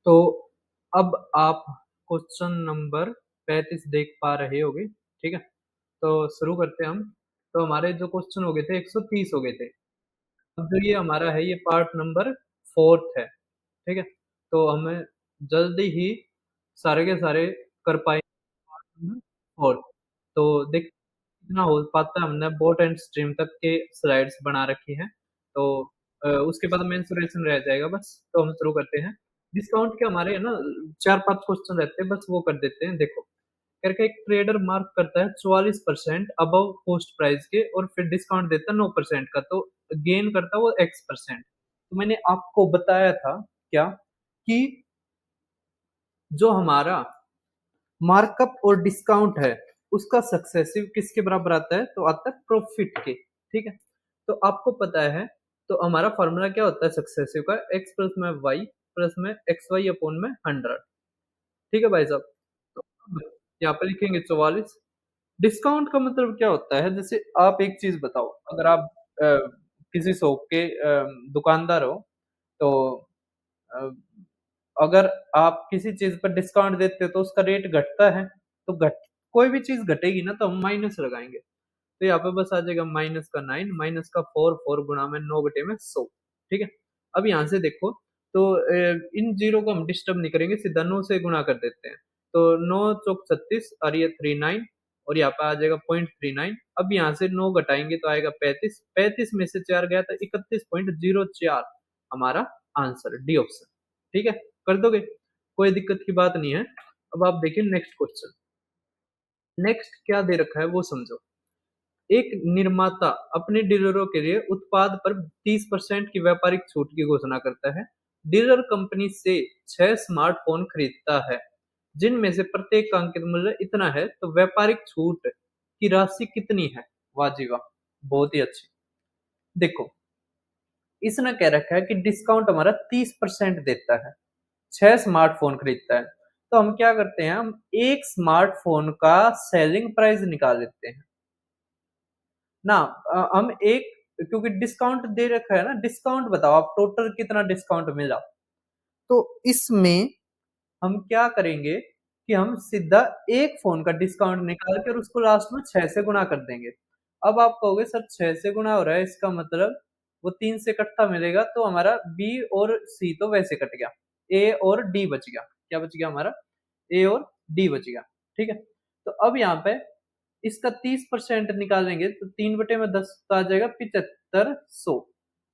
तो अब आप क्वेश्चन नंबर 35 देख पा रहे होगे, ठीक है? तो शुरू करते हैं हम। तो हमारे जो क्वेश्चन हो गए थे 130 हो गए थे। अब जो ये हमारा है ये पार्ट नंबर 4th है, ठीक है? तो हमें जल्दी ही सारे के सारे कर पाएँगे पार्ट नंबर 4। तो देख जितना हो पाता है हमने बोट एंड स्ट्रीम तक के स्लाइड्स बना रखी हैं। तो उसके बाद मेंसुरेशन रह जाएगा बस, तो हम शुरू करते हैं। डिस्काउंट के हमारे है ना 4-5 क्वेश्चन रहते हैं, बस वो कर देते हैं। देखो, करके एक ट्रेडर मार्क करता है 44% अबव पोस्ट प्राइस के और फिर डिस्काउंट देता है 9% का, तो गेन करता है वो X%। तो मैंने आपको बताया था क्या कि जो हमारा मार्कअप और डिस्काउंट है उसका सक्सेसिव किसके बराबर आता है, तो आता है प्रॉफिट के, ठीक है? तो आपको पता है, तो हमारा फॉर्मूला क्या होता है सक्सेसिव का, एक्स प्लस में वाई प्लस में एक्स वाई अपॉन में 100, ठीक है भाई साहब? तो अब यहाँ पे लिखेंगे 44। डिस्काउंट का मतलब क्या होता है, जैसे आप एक चीज बताओ, अगर आप किसी शॉप के दुकानदार हो, तो अ, अगर आप किसी चीज पर डिस्काउंट देते हो तो उसका रेट घटता है, तो घट कोई भी चीज घटेगी ना तो हम माइनस लगाएंगे। तो यहाँ पे बस आ जाएगा माइनस का 9 माइनस का 4 4 गुणा में 9 बटे में 100, ठीक है? अब यहाँ से देखो, तो इन जीरो को हम डिस्टर्ब नहीं करेंगे, सीधा 9 से गुणा कर देते हैं। तो 9 चौक 36 और ये 39 और यहाँ पे आ जाएगा 0.39। अब यहाँ से 9 घटाएंगे तो आएगा 35, 35 में से 4 गया तो 31.04 हमारा आंसर, डी ऑप्शन, ठीक है? कर दोगे, कोई दिक्कत की बात नहीं है। अब आप देखिए नेक्स्ट क्वेश्चन। नेक्स्ट क्या दे रखा है वो समझो। एक निर्माता अपने डीलरों के लिए उत्पाद पर 30% की व्यापारिक छूट की घोषणा करता है। डीलर कंपनी से 6 स्मार्टफोन खरीदता है, जिनमें से प्रत्येक का अंकित मूल्य इतना है, तो व्यापारिक छूट की राशि कितनी है? वाह जी वाह, बहुत ही अच्छी। देखो, इसने कह रखा है कि डिस्काउंट हमारा 30% देता है, 6 स्मार्टफोन खरीदता है। तो हम क्या करते हैं, हम एक स्मार्टफोन का सेलिंग प्राइस निकाल लेते हैं ना। हम एक, क्योंकि डिस्काउंट दे रखा है ना, डिस्काउंट बताओ आप टोटल कितना डिस्काउंट मिला। तो इसमें हम क्या करेंगे कि हम सीधा एक फोन का डिस्काउंट निकाल के और उसको लास्ट में 6 से गुणा कर देंगे। अब आप कहोगे सर 6 से गुणा हो रहा है, इसका मतलब वो 3 से कटता मिलेगा, तो हमारा बी और सी तो वैसे कट गया, ए और डी बच गया। क्या बच गया हमारा? ए और डी बच गया, ठीक है? तो अब यहाँ पे इसका 30% निकालेंगे तो 3/10 तो आ जाएगा 7500,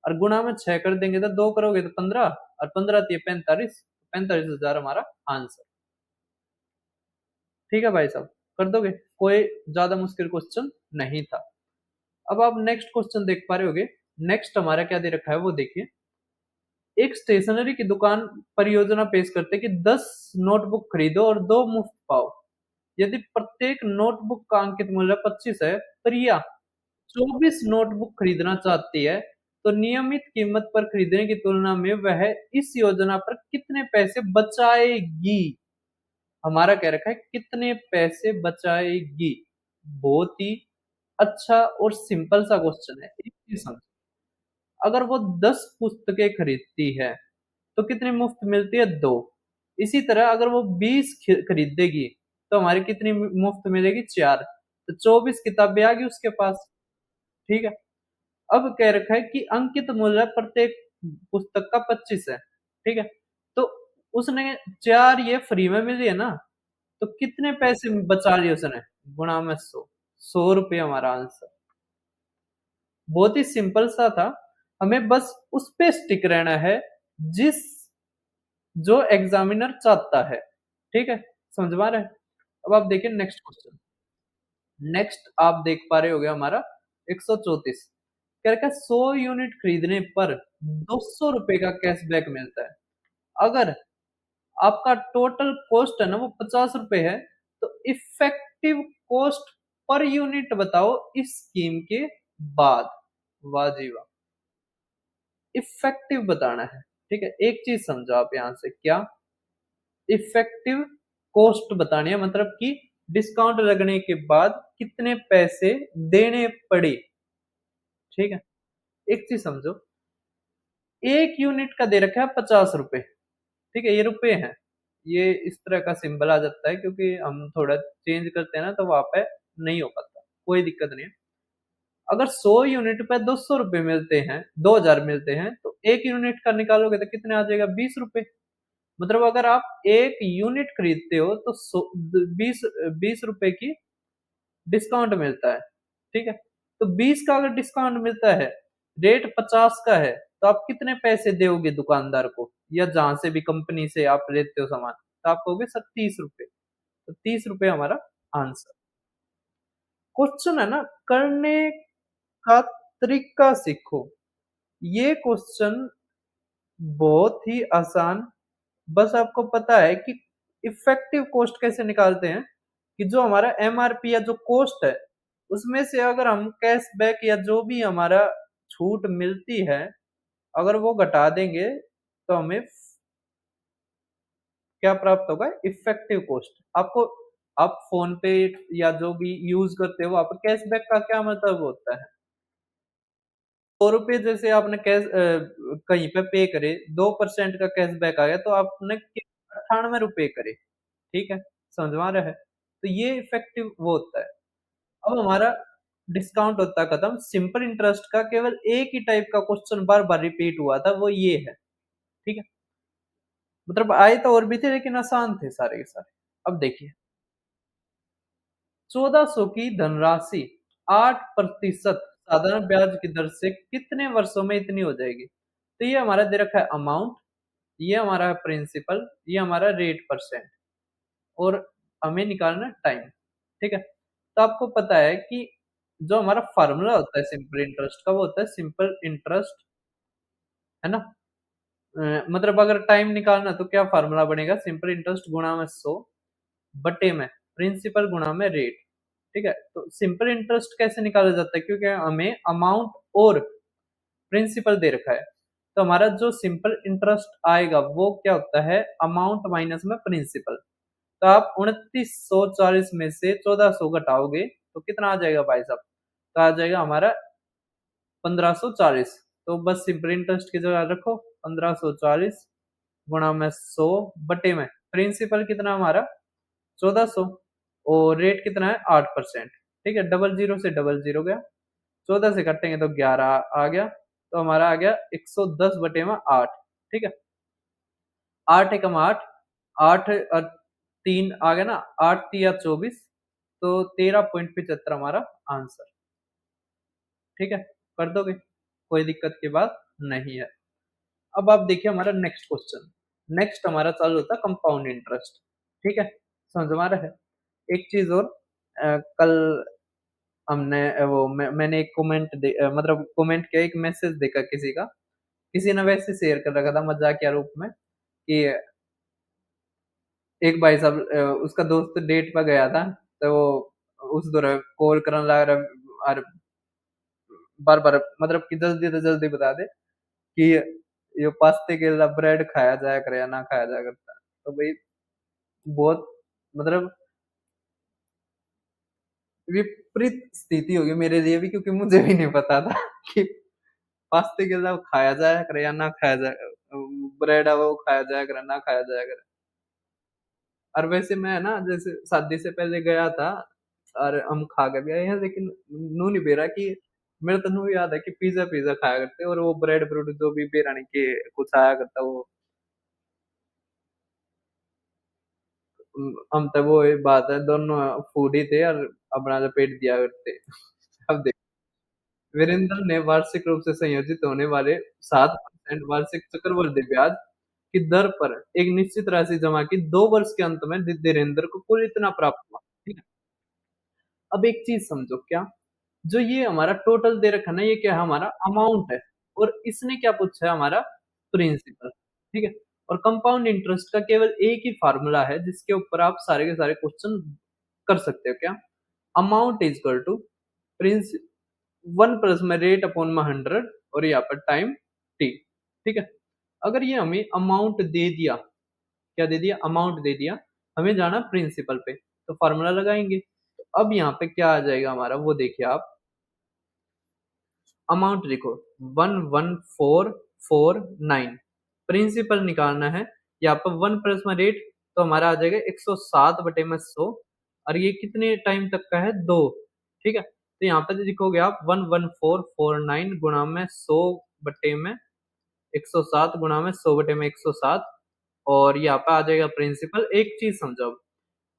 और गुणा में 6 कर देंगे तो 2 करोगे तो 15, और 15 दिए 45, 45,000 हमारा आंसर, ठीक है भाई साहब? कर दोगे, कोई ज्यादा मुश्किल क्वेश्चन नहीं था। अब आप नेक्स्ट क्वेश्चन देख पा रहे होगे। नेक्स्ट हमारा क्या दे रखा है वो देखिए। एक स्टेशनरी की दुकान परियोजना पेश करते हैं कि 10 नोटबुक खरीदो और 2 मुफ्त पाओ। यदि प्रत्येक नोटबुक का अंकित मूल्य 25 है, प्रिया 24 नोटबुक खरीदना चाहती है, तो नियमित कीमत पर खरीदने की तुलना में वह इस योजना पर कितने पैसे बचाएगी? हमारा कह रखा है कितने पैसे बचाएगी। बहुत ही अच्छा और सिंपल सा क्वेश्चन है, एक चीज समझो। अगर वो 10 पुस्तकें खरीदती है तो कितनी मुफ्त मिलती है? 2। इसी तरह अगर वो 20 खरीदेगी तो हमारी कितनी मुफ्त मिलेगी? 4। तो 24 किताबें आ गई उसके पास, ठीक है? अब कह रखा है कि अंकित मूल्य प्रत्येक पुस्तक का 25 है, ठीक है? तो उसने 4 ये फ्री में मिली है ना, तो कितने पैसे बचा लिए उसने? गुणा में 100, 100 रुपये हमारा आंसर। बहुत ही सिंपल सा था, हमें बस उस पे स्टिक रहना है जिस जो एग्जामिनर चाहता है, ठीक है? समझ पा रहे हैं? अब आप देखिए नेक्स्ट क्वेश्चन। नेक्स्ट आप देख पा रहे होगे हमारा 134। क्या रखा है? 100 यूनिट खरीदने पर 200 रुपए का कैशबैक मिलता है। अगर आपका टोटल कॉस्ट है ना वो 50 रुपए है, तो इफेक्टिव कॉस्ट पर यूनिट बताओ इस स्कीम के बाद। वाह जी वाह, इफेक्टिव बताना है, ठीक है? एक चीज समझो आप यहां से, क्या इफेक्टिव कॉस्ट बतानी है, मतलब कि डिस्काउंट लगने के बाद कितने पैसे देने पड़े, ठीक है? एक चीज समझो, एक यूनिट का दे रखा है 50 रुपए, ठीक है? ये रुपए हैं। ये इस तरह का सिंबल आ जाता है क्योंकि हम थोड़ा चेंज करते हैं ना तो वहाँ पे नहीं हो पाता, कोई दिक्कत नहीं है। अगर 100 यूनिट पे 200 रुपए मिलते हैं, 2000 मिलते हैं, तो 1 यूनिट का निकालोगे तो कितने आ जाएगा? 20 रुपए। मतलब अगर आप 1 यूनिट खरीदते हो तो 20 रुपए की डिस्काउंट मिलता है, ठीक है? तो 20 का अगर डिस्काउंट मिलता है, रेट 50 का है, तो आप कितने पैसे दोगे दुकानदार को या जहाँ से भी कंपनी से आप लेते हो सामान? तो आप कहोगे सर 30 रुपए। तो 30 रुपए हमारा आंसर। क्वेश्चन है ना, करने का तरीका सीखो। ये क्वेश्चन बहुत ही आसान, बस आपको पता है कि इफेक्टिव कॉस्ट कैसे निकालते हैं, कि जो हमारा एमआरपी या जो कॉस्ट है, उसमें से अगर हम कैशबैक या जो भी हमारा छूट मिलती है, अगर वो घटा देंगे, तो हमें क्या प्राप्त होगा? Effective cost. आपको आप फ़ोन पे या जो भी यूज़ करते हो, वहाँ पे कैशबैक का क्या मतलब होता है? ₹100 जैसे आपने कहीं पे पे करे, 2% का कैशबैक आ गया, तो आपने ₹98 करे, ठीक है? समझ में आ रहा है? तो ये इफेक्टिव वो होता है। अब हमारा डिस्काउंट होता है खत्म, सिंपल इंटरेस्ट का केवल एक ही टाइप का क्वेश्चन बार-बार रिपीट हुआ था, वो ये है, ठीक है? मतलब आए तो और भी थे लेकिन आसान थे सारे के सारे। अब देखिए, 1400 की धनराशि 8% साधारण ब्याज की दर से कितने वर्षों में इतनी हो जाएगी? तो ये हमारा दे रखा है अमाउंट, ये हमारा है प्रिंसिपल, ये हमारा रेट परसेंट और हमें निकालना है टाइम, ठीक है? तो आपको पता है कि जो हमारा फ़ॉर्मूला होता है सिंपल इंटरेस्ट का, वो होता है सिंपल इंटरेस्ट, है ना? मतलब अगर टाइम निकालना है तो क्या फ़ॉर्मूला बनेगा? सिंपल इंटरेस्ट गुणा में 100 बटे में प्रिंसिपल गुणा में रेट, ठीक है? तो सिंपल इंटरेस्ट कैसे निकाला जाता है? क्योंकि हमें अमाउंट और प्रिंसिपल दे रखा है। तो हमारा जो सिंपल इंटरेस्ट आएगा वो क्या होता है? अमाउंट माइनस में प्रिंसिपल। तो आप 2940 में से 1400 घटाओगे तो कितना आ जाएगा भाई साहब? तो आ जाएगा हमारा 1540। तो बस सिंपल इंटरेस्ट की जगह रखो 1540 गुणा में 100 बटे में प्रिंसिपल कितना हमारा 1400 और रेट कितना है 8%, ठीक है? डबल जीरो से डबल जीरो गया, 14 से काटेंगे तो 11 आ गया, तो हमारा आ गया 110 बटे में 8, ठीक है? 8 एकम 8, 8 3 आ गया ना, 8 तिया 24, तो 13.75 हमारा आंसर, ठीक है? कर दोगे? कोई दिक्कत की बात नहीं है। अब आप देखिए हमारा नेक्स्ट क्वेश्चन। नेक्स्ट हमारा चालू होता है कंपाउंड इंटरेस्ट, ठीक है? समझ में आ रहा है? एक चीज़ और, कल हमने मैंने एक मतलब कमेंट किया, एक मैसेज देखा किसी का, किसी ने वैसे शेयर कर रखा था मज़ाकिया रूप में कि एक भाई साहब, उसका दोस्त डेट पे गया था, तो वो उस दौरान कॉल करन लग रहा और बार-बार मतलब कि जल्दी से जल्दी बता दे कि ये पास्ते के साथ ब्रेड खाया जाया करे या ना खाया जाया करता है। तो भई बहुत मतलब विपरीत स्थिति हो गई मेरे लिए भी, क्योंकि मुझे भी नहीं पता था कि पास्ते के साथ खाया जाया करे या ना खाया जाया ब्रेड है वो खाया जाया करे, ना खाया जाया करे। और वैसे मैं ना जैसे शादी से पहले गया था और हम खा के भी आए हैं, लेकिन नूं नहीं बेरा कि मेरे तो नूं याद है कि पिज़्ज़ा खाया करते और वो ब्रेड ब्रूड जो भी बेरानी के कुछ आया करता वो हम तो वो एक बात है दोनों फूडी थे और अपना लपेट दिया करते। अब देख, वीरेंद्र ने वार्षिक रूप से संयोजित होने वाले 7% वार्षिक चक्रवृद्धि ब्याज की दर पर एक निश्चित राशि जमा की, 2 वर्ष के अंत में धीरेंद्र को कुल इतना प्राप्त हुआ। ठीक है? अब एक चीज़ समझो क्या, जो ये हमारा टोटल दे रखा है ना, ये क्या है? हमारा अमाउंट है और इसने क्या पूछा है? हमारा प्रिंसिपल, ठीक है? और कंपाउंड इंटरेस्ट का केवल एक ही फ़ॉर्मूला है जिसके ऊपर आप सारे के सारे क्वेश्चन कर सकते हो, क्या? Amount is equal to prince 1 plus में रेट अपॉन में 100 और यहाँ पर टाइम t, ठीक है? अगर ये हमें अमाउंट दे दिया, क्या दे दिया? अमाउंट दे दिया, हमें जाना प्रिंसिपल पे, तो फ़ॉर्मूला लगाएँगे। तो अब यहाँ पे क्या आ जाएगा हमारा वो देखिए आप, अमाउंट लिखो 11449, प्रिंसिपल निकालना है, यहाँ पर 1 + 8 तो हमारा आ जाएगा 107/100 और ये कितने टाइम तक का है 2, ठीक है। तो यहाँ पे लिखोगे आप 11449 गुणा में 100/107 गुणा में 100/107 और यहाँ पे आ जाएगा प्रिंसिपल। एक चीज समझो, अब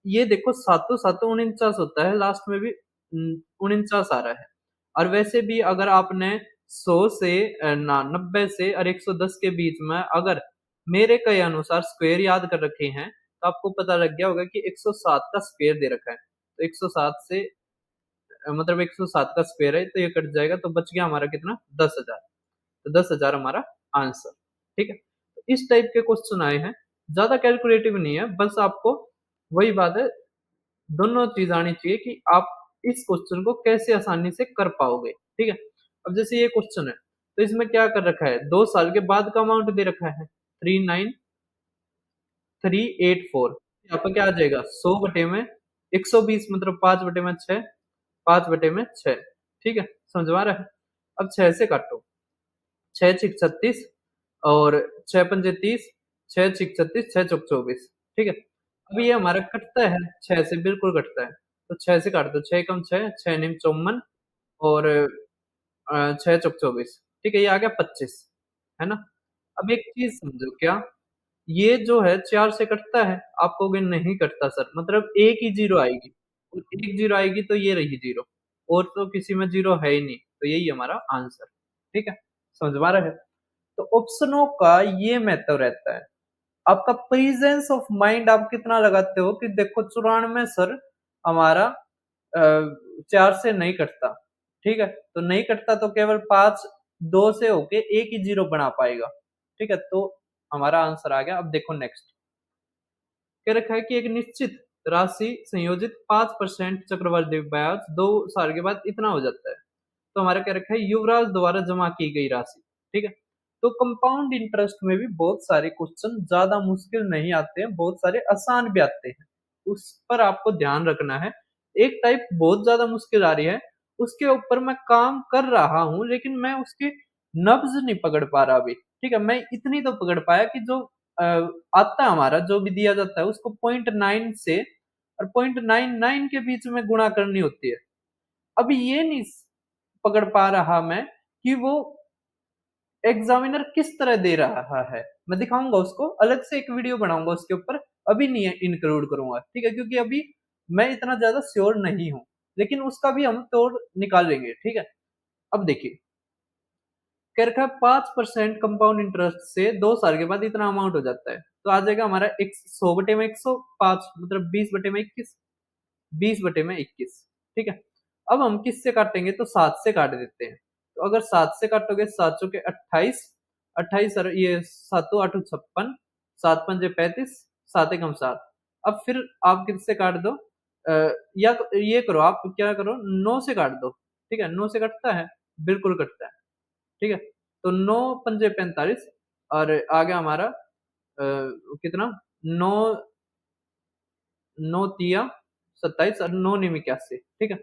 ये देखो सातों सातों 49 होता है, लास्ट में भी 49 आ रहा है। और वैसे भी अगर आपने 100 से ना 90 से और 110 के बीच में अगर मेरे कहे अनुसार स्क्वायर याद कर रखे हैं तो आपको पता लग गया होगा कि 107 का स्क्वायर दे रखा है। तो 107 से मतलब 107 का स्क्वायर है तो ये कट जाएगा, तो बच गया हमारा कितना 10,000। तो 10,000 हमारा आंसर, ठीक है। तो इस टाइप के क्वेश्चन आए हैं, ज्यादा कैलकुलेटिव नहीं है, बस आपको वही बात है, दोनों चीज आनी चाहिए कि आप इस क्वेश्चन को कैसे आसानी से कर पाओगे, ठीक है। अब जैसे ये क्वेश्चन है तो इसमें क्या कर रखा है, 2 साल के बाद का अमाउंट दे रखा है 39384। यहाँ पर क्या आ जाएगा 100/120 मतलब 5/6, 5/6, ठीक है। समझ में आ रहा है। अब 6 से काटो, 6 6 36 और 6 5 30, 6 6 36, 6 चौक 24, ठीक है। अब ये हमारा कटता है 6 से, बिल्कुल कटता है। तो 6 से काट दो, 6 कम 6, 6 9 54 और 6 चौक 24, ठीक है। ये आ गया 25, है ना। अब एक चीज समझो, क्या ये जो है 4 से कटता है? आप कहोगे नहीं कटता सर, मतलब एक ही जीरो आएगी, और एक जीरो आएगी तो ये रही जीरो, और तो किसी में जीरो है ही नहीं, तो यही हमारा आंसर, ठीक है। समझ में आ रहा है। तो ऑप्शनों का ये महत्व रहता है, आपका प्रेजेंस ऑफ माइंड आप कितना लगाते हो कि देखो 94 सर हमारा 4 से नहीं कटता, ठीक है। तो नहीं कटता तो केवल 5 2 से होके एक ही जीरो बना पाएगा, ठीक है। तो हमारा आंसर आ गया। अब देखो नेक्स्ट क्या रखा है कि एक निश्चित राशि संयोजित 5% चक्रवृद्धि ब्याज 2 साल के बाद इतना हो जाता है। तो हमारा क्या रखा है, युवराज द्वारा जमा की गई राशि, ठीक है। तो कंपाउंड इंटरेस्ट में भी बहुत सारे क्वेश्चन ज्यादा मुश्किल नहीं आते हैं, बहुत सारे आसान भी आते हैं, उस पर आपको ध्यान रखना है। एक टाइप बहुत ज्यादा मुश्किल आ रही है, उसके ऊपर मैं काम कर रहा हूं, लेकिन मैं उसकी नब्ज नहीं पकड़ पा रहा अभी, ठीक है। मैं इतनी तो पकड़ पाया कि जो अ, आता है हमारा जो भी दिया जाता है उसको 0.9 से और 0.99 के बीच में गुणा करनी होती है। अभी ये नहीं पकड़ पा रहा मैं कि वो एग्जामिनर किस तरह दे रहा है। मैं दिखाऊंगा उसको, अलग से एक वीडियो बनाऊंगा उसके ऊपर, अभी नहीं इंक्लूड करूंगा, ठीक है, क्योंकि अभी मैं इतना ज्यादा श्योर नहीं हूं, लेकिन उसका भी हम तोड़ निकालेंगे, ठीक है। अब देखिए कह रखा है 5% कंपाउंड इंटरेस्ट से 2 साल के बाद इतना अमाउंट हो जाता है, तो आ जाएगा हमारा 100/105 मतलब 20/21, 20/21, ठीक है। अब हम किससे काटेंगे, तो 7 से काट देते हैं। तो अगर 7 से काटोगे, 7 चौके 28, 28 और ये 7 8 56, 7 5 35, 7 एकम 7। अब फिर आप किससे काट दो, या ये करो, आप क्या करो 9 से काट दो, ठीक है। 9 से कटता है, बिल्कुल कटता है, ठीक है। तो 9 पंजे 45 और आ गया हमारा कितना, 9 9 तिया 27 और 9 निम 81, ठीक है।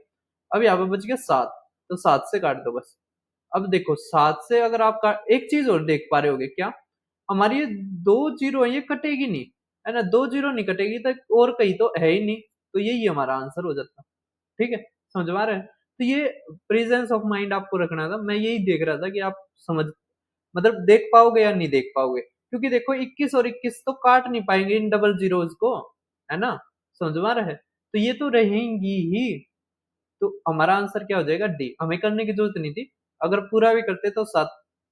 अब यहाँ पे बच गया 7, तो 7 से काट दो बस। अब देखो 7 से अगर आप एक चीज और देख पा रहे होगे क्या, हमारी ये 2 जीरो है, ये कटेगी नहीं, है ना, 2 जीरो नहीं कटेगी तो और कहीं तो है ही नहीं, तो यही हमारा आंसर हो जाता, ठीक है। समझ में आ रहा है। तो ये प्रेजेंस ऑफ माइंड आपको रखना था, मैं यही देख रहा था कि आप समझ मतलब देख पाओगे या नहीं देख पाओगे, क्योंकि देखो 21 और 21 तो काट नहीं पाएंगे इन डबल जीरोज को, है ना। समझ में आ रहा है। तो ये तो रहेंगी ही, तो हमारा आंसर क्या हो जाएगा, डी। हमें करने की जरूरत नहीं थी, अगर पूरा भी करते तो सात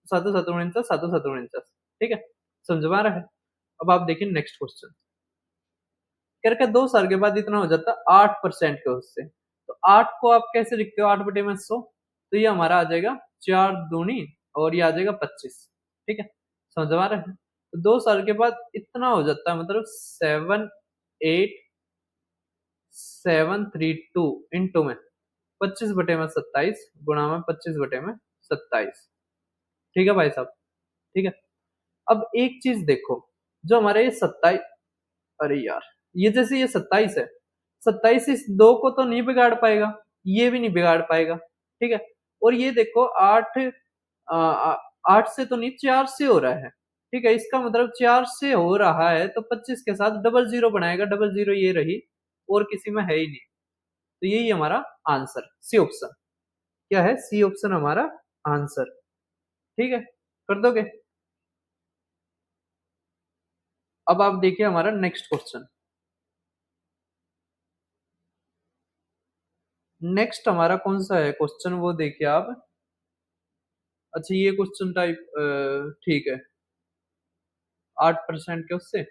सातों सातों 49, सातों सातों 49, ठीक है। समझ में आ रहा है। अब आप देखिए नेक्स्ट क्वेश्चन क्या रखा है, 2 साल के बाद इतना हो जाता है 8% के उससे। तो 8 को आप कैसे लिखते हो, 8/100, तो ये हमारा आ जाएगा 4 दूनी और ये आ जाएगा 25, ठीक है। समझ में आ रहा है। तो 2 साल के बाद इतना हो जाता है, मतलब 78732 इंटू में 25/27 गुणा में 25/27, ठीक है भाई साहब, ठीक है। अब एक चीज देखो, जो हमारे ये 27, अरे यार ये जैसे ये 27 है, 27 इस 2 को तो नहीं बिगाड़ पाएगा, ये भी नहीं बिगाड़ पाएगा, ठीक है। और ये देखो 8 8 से तो नहीं 4 से हो रहा है, ठीक है, इसका मतलब 4 से हो रहा है तो 25 के साथ डबल जीरो बनाएगा, डबल जीरो ये रही और किसी में है ही नहीं। तो यही हमारा आंसर, सी ऑप्शन। क्या है? सी ऑप्शन हमारा आंसर। ठीक है, कर दोगे? अब आप देखिए हमारा नेक्स्ट क्वेश्चन। नेक्स्ट हमारा कौन सा है क्वेश्चन, वो देखिए आप। अच्छा, ये क्वेश्चन टाइप ठीक है, 8% के उससे।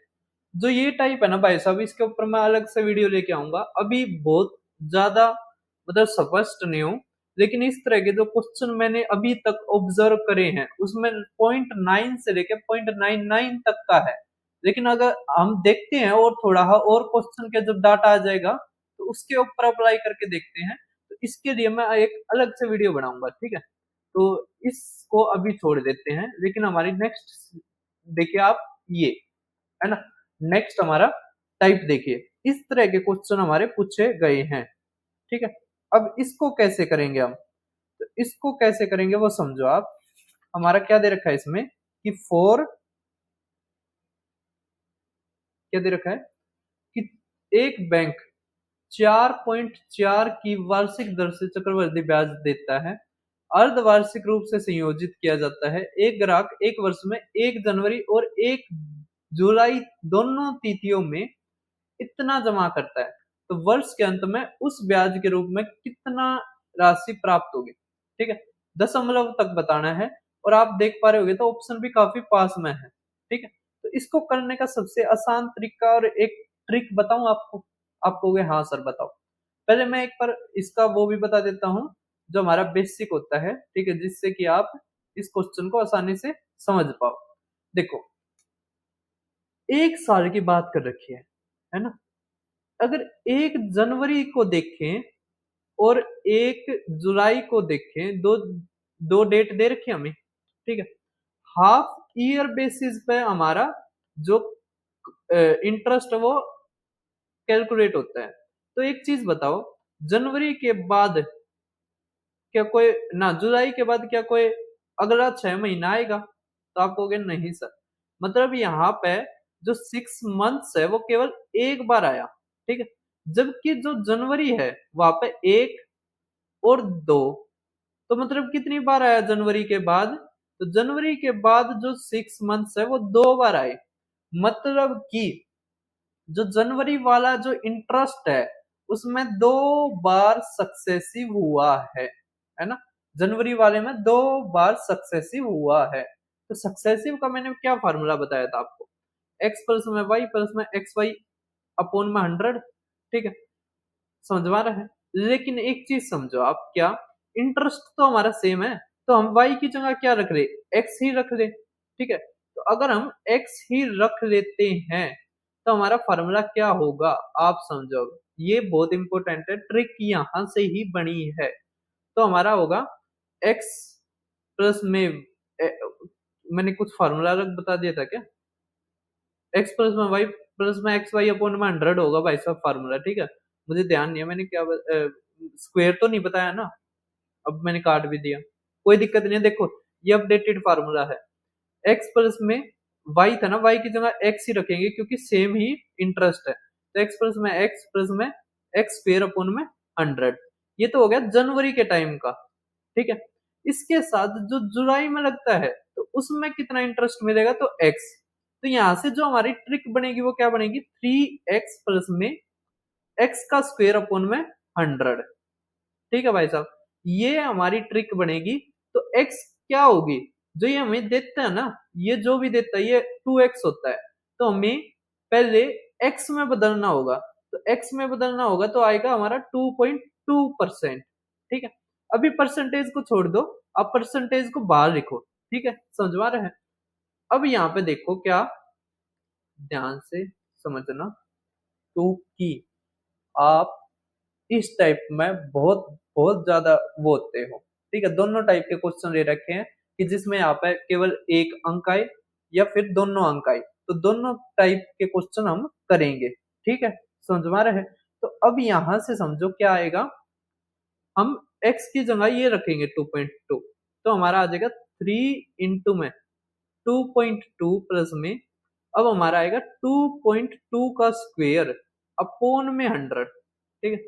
जो ये टाइप है ना भाई साहब, इसके ऊपर मैं अलग से वीडियो लेके आऊंगा, अभी बहुत ज्यादा मतलब स्पष्ट नहीं हूँ। लेकिन इस तरह के जो क्वेश्चन मैंने अभी तक ऑब्जर्व करे हैं उसमें 0.9 से लेके 0.99 तक का है। लेकिन अगर हम देखते हैं और थोड़ा और क्वेश्चन के जब डाटा आ जाएगा तो उसके ऊपर अप्लाई करके देखते हैं। तो इसके लिए मैं एक अलग से वीडियो बनाऊंगा, ठीक है। तो इसको अभी छोड़ देते हैं, लेकिन हमारी नेक्स्ट देखिए आप, ये है ना। नेक्स्ट हमारा टाइप देखिए, इस तरह के क्वेश्चन हमारे पूछे गए हैं, ठीक है। अब इसको कैसे करेंगे हम, तो इसको कैसे करेंगे वो समझो आप। हमारा क्या दे रखा है इसमें कि फोर, क्या दे रखा है कि एक बैंक 4.4 की वार्षिक दर से चक्रवृद्धि ब्याज देता है, अर्धवार्षिक रूप से संयोजित किया जाता है। एक ग्राहक एक वर्ष में 1 जनवरी और 1 जुलाई दोनों तिथियों में इतना जमा करता है, तो वर्ष के अंत में उस ब्याज के रूप में कितना राशि प्राप्त होगी, ठीक है। दशमलव तक बताना है, और आप देख पा रहे होगे तो ऑप्शन भी काफी पास में है, ठीक है। तो इसको करने का सबसे आसान तरीका और एक ट्रिक बताऊं आपको। आप कहोगे हाँ सर बताओ। पहले मैं एक बार इसका वो भी बता देता हूँ जो हमारा बेसिक होता है, ठीक है, जिससे कि आप इस क्वेश्चन को आसानी से समझ पाओ। देखो, 1 साल की बात कर रखी है ना। अगर 1 जनवरी को देखें और 1 जुलाई को देखें, दो दो डेट दे रखी हमें, ठीक है। हाफ ईयर बेसिस पे हमारा जो इंटरेस्ट है वो कैलकुलेट होता है। तो एक चीज बताओ, जनवरी के बाद क्या कोई ना, जुलाई के बाद क्या कोई अगला 6 महीना आएगा? तो आप कहोगे नहीं सर। मतलब यहाँ पे जो 6 मंथ्स है वो केवल एक बार आया, ठीक है। जबकि जो जनवरी है वहां पे 1 और 2, तो मतलब कितनी बार आया जनवरी के बाद? तो जनवरी के बाद जो 6 मंथ्स है वो 2 बार आए। मतलब कि जो जनवरी वाला जो इंटरेस्ट है उसमें 2 बार सक्सेसिव हुआ है ना। जनवरी वाले में 2 बार सक्सेसिव हुआ है। तो सक्सेसिव का मैंने क्या फार्मूला बताया था आपको, एक्स प्लस में वाई प्लस में एक्स वाई अपॉन में 100, ठीक है। समझवा रहे हैं। लेकिन एक चीज समझो आप, क्या इंटरेस्ट तो हमारा सेम है, तो हम वाई की जगह क्या रख ले, एक्स ही रख ले, ठीक है। तो अगर हम एक्स ही रख लेते हैं तो हमारा फॉर्मूला क्या होगा आप समझो। ये बहुत इंपॉर्टेंट है, ट्रिक यहां से ही बनी है। तो हमारा होगा एक्स प्लस में मैंने कुछ फार्मूला अलग बता दिया था क्या, एक्स प्लस में वाई प्लस में एक्स वाई अपॉन में 100 होगा भाई साहब फार्मूला, ठीक है। मुझे ध्यान नहीं है मैंने क्या स्क्वायर तो नहीं बताया ना, अब मैंने काट भी दिया, कोई दिक्कत नहीं है। देखो ये अपडेटेड फार्मूला है, एक्स प्लस में वाई था ना, वाई की जगह एक्स ही रखेंगे क्योंकि सेम ही इंटरेस्ट है। तो एक्स प्लस में एक्स प्लस में एक्स स्क्वायर अपॉन में 100। ये तो हो गया जनवरी के टाइम का, ठीक है। इसके साथ जो जुलाई में लगता है तो उसमें कितना इंटरेस्ट मिलेगा, तो एक्स। तो यहां से जो हमारी ट्रिक बनेगी वो क्या बनेगी, 3x प्लस में एक्स का स्क्वायर अपॉन में 100, ठीक है भाई साहब। ये हमारी ट्रिक बनेगी। तो एक्स क्या होगी, जो ये हमें देता है ना, ये जो भी देता है ये 2x होता है, तो हमें पहले एक्स में बदलना होगा। तो एक्स में बदलना होगा तो आएगा हमारा 2.2%, ठीक है। अभी परसेंटेज को छोड़ दो, आप परसेंटेज को बाहर लिखो, ठीक है, समझवा रहे हैं। अब यहाँ पे देखो क्या, ध्यान से समझना, तो कि आप इस टाइप में बहुत बहुत ज्यादा वो होते हो, ठीक है। दोनों टाइप के क्वेश्चन ले रखे हैं कि जिसमें यहाँ पे केवल एक अंक आए या फिर दोनों अंक आए, तो दोनों टाइप के क्वेश्चन हम करेंगे, ठीक है, समझ में आ रहा है। तो अब यहां से समझो क्या आएगा, हम x की जगह ये रखेंगे 2.2, तो हमारा आ जाएगा 3 इंटू में 2.2 प्लस में अब हमारा आएगा 2.2 का स्क्वायर अपॉन में 100, ठीक है।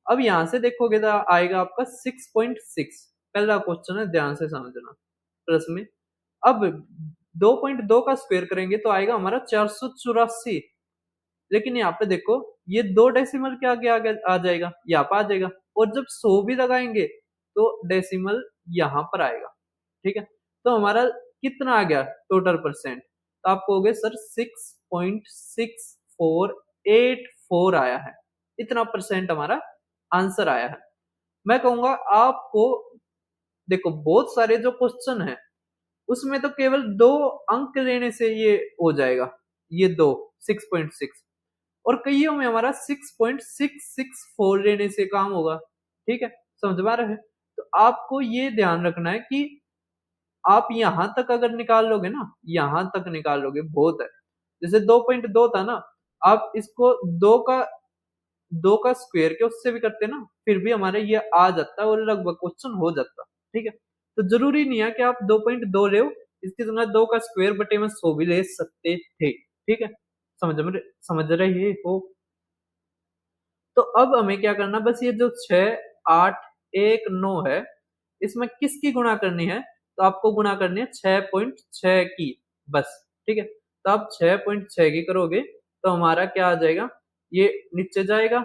अब यहाँ से देखोगे तो आएगा आपका 6.6। पहला क्वेश्चन है, ध्यान से समझना। प्लस में अब 2.2 का स्क्वायर करेंगे तो आएगा हमारा 484। लेकिन यहाँ पे देखो, ये दो डेसिमल के आगे आगे आ जाएगा, यहाँ पर आ जाएगा। और जब 100 भी लगाएंगे तो डेसिमल यहाँ पर आएगा, ठीक है। तो हमारा कितना आ गया टोटल परसेंट, तो आप कहोगे सर 6.6484 आया है, इतना परसेंट हमारा आंसर आया है। मैं कहूंगा आपको, देखो बहुत सारे जो क्वेश्चन है उसमें तो केवल 2 अंक लेने से ये हो जाएगा, ये दो 6.6, और कईयों में हमारा 6.664 लेने से काम होगा, ठीक है। समझ में आ रहा है। तो आपको ये ध्यान रखना है कि आप यहां तक अगर निकाल लोगे ना, यहां तक निकाल लोगे बहुत है। जैसे 2.2 था ना, आप इसको दो का स्क्वायर के उससे भी करते ना, फिर भी हमारे ये आ जाता है और लगभग क्वेश्चन हो जाता, ठीक है। तो जरूरी नहीं है कि आप 2.2 ले, इसकी जगह 2 का स्क्वायर बटे में 100 भी ले सकते थे, ठीक है। समझ रहे हो। तो अब हमें क्या करना, बस ये जो 6, 8, 1, 9 है, इसमें किसकी गुणा करनी है, तो आपको गुणा करनी है 6.6 की, बस, ठीक है। तो आप 6.6 की करोगे तो हमारा क्या आ जाएगा, ये नीचे जाएगा,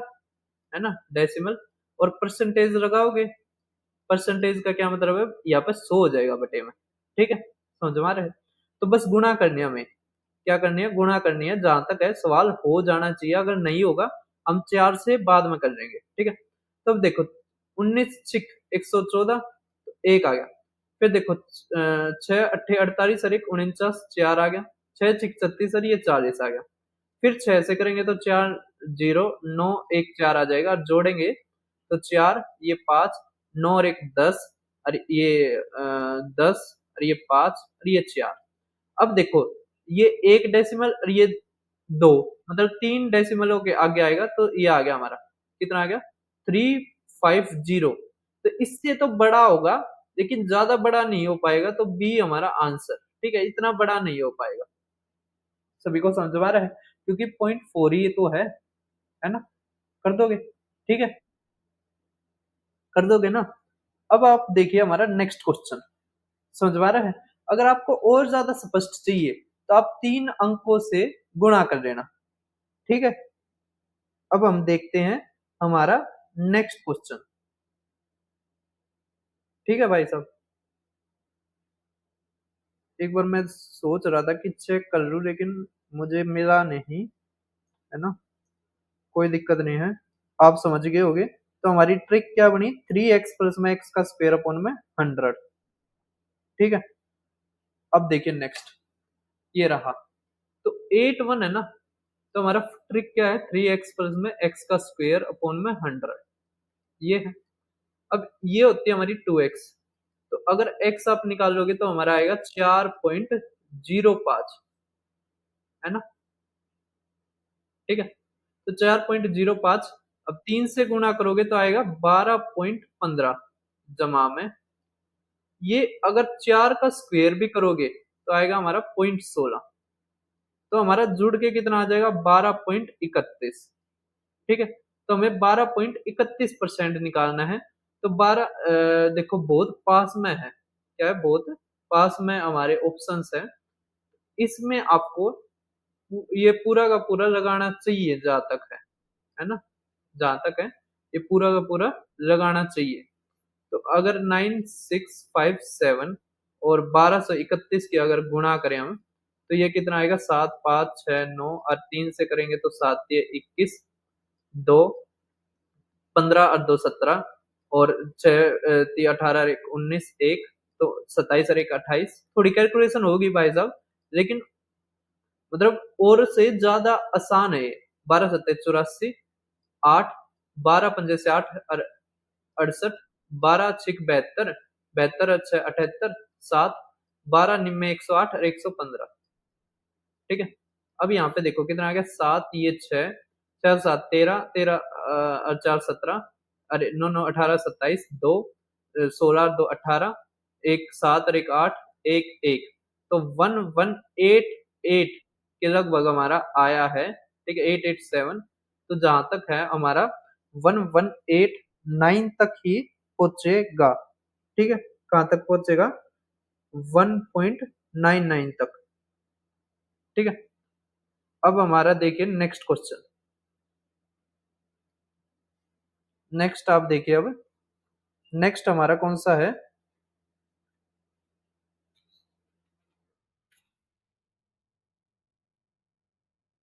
है ना, डेसिमल, और परसेंटेज लगाओगे। परसेंटेज का क्या मतलब है, यहाँ पे 100 हो जाएगा बटे में, ठीक है। समझ में आ रहा है। तो बस गुणा करनी है हमें, क्या करनी है, गुणा करनी है। जहां तक है सवाल हो जाना चाहिए, अगर नहीं होगा हम 4 से बाद में कर लेंगे, ठीक है। तो अब देखो 19 6 114, तो एक आ गया। फिर देखो 6 8 48 और 1 49, 4 आ गया। 6 6 36 और ये 40 आ गया। फिर 6 से करेंगे तो 4 0 9 1 4 आ जाएगा, और जोड़ेंगे तो 4, ये 5, 9 और 1 10, और ये 10, और ये 5, और ये 4। अब देखो ये एक डेसिमल और ये दो, मतलब 3 डेसिमलों के आगे आएगा, तो ये आ गया हमारा, कितना आ गया, 350। तो इससे तो बड़ा होगा, लेकिन ज्यादा बड़ा नहीं हो पाएगा, तो बी हमारा आंसर, ठीक है। इतना बड़ा नहीं हो पाएगा। सभी को समझ में आ रहा है, क्योंकि 0.4 ही तो है ना। कर दोगे, ठीक है, कर दोगे ना। अब आप देखिए हमारा नेक्स्ट क्वेश्चन, समझ में आ रहा है। अगर आपको और ज्यादा स्पष्ट चाहिए तो आप 3 अंकों से गुणा कर लेना, ठीक है। अब हम देखते हैं हमारा नेक्स्ट क्वेश्चन, ठीक है भाई साहब। एक बार मैं सोच रहा था कि चेक कर लूं, लेकिन मुझे मिला नहीं, है ना। कोई दिक्कत नहीं है, आप समझ गए होगे। तो हमारी ट्रिक क्या बनी, 3x प्लस में x का स्क्वायर अपॉन में 100, ठीक है। अब देखिए नेक्स्ट, ये रहा। तो 8 1 है ना, तो हमारा ट्रिक क्या है, 3x प्लस में x का स्क्वायर अपॉन में 100, ये है। अब ये होती है हमारी 2x। तो अगर x आप निकालोगे तो हमारा आएगा 4.05, है ना, ठीक है। तो 4.05, अब 3 से गुणा करोगे तो आएगा 12.15 जमा में, ये अगर 4 का स्क्वायर भी करोगे तो आएगा हमारा 0.16। तो हमारा जुड़ के कितना आ जाएगा, 12.31, ठीक है। तो हमें 12.31% निकालना है। तो 12 देखो बहुत पास में है, क्या है, बहुत पास में हमारे ऑप्शंस है। इसमें आपको ये पूरा का पूरा लगाना चाहिए, जहां तक है ना, जहां तक है ये पूरा का पूरा लगाना चाहिए। तो अगर 9657 और 1231 की अगर गुणा करें हम, तो ये कितना आएगा, 7 5 6 9, और 3 से करेंगे तो 7 ये 21, 2 15 और 2 17, और 6 3 18 और 1 19, 1 तो 27 और 1 28। थोड़ी कैलकुलेशन होगी भाई साहब, लेकिन मतलब और से ज्यादा आसान है ये। 12 7 84, 8, 12 5 से 8 और 68, 12 6 72, 72 और 6 78, 7, 12 9 108 और 115, ठीक है। अब यहाँ पे देखो कितना आ गया, 7 ये 6, 4 7 13, 13 और 4 17, अरे 9 9 18 27, 2 16 और 2 18, 1 7 और 1 8, 1 1। तो 1188 के लगभग हमारा आया है, ठीक है, 887। तो जहां तक है हमारा 1189 तक ही पहुंचेगा, ठीक है। कहाँ तक पहुंचेगा? 1.99 तक, ठीक है। अब हमारा देखिए नेक्स्ट क्वेश्चन। नेक्स्ट आप देखिए, अब नेक्स्ट हमारा कौन सा है?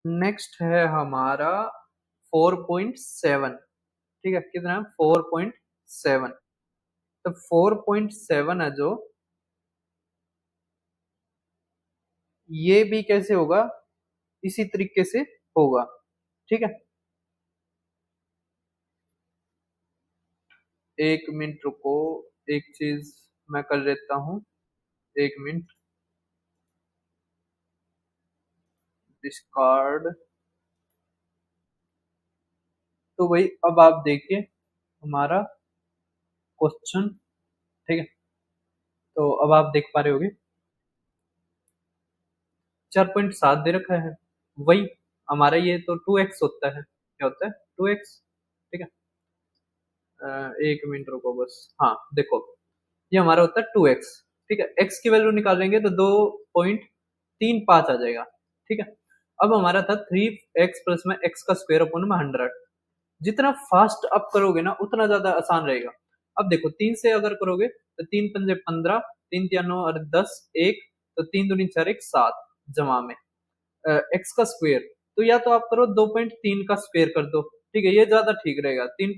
नेक्स्ट है हमारा 4.7, ठीक है। कितना है? 4.7। तो 4.7 है जो, ये भी कैसे होगा? इसी तरीके से होगा, ठीक है। एक मिनट रुको, एक चीज मैं कर लेता हूँ, एक मिनट। डिस्कार्ड। तो भाई अब आप देखिए हमारा क्वेश्चन, ठीक है। तो अब आप देख पा रहे होगे 4.7 दे रखा है। वही हमारा ये तो 2x होता है। क्या होता है? 2x, ठीक है। एक मिनट रुको बस। हाँ देखो, ये हमारा होता है 2x, ठीक है। x की वैल्यू निकालेंगे तो 2.35 आ जाएगा, ठीक है। अब हमारा था 3x प्लस में x का स्क्वायर अपन में 100। जितना फास्ट अप करोगे ना उतना ज्यादा आसान रहेगा। अब देखो 3 से अगर करोगे तो 3 पंजे 15, 3 तिया 9 और 10, एक, तो 3 दूनी 4 एक 7 जमा में एक्स का स्क्वायर। तो या तो आप करो 2.3 का स्क्वायर कर दो, ठीक है, ये ज्यादा ठीक रहेगा। 3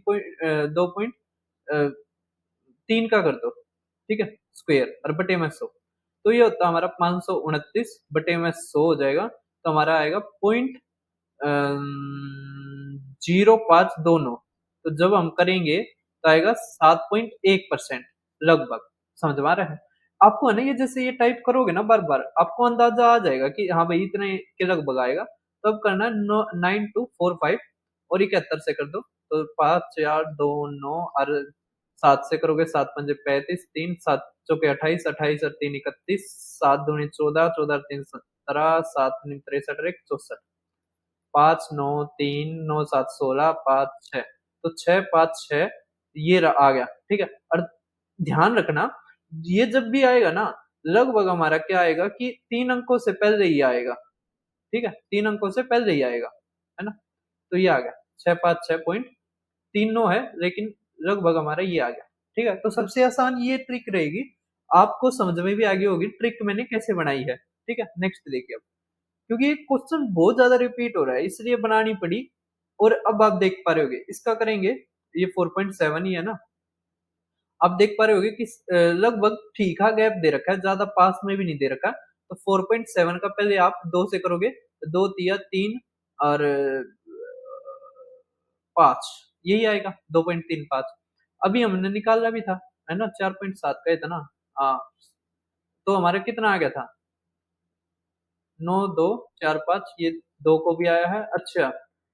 का कर दो, ठीक है, स्क्वायर और बटे में 100। तो ये होता है हमारा 529 बटे में 100 हो जाएगा। तो हमारा आएगा पॉइंट 0529। तो जब हम करेंगे तो आएगा 7.1% लगभग। समझ में आ रहा है आपको? है ना, ये जैसे ये टाइप करोगे ना बार बार, आपको अंदाजा आ जाएगा कि हाँ भाई इतने के लगभग आएगा। तो अब करना है 9245 और 71 से कर दो। तो 5 4 2 9 और 7 से करोगे 7 पंजे 35, 3 7 चौके 28, 28 और 3 31, 7 दूनी 14, 14 और 3 17, 7 दूनी 63 और 1 64, 5 9 3 9 7 16, 5 6। तो 6 5 6 ये आ गया, ठीक है। और ध्यान रखना, ये जब भी आएगा ना लगभग हमारा क्या आएगा कि 3 अंकों से पहले ही आएगा, ठीक है, 3 अंकों से पहले ही आएगा, है ना। तो ये आ गया 656.39 है, लेकिन लगभग हमारा ये आ गया, ठीक है। तो सबसे आसान ये ट्रिक रहेगी, आपको समझ में भी आ गई होगी ट्रिक मैंने कैसे बनाई है, ठीक है। नेक्स्ट देखिए, अब क्योंकि ये क्वेश्चन बहुत ज्यादा रिपीट हो रहा है इसलिए बनानी पड़ी। और अब आप देख पा रहे होगे इसका करेंगे, ये 4.7 ही है ना। आप देख पा रहे होगे कि लगभग ठीक है, गैप दे रखा है, ज्यादा पास में भी नहीं दे रखा। तो 4.7 का पहले आप 2 से करोगे तो 2 तिया 3 और 5, यही आएगा 2.35। अभी हमने निकाला भी था, है ना, 4.7 का इतना। हाँ, तो हमारा कितना आ गया था? 9 2 4 5, ये 2 को भी आया है, अच्छा,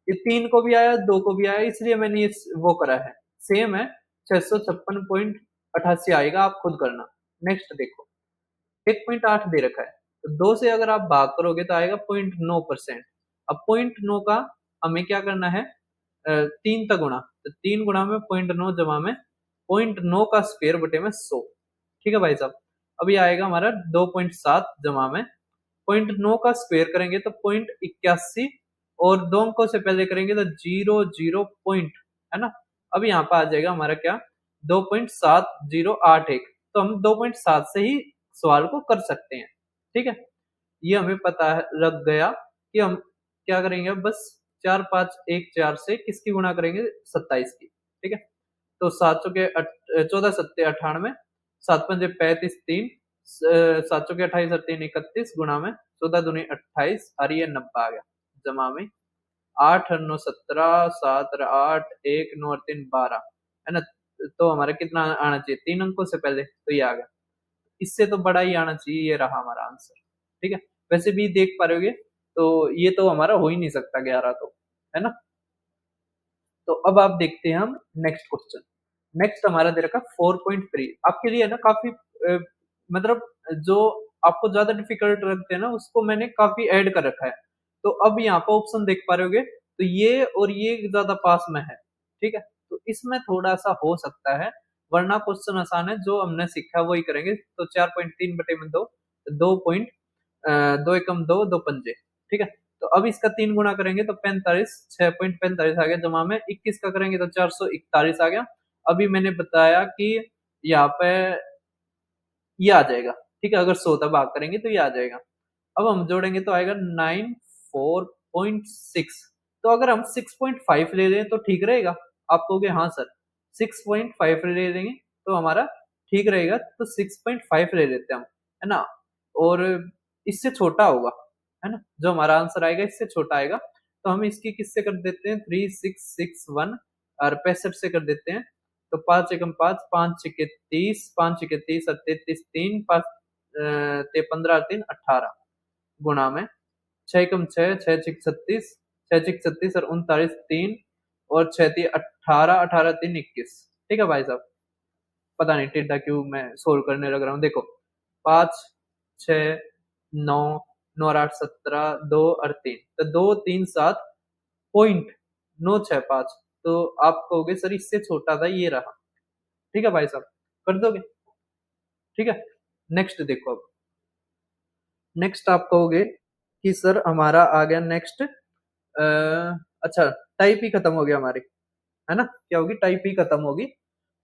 ये 3 को भी आया, 2 को भी आया, इसलिए मैंने ये वो करा है। सेम है, 656.88 आएगा, आप खुद करना। नेक्स्ट देखो, 1.8 दे रखा है, तो 2 से अगर आप भाग करोगे तो आएगा 0.9%। अब 0.9 का हमें क्या करना है? 3 का गुणा, तो 3 गुणा में 0.9 जमा में 0.9 का स्क्वायर बटे में 100, ठीक है भाई साहब। अब ये आएगा हमारा 2.7 जमा में 0.9 का स्क्वायर करेंगे तो 0.81, और 2 अंकों से पहले करेंगे तो 00 है ना। अब यहाँ पे आ जाएगा हमारा क्या? 2.7081। तो हम 2.7 से ही सवाल को कर सकते हैं, ठीक है। ये हमें पता है, लग गया कि हम क्या करेंगे, बस 4 5 1 4 से किसकी गुणा करेंगे? 27 की, ठीक है। तो 7 चौके 14 7 98, 7 पंजे 35 3, 7 चौके 28 और 3 31, गुणा में 14 दूनी 28 और ये 90 आ गया, जमा में 8 और 9 17, 7 और 8 1 9 और 3 12, है ना। तो हमारा कितना आना चाहिए 3 अंकों से पहले? तो ये आ गया। इससे तो बड़ा ही आना चाहिए, ये रहा हमारा आंसर, ठीक है। वैसे भी देख पा रहे होगे तो ये तो हमारा हो ही नहीं सकता 11, तो है ना। तो अब आप देखते हैं हम नेक्स्ट क्वेश्चन। नेक्स्ट हमारा दे रखा 4.3 आपके लिए, है ना, काफी मतलब जो आपको ज़्यादा डिफ़िकल्ट लगते हैं ना, उसको मैंने काफ़ी ऐड कर रखा है। तो अब यहाँ पे ऑप्शन देख पा रहे होंगे, तो ये और ये ज़्यादा पास में है, ठीक है? तो इसमें थोड़ा-सा हो सकता है, वरना क्वेश्चन आसान है, जो हमने सीखा है वही करेंगे। तो 4.3 बटे में 2, 2 पॉइंट 2 एकम 2, 2 पंजे, ठीक है? तो अब इसका 3 गुणा करेंगे तो 45, 6.45 आ गया, जमा में 21 का करेंगे तो 441 आ गया। अभी मैंने बताया कि यहाँ पे ये आ जाएगा, ठीक है? अगर 100 तक भाग करेंगे तो ये आ जाएगा। अब हम जोड़ेंगे तो आएगा 94.6। तो अगर हम 6.5 ले लें तो ठीक रहेगा? आप कहोगे हाँ सर, 6.5 ले लेंगे तो हमारा ठीक रहेगा, तो 6.5 ले लेते हैं हम, है ना? और इससे छोटा होगा, है ना? जो हमारा आंसर आएगा इससे छोटा आएगा, तो हम इसकी किससे कर देते हैं, 3661 और 65 से कर देते हैं। तो 5 एकम 5, 5 छक्के 30, 5 छक्के 30 और 33 3, 5 ते 15 3 18 गुणा में 6 एकम 6, 6 छिक 36, 6 छिक 36 और 39 3 और 6 तिया 18, 18 3 21। ठीक है भाई साहब? पता नहीं टेढ़ा क्यों मैं सोल्व करने लग रहा हूँ। देखो 5, 6, 9, 9 और 8 17, 2 और 3, तो 2, 3, 7 पॉइंट 965। तो आप कहोगे सर इससे छोटा था ये रहा। ठीक है भाई साहब? कर दोगे? ठीक है? नेक्स्ट देखो अब। नेक्स्ट आप कहोगे कि सर हमारा आ गया नेक्स्ट अच्छा टाइप ही खत्म हो गया हमारी, है ना? क्या होगी? टाइप ही खत्म होगी।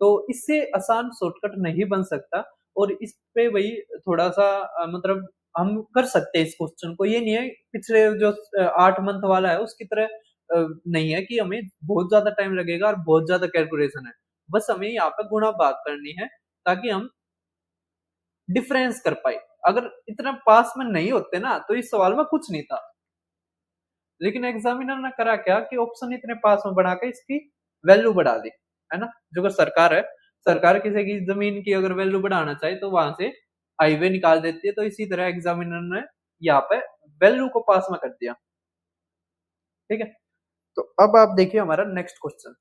तो इससे आसान शॉर्टकट नहीं बन सकता, और इस पे वही थोड़ा-सा मतलब हम कर सकते हैं इस क्वेश्चन को। ये नहीं है पिछले जो 8 मंथ वाला है उसकी तरह नहीं है कि हमें बहुत ज़्यादा टाइम लगेगा और बहुत ज़्यादा कैलकुलेशन है। बस हमें यहाँ पे गुणा-भाग करनी है ताकि हम डिफरेंस कर पाए। अगर इतना पास में नहीं होते ना तो इस सवाल में कुछ नहीं था। लेकिन एग्जामिनर ने करा क्या कि ऑप्शन इतने पास में बढ़ा के इसकी वैल्यू बढ़ा दी, है ना? जो अगर सरकार है, सरकार किसी की जमीन की अगर वैल्यू बढ़ाना चाहे तो वहां से हाईवे निकाल देती है, तो इसी तरह एग्जामिनर ने यहाँ पे वैल्यू को पास में कर दिया। ठीक है, तो अब आप देखिए हमारा नेक्स्ट क्वेश्चन।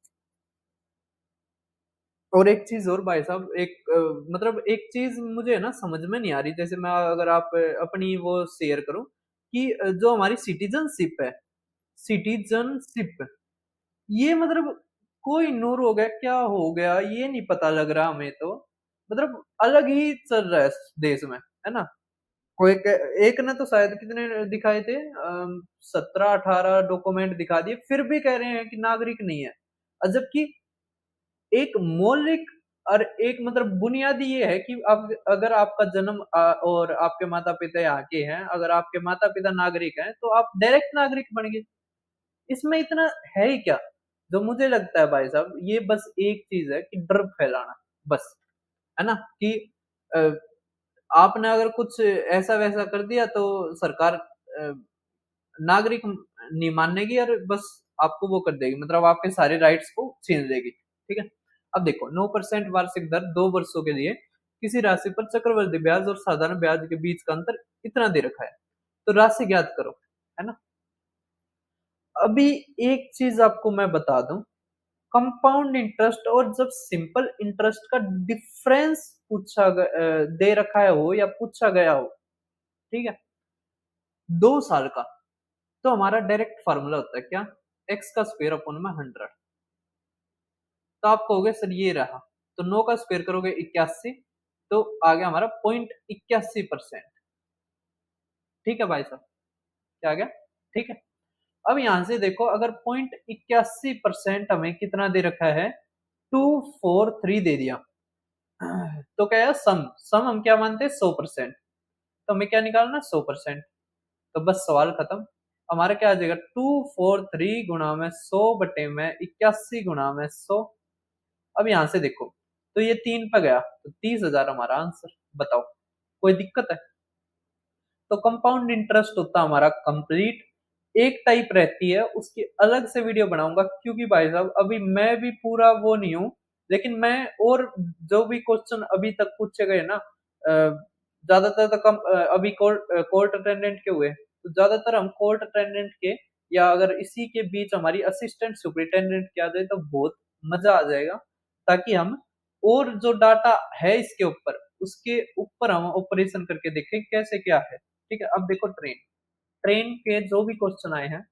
और एक चीज और भाई साहब, एक मतलब एक चीज मुझे है ना समझ में नहीं आ रही, जैसे मैं अगर आप अपनी वो शेयर करूं कि जो हमारी सिटीजनशिप है, सिटीजनशिप ये मतलब कोई नूर हो गया, क्या हो गया ये नहीं पता लग रहा हमें तो। मतलब अलग ही चल रहा है देश में, है ना? कोई एक ने तो शायद कितने दिखाए थे, 17-18 डॉक्यूमेंट दिखा दिए, फिर भी कह रहे हैं कि नागरिक नहीं है। जबकि एक मौलिक और एक मतलब बुनियादी ये है कि अब अगर आपका जन्म और आपके माता पिता यहाँ के हैं, अगर आपके माता पिता नागरिक हैं तो आप डायरेक्ट नागरिक बन गए। इसमें इतना है ही क्या? जो मुझे लगता है भाई साहब, ये बस एक चीज है कि डर फैलाना, बस, है ना? कि अ, आपने अगर कुछ ऐसा वैसा कर दिया तो सरकार नागरिक नहीं मानेगी और बस आपको वो कर देगी, मतलब आपके सारे राइट्स को छीन लेगी। ठीक है? अब देखो 9% वार्षिक दर 2 वर्षों के लिए किसी राशि पर चक्रवृद्धि ब्याज और साधारण ब्याज के बीच का अंतर इतना दे रखा है। तो राशि ज्ञात करो, है ना? अभी एक चीज आपको मैं बता दूं, कंपाउंड इंटरेस्ट और जब सिंपल इंटरेस्ट का डिफरेंस दे रखा है हो या पूछा गया हो, ठीक है, 2 साल का, तो हमारा डायरेक्ट फार्मूला होता है क्या? एक्स का स्क्वायर अपॉन में 100। तो आप कहोगे सर ये रहा, तो 9 का स्क्वायर करोगे 81, तो आ गया हमारा 0.81%। ठीक है भाई साहब? क्या आ गया? ठीक है। अब यहां से देखो, अगर 0.81% हमें कितना दे रखा है, 243 दे दिया, तो क्या है सम, सम हम क्या मानते हैं 100%, तो हमें क्या निकालना 100%। तो बस सवाल खत्म। हमारा क्या आ जाएगा, 243 गुणा में 100 बटे में 81 गुणा में 100। अब यहां से देखो, तो ये 3 पे गया तो 30,000 हमारा आंसर। बताओ कोई दिक्कत है? तो कंपाउंड इंटरेस्ट होता है हमारा कंप्लीट एक टाइप रहती है, उसकी अलग से वीडियो बनाऊंगा, क्योंकि भाई साहब अभी मैं भी पूरा वो नहीं हूँ। लेकिन मैं और जो भी क्वेश्चन अभी तक पूछे गए ना, ज्यादातर तो अभी कोर्ट अटेंडेंट के हुए, तो ज्यादातर हम कोर्ट अटेंडेंट के, या अगर इसी के बीच हमारी असिस्टेंट सुपरिटेंडेंट के आ जाए तो बहुत मजा आ जाएगा, ताकि हम और जो डाटा है इसके ऊपर उसके ऊपर हम ऑपरेशन करके देखें कैसे क्या है। ठीक है, अब देखो ट्रेन, ट्रेन के जो भी क्वेश्चन आए हैं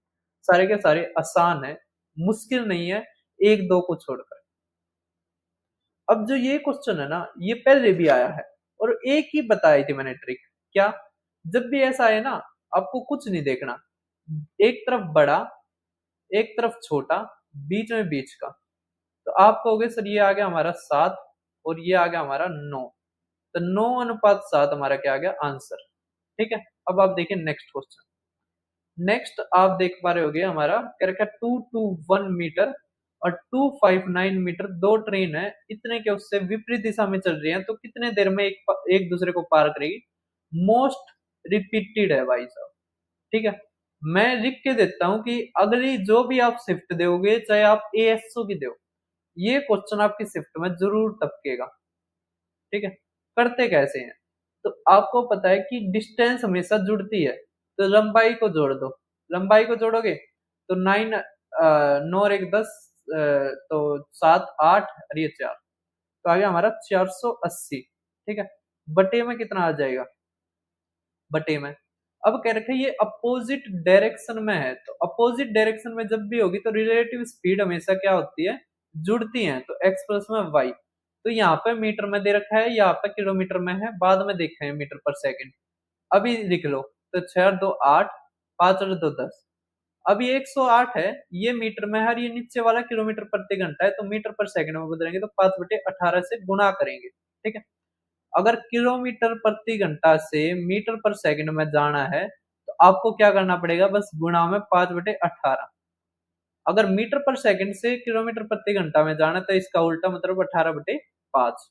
सारे के सारे आसान है, मुश्किल नहीं है, एक दो को छोड़कर। अब जो ये क्वेश्चन है ना, ये पहले भी आया है और एक ही बताई थी मैंने ट्रिक। क्या? जब भी ऐसा आए ना, आपको कुछ नहीं देखना, एक तरफ बड़ा, एक तरफ छोटा, बीच में बीच का। तो आप कहोगे सर ये आ गया हमारा 7 और ये आ गया हमारा 9, तो 9:7 हमारा क्या आ गया आंसर। ठीक है, अब आप देखिए नेक्स्ट क्वेश्चन। नेक्स्ट आप देख पा रहे होगे हमारा क्या रखा है, 221 मीटर और 259 मीटर, दो ट्रेन है इतने के उससे विपरीत दिशा में चल रही है, तो कितने देर में एक दूसरे को पार करेगी? मोस्ट रिपीटेड है भाई साहब। ठीक है, मैं लिख के देता हूं कि अगली जो भी आप शिफ्ट दोगे, चाहे आप एएसओ की दो, ये क्वेश्चन आपकी शिफ्ट में जरूर टपकेगा। ठीक है, करते कैसे हैं? तो आपको पता है कि डिस्टेंस हमेशा जुड़ती है, तो लंबाई को जोड़ दो। लंबाई को जोड़ोगे तो 9 और 1 10, तो 7 8 और ये 4, तो आ गया हमारा 480। ठीक है, बटे में कितना आ जाएगा? बटे में, अब कह रखे ये अपोजिट डायरेक्शन में है, तो अपोजिट डायरेक्शन में जब भी होगी तो रिलेटिव स्पीड हमेशा क्या होती है? जुड़ती है, तो x प्लस में y। तो यहाँ पे मीटर में दे रखा है, यहाँ पे किलोमीटर में है, बाद में देखें मीटर पर सेकंड। अभी लिख लो, तो 6 और 2 8, 5 और 2 10। अब ये 108 है, ये मीटर में है और ये नीचे वाला किलोमीटर प्रति घंटा है, तो मीटर पर सेकंड में बदलेंगे तो 5/18 से गुणा करेंगे। ठीक है, अगर किलोमीटर प्रति घंटा से मीटर पर सेकंड में जाना है तो आपको क्या करना पड़ेगा? बस गुणा में 5/18। अगर मीटर पर सेकंड से किलोमीटर प्रति घंटा में जाना है तो इसका उल्टा मतलब 18/5।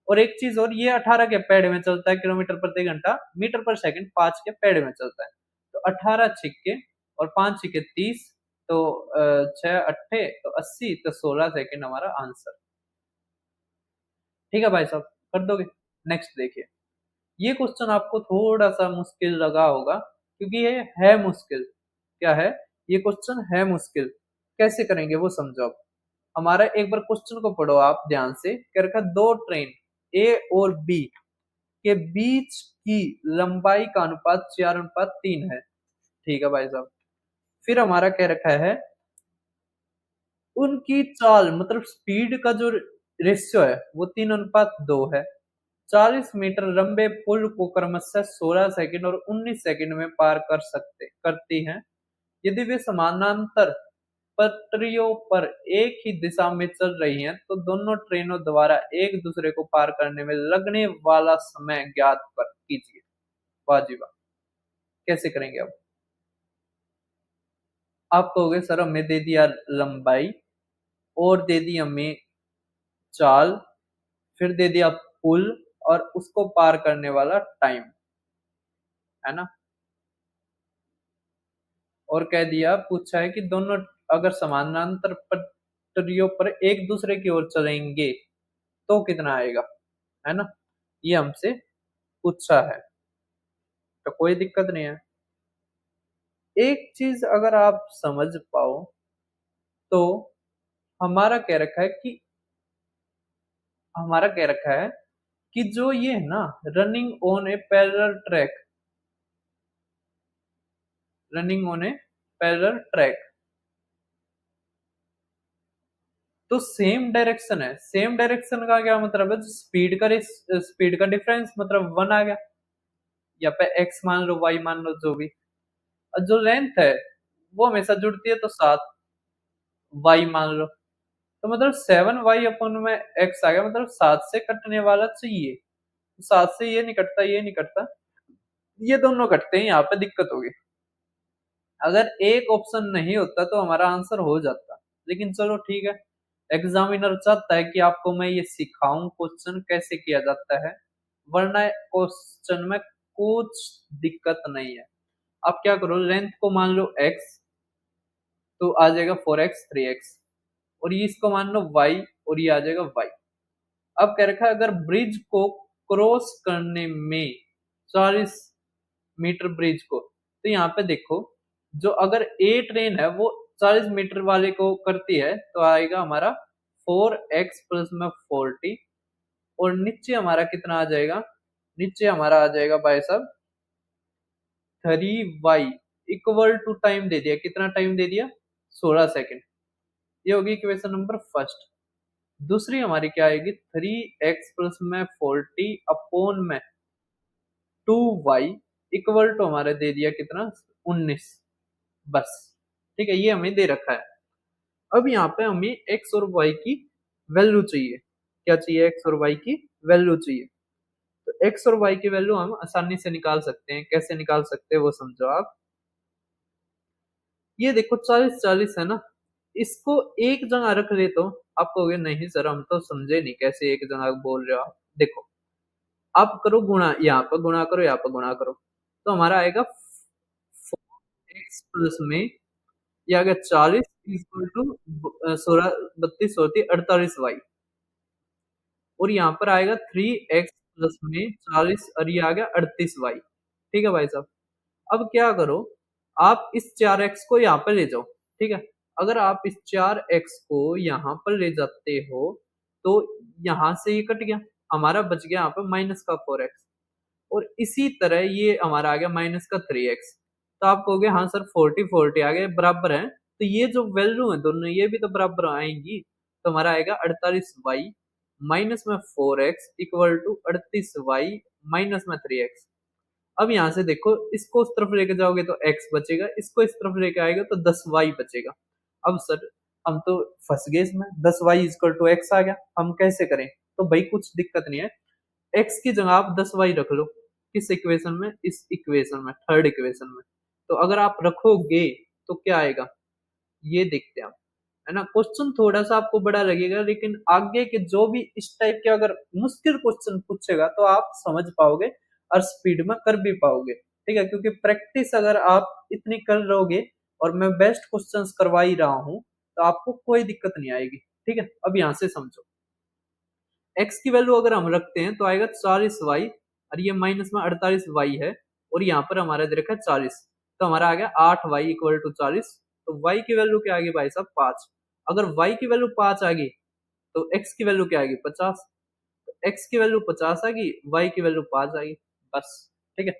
और एक चीज और, ये 18 के पेड़ में चलता है किलोमीटर प्रति घंटा, मीटर पर सेकंड 5 के पेड़ में चलता है। तो 18 छिक्के और 5 छिक्के 30, तो 6 अट्ठे तो 80, तो 16 सेकंड हमारा आंसर। ठीक है भाई साहब, कर दोगे? नेक्स्ट देखिए, ये क्वेश्चन आपको थोड़ा सा मुश्किल लगा होगा क्योंकि ये है मुश्किल। क्या है? ये क्वेश्चन है मुश्किल। कैसे करेंगे वो समझो। अब हमारा एक बार क्वेश्चन को पढ़ो आप ध्यान से। क्या रखा? दो ट्रेन ए और बी के बीच की लंबाई का अनुपात 4:3 है। ठीक है भाई साहब, फिर हमारा क्या रखा है? उनकी चाल मतलब स्पीड का जो रेशियो है वो 3:2 है। 40 मीटर लंबे पुल को क्रमशः 16 सेकंड और 19 सेकंड में पार करती हैं। यदि वे समानांतर पटरियों पर एक ही दिशा में चल रही हैं तो दोनों ट्रेनों द्वारा एक दूसरे को पार करने में लगने वाला समय ज्ञात कर कीजिए। वाह जी वाह, कैसे करेंगे? अब आप कहोगे सर हमें दे दिया लंबाई और दे दी हमें चाल, फिर दे दिया पुल और उसको पार करने वाला टाइम, है ना? और कह दिया, पूछा है कि दोनों अगर समानांतर पटरियों पर एक दूसरे की ओर चलेंगे तो कितना आएगा, है ना? ये हमसे पूछा है, तो कोई दिक्कत नहीं है। एक चीज अगर आप समझ पाओ तो हमारा कह रखा है कि हमारा कह रखा है कि जो ये है ना, running on A parallel track, running on A parallel track, तो सेम डायरेक्शन है। सेम डायरेक्शन का क्या मतलब है? स्पीड का डिफरेंस मतलब 1 आ गया, या पे एक्स मान लो वाई मान लो जो भी। और जो लेंथ है वो हमेशा जुड़ती है, तो 7 वाई मान लो, तो मतलब 7 वाई अपन में एक्स आ गया, मतलब 7 से कटने वाला चाहिए। 7 से ये नहीं कटता, ये नहीं कटता, ये दोनों कटते हैं, यहाँ पे दिक्कत होगी। अगर एक ऑप्शन नहीं होता तो हमारा आंसर हो जाता, लेकिन चलो ठीक है, एग्जामिनर चाहता है कि आपको मैं ये सिखाऊं क्वेश्चन कैसे किया जाता है, वरना क्वेश्चन में कुछ दिक्कत नहीं है। आप क्या करो, लेंथ को मान लो x, तो आ जाएगा 4x 3x, और ये इसको मान लो y, और ये आ जाएगा y। अब कह रखा है अगर ब्रिज को क्रॉस करने में 40 मीटर ब्रिज को, तो यहाँ पे देखो, जो अगर ए ट्रेन है वो 40 मीटर वाले को करती है तो आएगा हमारा 4x प्लस में 40, और नीचे हमारा कितना आ जाएगा, नीचे हमारा आ जाएगा भाई साहब 3y इक्वल टू टाइम दे दिया, कितना टाइम दे दिया, 16 सेकेंड। ये होगी इक्वेशन नंबर फर्स्ट। दूसरी हमारी क्या आएगी, 3x प्लस में 40 अपॉन में 2y इक्वल टू हमारे दे दिया कितना, 19। बस ठीक है, ये हमें दे रखा है। अब यहाँ पे हमें x और y की वैल्यू चाहिए। क्या चाहिए, x और y की वैल्यू चाहिए। तो x और y की वैल्यू हम आसानी से निकाल सकते हैं। कैसे निकाल सकते हैं वो समझो आप। ये देखो 40 40 है ना, इसको एक जगह रख ले तो आप कहोगे नहीं सर हम तो समझे नहीं, कैसे एक जगह बोल रहे हो आप। देखो आप करो गुणा, यहाँ पर गुणा करो, यहाँ पर गुणा करो, तो हमारा आएगा 4x प्लस में ये आ गया 40 इक्वल टू 16 32 होती 48y। और यहाँ पर आएगा 3x प्लस में 40 और ये आ गया 38y। ठीक है भाई साहब। अब क्या करो, आप इस 4x को यहाँ पर ले जाओ। ठीक है, अगर आप इस 4x को यहाँ पर ले जाते हो तो यहाँ से ये कट गया, हमारा बच गया यहाँ पर माइनस का 4x। और इसी तरह ये हमारा आ गया माइनस का 3x। तो आप कहोगे हाँ सर 40 40 आ गए बराबर है, तो ये जो वैल्यू है दोनों ये भी तो बराबर आएंगी। तो हमारा आएगा 48y माइनस में 4x equal to 38y minus में 3x। अब यहाँ से देखो, इसको उस तरफ लेके जाओगे तो x बचेगा, इसको इस तरफ लेके आएगा तो 10y बचेगा। अब सर हम तो फंस गए इसमें, 10y इक्वल टू x आ गया, हम कैसे करें। तो भाई कुछ दिक्कत नहीं है, x की जगह आप 10y रख लो। किस इक्वेशन में, इस इक्वेशन में, थर्ड इक्वेशन में। तो अगर आप रखोगे तो क्या आएगा, ये देखते हैं आप, है ना। क्वेश्चन थोड़ा सा आपको बड़ा लगेगा, लेकिन आगे के जो भी इस टाइप के अगर मुश्किल क्वेश्चन पूछेगा तो आप समझ पाओगे और स्पीड में कर भी पाओगे। ठीक है, क्योंकि प्रैक्टिस अगर आप इतनी कर लोगे और मैं बेस्ट क्वेश्चंस करवा ही रहा हूं तो आपको कोई दिक्कत नहीं आएगी। ठीक है, अब यहां से समझो, x की वैल्यू अगर हम रखते हैं तो आएगा 40y और ये माइनस में 48y है, और यहाँ पर हमारा दे रखा है 40। तो हमारा आ गया 8y इक्वल टू 40। तो y की वैल्यू क्या आ गई भाई साहब, 5। अगर y की वैल्यू 5 आ गई तो x की वैल्यू क्या आ गई, 50। तो x की वैल्यू 50 आ गई, y की वैल्यू 5 आ गई। बस ठीक है।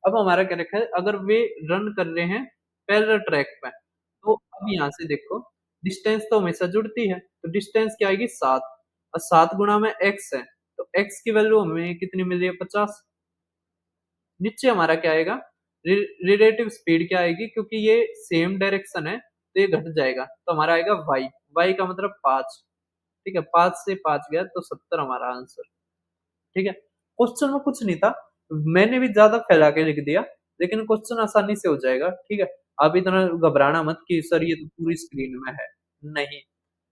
अब हमारा क्या रखा है, अगर वे रन कर रहे हैं पैरेलल ट्रैक पे, तो अब यहाँ से देखो डिस्टेंस तो हमेशा जुड़ती है, तो डिस्टेंस क्या आएगी 7, और 7 गुणा में x है, तो x की वैल्यू हमें कितनी मिल रही है, 50। नीचे हमारा क्या आएगा, रिलेटिव स्पीड क्या आएगी, क्योंकि ये सेम डायरेक्शन है तो ये घट जाएगा, तो हमारा आएगा y। y का मतलब 5। ठीक है, 5 से 5 गया तो 70 हमारा आंसर। ठीक है, क्वेश्चन में कुछ नहीं था, मैंने भी ज्यादा फैला के लिख दिया, लेकिन क्वेश्चन आसानी से हो जाएगा। ठीक है, आप इतना घबराना मत कि सर ये तो पूरी स्क्रीन में है। नहीं,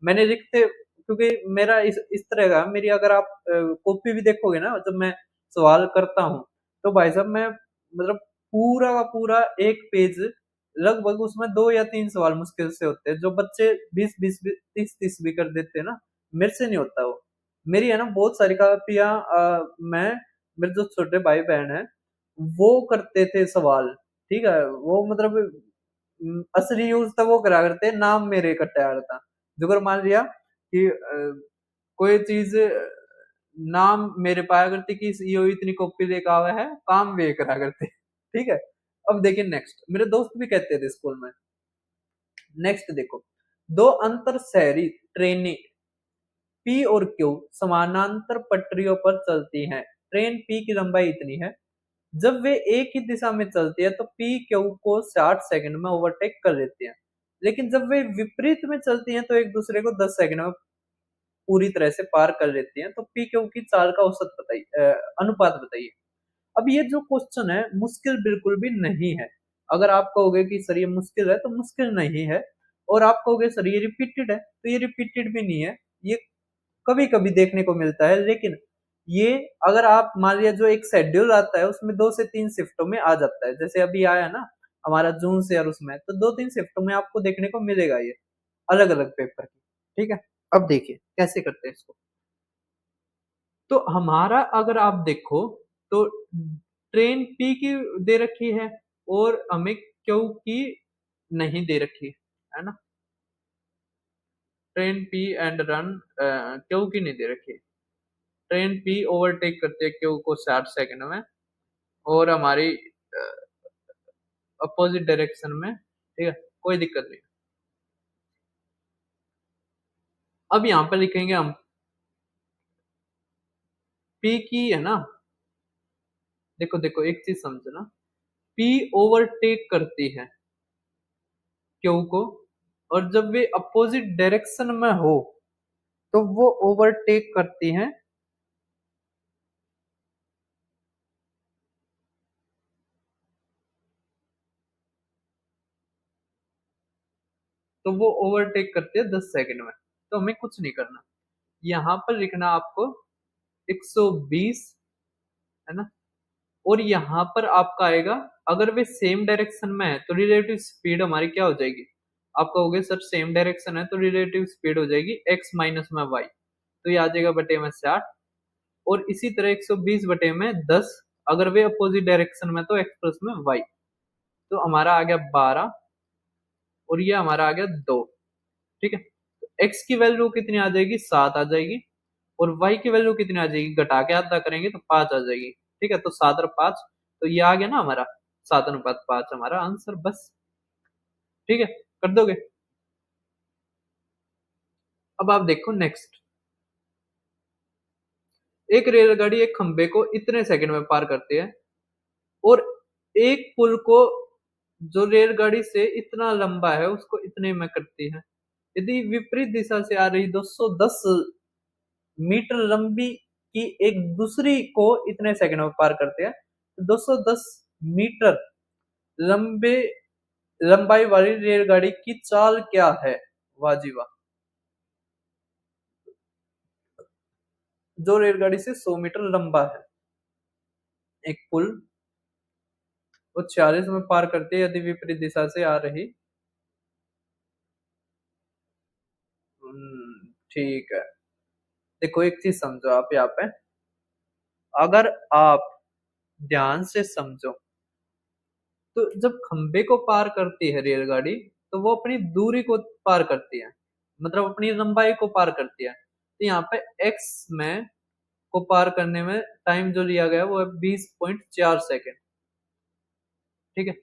मैंने लिखते, क्योंकि मेरा इस तरह का, मेरी अगर आप कॉपी भी देखोगे ना जब मैं सवाल करता हूँ, तो भाई साहब मैं मतलब पूरा का पूरा एक पेज, लगभग उसमें 2 या 3 सवाल मुश्किल से होते हैं, जो बच्चे 20 20 30 30 भी कर देते हैं ना, मेरे से नहीं होता वो। मेरी है ना बहुत सारी कापियां, मैं, मेरे जो छोटे भाई बहन है वो करते थे सवाल। ठीक है, वो मतलब असली यूज तो वो करा करते, नाम मेरे कटा था। जो अगर मान लिया कि कोई चीज नाम मेरे पाया करती कि यो इतनी कॉपी लेकर आवा है, काम वे करा करते। ठीक है, अब देखिए नेक्स्ट, मेरे दोस्त भी कहते थे स्कूल में। नेक्स्ट देखो, दो अंतर शहरी ट्रेनें पी और क्यू समानांतर पटरियों पर चलती हैं। ट्रेन पी की लंबाई इतनी है, जब वे एक ही दिशा में चलती है तो पी क्यू को 60 सेकंड में ओवरटेक कर लेती है। लेकिन जब वे विपरीत में चलती हैं तो एक दूसरे को 10 सेकंड में पूरी तरह से पार कर लेती हैं। तो पी क्यू की चाल का औसत बताइए, अनुपात बताइए। अब ये जो क्वेश्चन है मुश्किल बिल्कुल भी नहीं है। अगर आप कहोगे कि सर ये मुश्किल है तो मुश्किल नहीं है, और आप कहोगे सर ये रिपीटेड है तो ये रिपीटेड भी नहीं है। ये कभी कभी देखने को मिलता है, लेकिन ये अगर आप मान लिया जो एक शेड्यूल आता है उसमें 2 से 3 शिफ्टों में आ जाता है, जैसे अभी आया ना हमारा जून से, और उसमें तो 2 3 शिफ्टों में आपको देखने को मिलेगा ये, अलग अलग पेपर की। ठीक है, अब देखिए कैसे करते हैं इसको। तो हमारा अगर आप देखो तो ट्रेन पी की दे रखी है और हमें क्यू की नहीं दे रखी है ना। Train P and run Q की नहीं दे रखी। ट्रेन पी ओवरटेक करती है क्यू को 60 सेकंड में, और हमारी अपोजिट डायरेक्शन में, ठीक है, कोई दिक्कत नहीं। अब यहाँ पे लिखेंगे हम पी की, है ना, देखो देखो एक चीज समझना, पी ओवरटेक करती है क्यू को, और जब वे अपोजिट डायरेक्शन में हो तो वो ओवरटेक करती हैं तो वो ओवरटेक करती है 10 सेकंड में। तो हमें कुछ नहीं करना, यहाँ पर लिखना आपको 120, है ना, और यहाँ पर आपका आएगा, अगर वे सेम डायरेक्शन में है तो रिलेटिव स्पीड हमारी क्या हो जाएगी, आप कहोगे सर सेम डायरेक्शन है तो रिलेटिव स्पीड हो जाएगी x माइनस में y, तो ये आ जाएगा बटे में 60, और इसी तरह 120 बटे में 10, अगर वे अपोजिट डायरेक्शन में तो x प्लस में y, तो हमारा आ गया 12, और ये हमारा आ गया 2, ठीक है। तो x की वैल्यू कितनी आ जाएगी, 7 आ जाएगी, और y की वैल्यू कितनी आ जाएगी, घटा के आधा करेंगे तो 5 आ जाएगी, ठीक है। तो 7 और 5, तो ये आ गया ना हमारा 7:5 हमारा आंसर, बस, ठीक है, कर दोगे। अब आप देखो नेक्स्ट, एक रेलगाड़ी एक खंबे को इतने सेकंड में पार करती है, और एक पुल को जो रेलगाड़ी से इतना लंबा है उसको इतने में करती है। यदि विपरीत दिशा से आ रही 210 मीटर लंबी की एक दूसरी को इतने सेकंड में पार करते हैं, तो 210 मीटर लंबे लंबाई वाली रेलगाड़ी की चाल क्या है, वाह जी वाह। जो रेलगाड़ी से 100 मीटर लंबा है एक पुल, वो 46 में पार करती है यदि विपरीत दिशा से आ रही। ठीक है, देखो एक चीज समझो आप यहाँ पे, अगर आप ध्यान से समझो, तो जब खंबे को पार करती है रेलगाड़ी तो वो अपनी दूरी को पार करती है, मतलब अपनी लंबाई को पार करती है, तो यहाँ पे एक्स में को पार करने में टाइम जो लिया गया वो है 20.4 सेकेंड, ठीक है।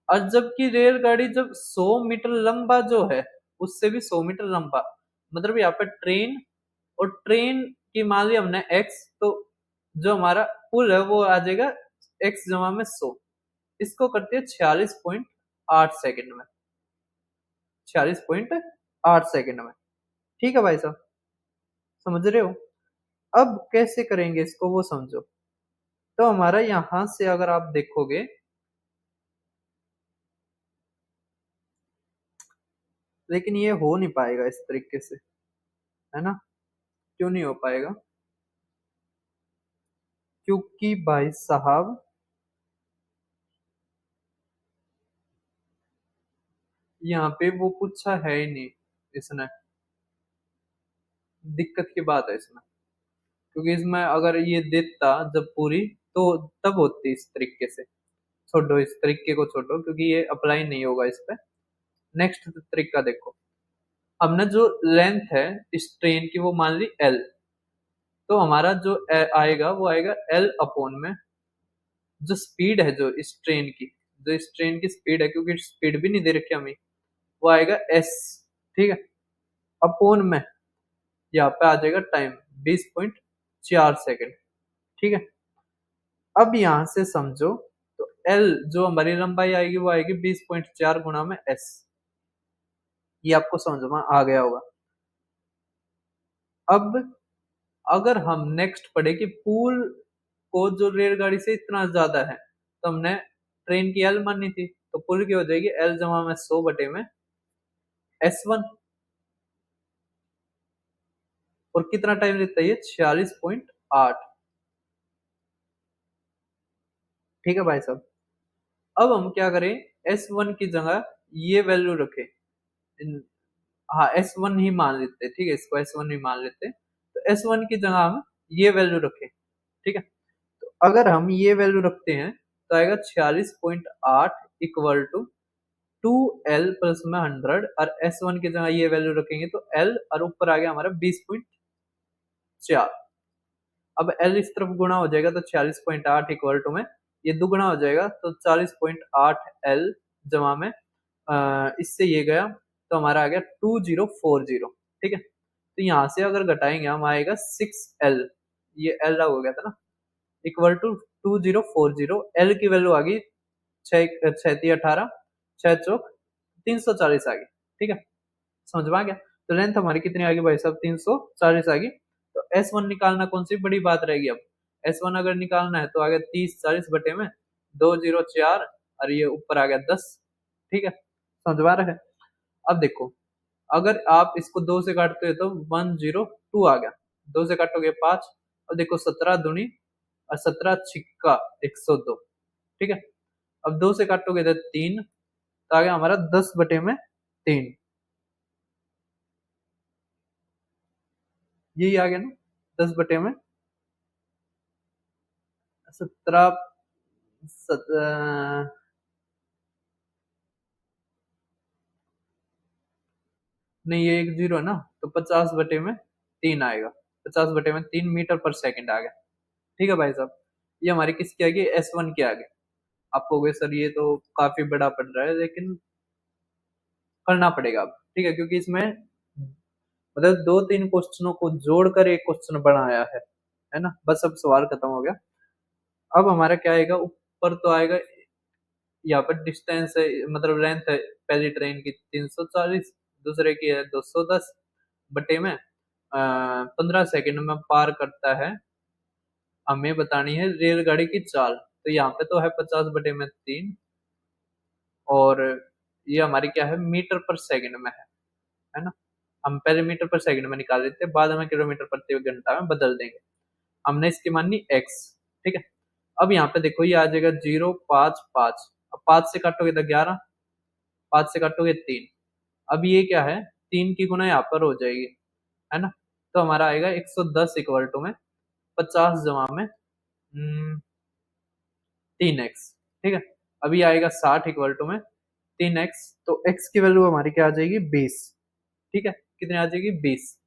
और जबकि रेलगाड़ी जब 100 मीटर लंबा जो है, उससे भी 100 मीटर लंबा, मतलब यहाँ पे ट्रेन, और ट्रेन की मान ली हमने एक्स, तो जो हमारा पुल है वो आ जाएगा एक्स जमा में 100, इसको करते हैं 46.8 सेकेंड में, 46.8 सेकेंड में, ठीक है भाई साहब, समझ रहे हो। अब कैसे करेंगे इसको वो समझो। तो हमारा यहां से अगर आप देखोगे, लेकिन ये हो नहीं पाएगा इस तरीके से, है ना, क्यों नहीं हो पाएगा, क्योंकि भाई साहब यहाँ पे वो पूछा है ही नहीं इसने, दिक्कत की बात है इसमें, क्योंकि इसमें अगर ये देता जब पूरी, तो तब होती इस तरीके से। छोड़ो इस तरीके को, छोड़ो, क्योंकि ये अप्लाई नहीं होगा इस पे। नेक्स्ट तरीका देखो, हमने जो लेंथ है इस ट्रेन की वो मान ली एल, तो हमारा जो आएगा वो आएगा एल अपॉन में, जो स्पीड है जो इस ट्रेन की, जो इस ट्रेन की स्पीड है, क्योंकि स्पीड भी नहीं दे रखी हमें, वो आएगा एस, ठीक है, अपॉन में यहाँ पे आ जाएगा टाइम 20.4 सेकेंड, ठीक है। अब यहां से समझो, तो एल जो हमारी लंबाई आएगी वो आएगी 20.4 गुणा में एस, ये आपको समझ में आ गया होगा। अब अगर हम नेक्स्ट पढ़े कि पुल को जो रेलगाड़ी से इतना ज्यादा है, तो हमने ट्रेन की एल मानी थी, तो पुल की हो जाएगी एल जमा में 100 बटे में S1, और कितना टाइम लेता है ये, 46.8, ठीक है भाई साहब। अब हम क्या करें, S1 की जगह ये वैल्यू रखें, हाँ S1 ही मान लेते हैं, ठीक है, इसको S1 ही मान लेते हैं, तो S1 की जगह हम ये वैल्यू रखें, ठीक है। तो अगर हम ये वैल्यू रखते हैं तो आएगा 46.8 इक्वल टू 2L प्लस में 100, और S1 की जगह ये वैल्यू रखेंगे तो L, और ऊपर आ गया हमारा 20.4, अब एल इस तरफ गुणा हो जाएगा तो 46.8 इक्वल टू में ये दुगुना हो जाएगा तो 40.8 एल जमा में इससे ये गया तो हमारा आ गया 2040। ठीक है, तो यहाँ से अगर घटाएंगे हम आएगा 6 एल, ये एल हो गया था ना, इक्वल टू 2040। एल की वैल्यू आ गई 6 6 18 6 चौक 340 आ गई। ठीक है, समझ में आ गया। तो लेंथ हमारी कितनी आ गई भाई साहब, 340 आ गई। तो S1 निकालना कौन सी बड़ी बात रहेगी अब। S1 अगर निकालना है तो आ गया 30 40 बटे में 204 और ये ऊपर आ गया 10। ठीक है, समझ में आ रहा है। अब देखो, अगर आप इसको 2 से काटते हो तो 102 आ गया, 2 से काटोगे 5, और देखो 17 दूनी और 17 छिक्का 102। ठीक है, अब 2 से काटोगे तो 3, तो आ गया हमारा 10 बटे में 3, यही आ गया ना, 10 बटे में 17 नहीं ये एक जीरो है ना, तो 50/3 आएगा, 50/3 मीटर पर सेकंड आ गया। ठीक है भाई साहब, ये हमारी किसकी आ गई, S1 की आ गई। आप कहोगे सर ये तो काफी बड़ा पड़ रहा है, लेकिन करना पड़ेगा अब। ठीक है, क्योंकि इसमें मतलब 2 3 क्वेश्चनों को जोड़कर एक क्वेश्चन बनाया है ना। बस अब सवाल खत्म हो गया। अब हमारा क्या आएगा, ऊपर तो आएगा यहाँ पर डिस्टेंस है, मतलब लेंथ है पहली ट्रेन की 340, दूसरे की है 210 बटे में 15 सेकंड में पार करता है। हमें बतानी है रेलगाड़ी की चाल, तो यहाँ पे तो है 50/3, और ये हमारी क्या है, मीटर पर सेकंड में है ना। हम पहले मीटर पर सेकंड में निकाल लेते हैं, बाद में किलोमीटर प्रति घंटा में बदल देंगे। हमने इसकी मानी एक्स। ठीक है, अब यहाँ पे देखो ये आ जाएगा 0 5 5, अब 5 से काटोगे तो 11, 5 से काटोगे 3, अब ये क्या है, 3 की गुना यहाँ पर हो जाएगी, है ना। तो हमारा आएगा 110 इक्वल टू में 50 जमा में 3x। ठीक है, अभी आएगा 60 इक्वल टू में 3x, तो x की वैल्यू हमारी क्या आ जाएगी, 20। ठीक है, कितनी आ जाएगी, 20।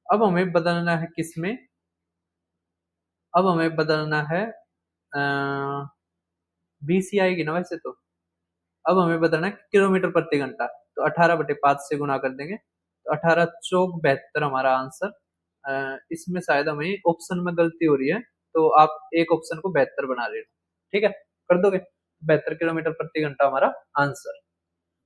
अब हमें बदलना है किसमें, अब हमें बदलना है 20 ही आएगी ना वैसे तो। अब हमें बदलना है किलोमीटर प्रति घंटा, तो 18/5 से गुणा कर देंगे, तो 18 चौक 72 हमारा आंसर। इसमें शायद हमें ऑप्शन में गलती हो रही है, तो आप एक ऑप्शन को 72 बना लेना। ठीक है, कर दोगे, 72 किलोमीटर प्रति घंटा हमारा आंसर।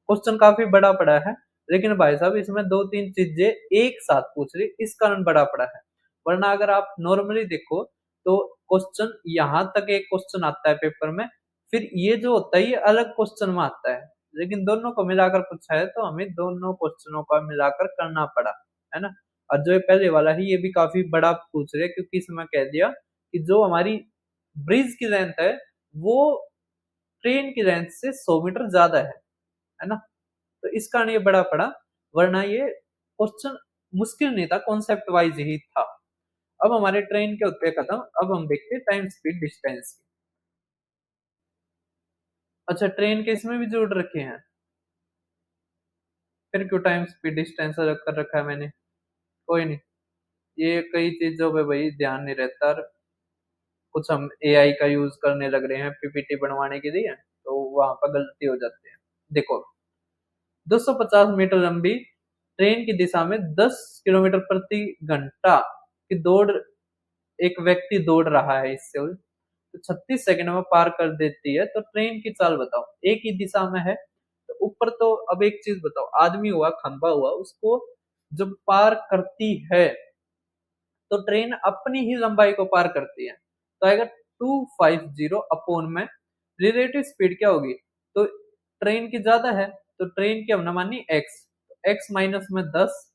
क्वेश्चन काफी बड़ा पड़ा है, लेकिन भाई साहब इसमें 2 3 चीजें एक साथ पूछ रही, इस कारण बड़ा पड़ा है। वरना अगर आप नॉर्मली देखो तो क्वेश्चन यहाँ तक एक क्वेश्चन आता है पेपर में, फिर ये जो होता है ये अलग क्वेश्चन में आता है, लेकिन दोनों को मिलाकर पूछा है तो हमें दोनों क्वेश्चनों का मिलाकर करना पड़ा, है ना। और जो ये पहले वाला है ये भी काफी बड़ा पूछ रहे हैं, क्योंकि इसमें कह दिया कि जो हमारी ब्रिज की लेंथ है वो ट्रेन की लेंथ से 100 मीटर ज्यादा है ना। तो इस कारण ये बड़ा पड़ा, वरना ये क्वेश्चन मुश्किल नहीं था, कॉन्सेप्ट वाइज ही था। अब हमारे ट्रेन के होते खत्म, अब हम देखते हैं टाइम स्पीड डिस्टेंस। अच्छा, ट्रेन के इसमें भी जोड़ रखे हैं, फिर क्यों टाइम स्पीड डिस्टेंस अलग कर रखा है मैंने। कोई नहीं, ये कई चीजों पे भाई ध्यान नहीं रहता, और कुछ हम एआई का यूज करने लग रहे हैं पीपीटी बनवाने के लिए, तो वहां पर गलती हो जाती है। देखो, 250 मीटर लंबी ट्रेन की दिशा में 10 किलोमीटर प्रति घंटा की दौड़ एक व्यक्ति दौड़ रहा है, इससे तो 36 सेकंड में पार कर देती है, तो ट्रेन की चाल बताओ, एक ही दिशा में है। तो ऊपर तो अब एक चीज बताओ, आदमी हुआ खंबा हुआ, उसको जब पार करती है तो ट्रेन अपनी ही लंबाई को पार करती है, तो आएगा 250 में रिलेटिव स्पीड क्या होगी, तो ट्रेन की ज्यादा है, तो ट्रेन की हमने मानी एक्स, एक्स माइनस में 10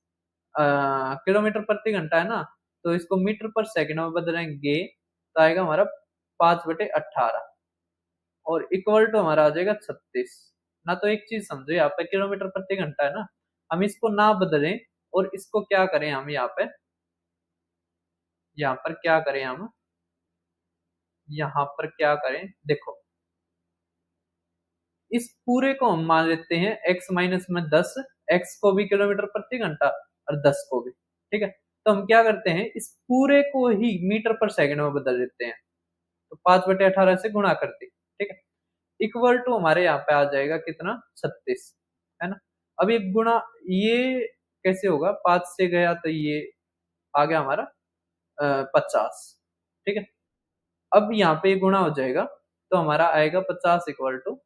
किलोमीटर प्रति घंटा है ना, तो इसको मीटर पर सेकंड में बदलेंगे तो आएगा हमारा 5/18, और इक्वल टू हमारा आ जाएगा 36 ना। तो एक चीज समझो, यहाँ पे किलोमीटर प्रति घंटा है ना, हम इसको ना बदलें और इसको क्या करें, हम यहाँ पर क्या करें, हम यहाँ पर क्या करें, देखो इस पूरे को हम मान लेते हैं x माइनस में 10, x को भी किलोमीटर प्रति घंटा और 10 को भी। ठीक है, तो हम क्या करते हैं, इस पूरे को ही मीटर पर सेकंड में बदल देते हैं। तो 5/18 से गुणा कर दी, ठीक है। इक्वल टू हमारे यहाँ पे आ जाएगा कितना, 36, है ना। अब ये गुणा, ये कैसे होगा, 5 से गया तो ये आ गया हमारा 50, ठीक है। अब यहाँ पे ये गुणा हो जाएगा, तो हमारा आएगा 50 इक्वल टू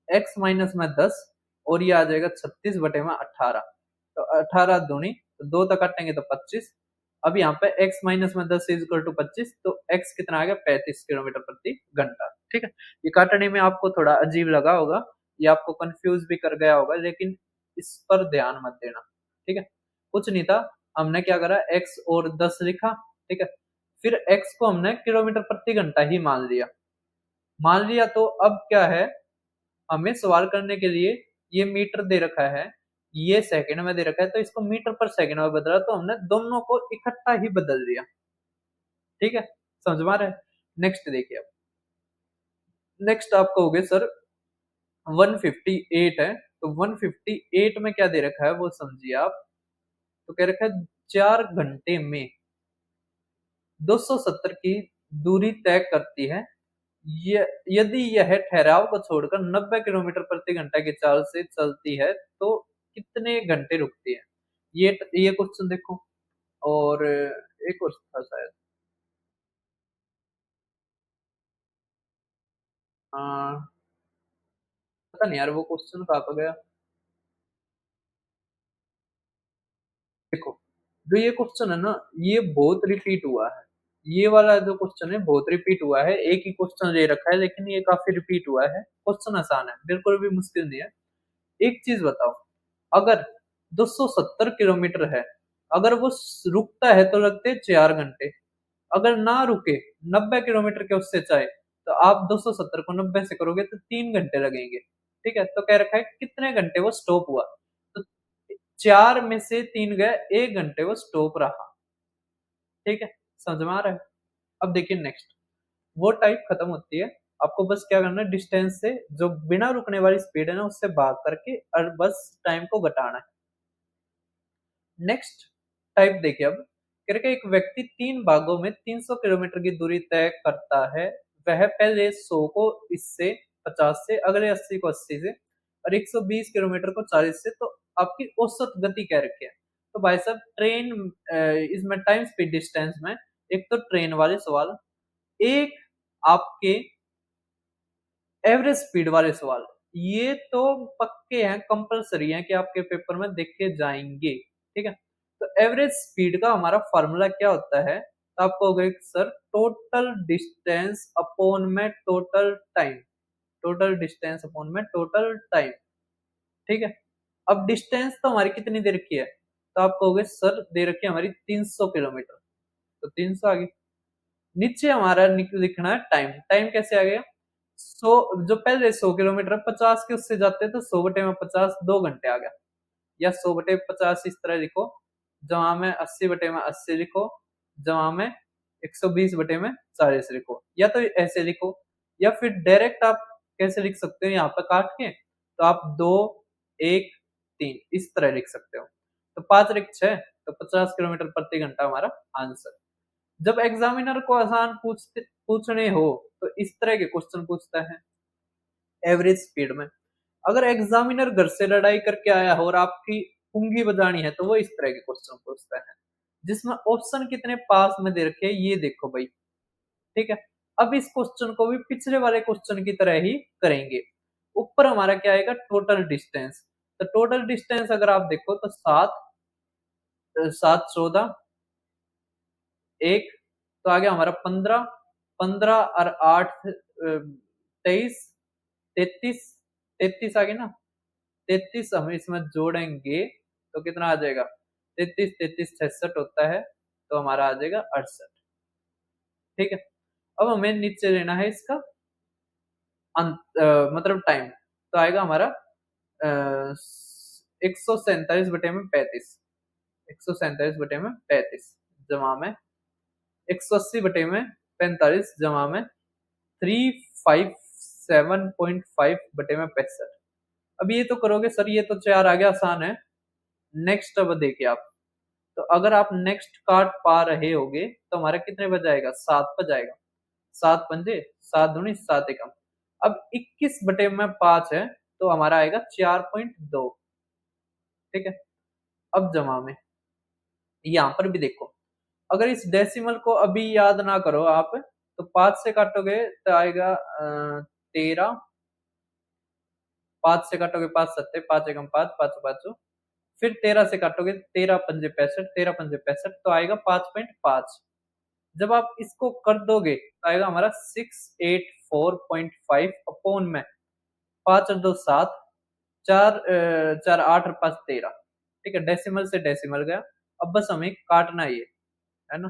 एक्स माइनस में 10, और ये आ जाएगा 36/18। तो 18 दूनी, तो दो तक काटेंगे तो 25। अब यहाँ पे x माइनस में 10 इज इक्वल टू 25, तो x कितना आ गया, 35 किलोमीटर प्रति घंटा, ठीक है। ये काटने में आपको थोड़ा अजीब लगा होगा, ये आपको कंफ्यूज भी कर गया होगा, लेकिन इस पर ध्यान मत देना, ठीक है। कुछ नहीं था, हमने क्या करा, x और 10 लिखा, ठीक है। फिर x को हमने किलोमीटर प्रति घंटा ही मान लिया। तो अब क्या है, हमें सवाल करने के लिए ये मीटर दे रखा है, ये सेकंड में दे रखा है, तो इसको मीटर पर सेकंड में बदला, तो हमने दोनों को इकट्ठा ही बदल दिया, ठीक है। समझ में आ रहा है। नेक्स्ट देखिए, अब नेक्स्ट आप कहोगे सर 158 है, तो 158 में क्या दे रखा है वो समझिए आप। तो कह रखा है 4 घंटे में 270 की दूरी तय करती है, यदि यह ठहराव को छोड़कर 90 किलोमीटर प्रति घंटा की चाल से चलती है तो कितने घंटे रुकती है। ये क्वेश्चन देखो, और एक और था शायद, आ, पता नहीं यार वो क्वेश्चन कहाँ पर गया। देखो, जो ये क्वेश्चन है ना, ये बहुत रिपीट हुआ है। ये वाला जो क्वेश्चन है बहुत रिपीट हुआ है, एक ही क्वेश्चन ले रखा है, लेकिन ये काफी रिपीट हुआ है। क्वेश्चन आसान है, बिल्कुल भी मुश्किल नहीं है। एक चीज बताओ, अगर 270 किलोमीटर है, अगर वो रुकता है तो लगते 4 घंटे, अगर ना रुके 90 किलोमीटर के उससे चाहे, तो आप 270 को 90 से करोगे तो 3 घंटे लगेंगे, ठीक है। तो कह रखा है कितने घंटे वो स्टॉप हुआ, तो 4 में से 3 गए, 1 घंटे वो स्टॉप रहा, ठीक है। समझ में आ रहा है। अब देखिए नेक्स्ट, वो टाइप खत्म होती है, आपको बस क्या करना है, डिस्टेंस से जो बिना रुकने वाली स्पीड है ना उससे भाग करके और बस टाइम को घटाना है। नेक्स्ट टाइप देखिए, अब कह रहे कि एक व्यक्ति 3 भागों में 300 किलोमीटर की दूरी तय करता है, वह पहले 100 को इससे 50 से, अगले 80 को 80 से, और 120 किलोमीटर को 40 से, तो आपकी औसत गति क्या रखी है। तो भाई साहब ट्रेन, इसमें टाइम स्पीड डिस्टेंस में, एक तो ट्रेन वाले सवाल, एक आपके एवरेज स्पीड वाले सवाल, ये तो पक्के हैं, कंपलसरी हैं कि आपके पेपर में देखे जाएंगे, ठीक है। तो एवरेज स्पीड का हमारा फॉर्मूला क्या होता है, तो आपको होगा सर टोटल डिस्टेंस अपॉन में total time, total distance upon में टोटल टाइम, ठीक है। अब डिस्टेंस तो हमारी कितनी दे रखी है, तो आप कहोगे सर दे रखी है हमारी 300 किलोमीटर, तो 300 आ गई। नीचे हमारा लिखना है टाइम, टाइम कैसे आ गया, 100, जो पहले 100 किलोमीटर 50 के उससे जाते थे, 100/50 2 घंटे आ गया, या 100/50 इस तरह लिखो, जहां में 80/80 लिखो, जहां में 120/40 लिखो, या तो ऐसे लिखो, या फिर डायरेक्ट आप कैसे लिख सकते हो, यहाँ पे काट के, तो आप 2 1 3 इस तरह लिख सकते हो। तो 5 और 1 6, तो 50 किलोमीटर प्रति घंटा हमारा आंसर। जब एग्जामिनर को आसान पूछने हो तो इस तरह के क्वेश्चन पूछता है एवरेज स्पीड में। अगर एग्जामिनर घर से लड़ाई करके आया हो और आपकी पुंगी बजानी है, तो वो इस तरह के क्वेश्चन पूछता है, जिसमें ऑप्शन कितने पास में दे रखे हैं ये देखो भाई, ठीक है। अब इस क्वेश्चन को भी पिछले वाले क्वेश्चन की तरह ही करेंगे। ऊपर हमारा क्या आएगा, टोटल डिस्टेंस। तो टोटल डिस्टेंस अगर आप देखो तो 7 7 14 एक, तो आ गया हमारा 15, 15 और 8 23, 33, 33 आ गया ना। 33 हम इसमें जोड़ेंगे तो कितना आ जाएगा, 33 33 66 होता है, तो हमारा आ जाएगा 68, ठीक है। अब हमें नीचे लेना है इसका मतलब टाइम, तो आएगा हमारा 147/35, 147/35 जमा में 180/45 जमा में 357.5/65। अब ये तो करोगे सर, ये तो 4 आ गया, आसान है। नेक्स्ट अब देखिए आप, तो अगर आप नेक्स्ट काट पा रहे होगे तो हमारा कितने पे जाएगा, 7 पे जाएगा। 7 पंजे 7 दूनी 7 एकम। अब 21 बटे में 5 है तो हमारा आएगा 4.2। ठीक है। अब जमा में यहाँ पर भी देखो, अगर इस डेसिमल को अभी याद ना करो आप, तो 5 से काटोगे तो आएगा 13। 5 से काटोगे 5 सत्ते 5 एकम 5 5 पाँचों, फिर 13 से काटोगे 13 पंजे 65 13 पंजे 65 तो आएगा 5.5। जब आप इसको कर दोगे तो आएगा हमारा 684.5 अपॉन में 5 और 2 7, 4 4 8 और 5 13। ठीक है, डेसिमल से डेसिमल गया। अब बस हमें काटना ही है ना।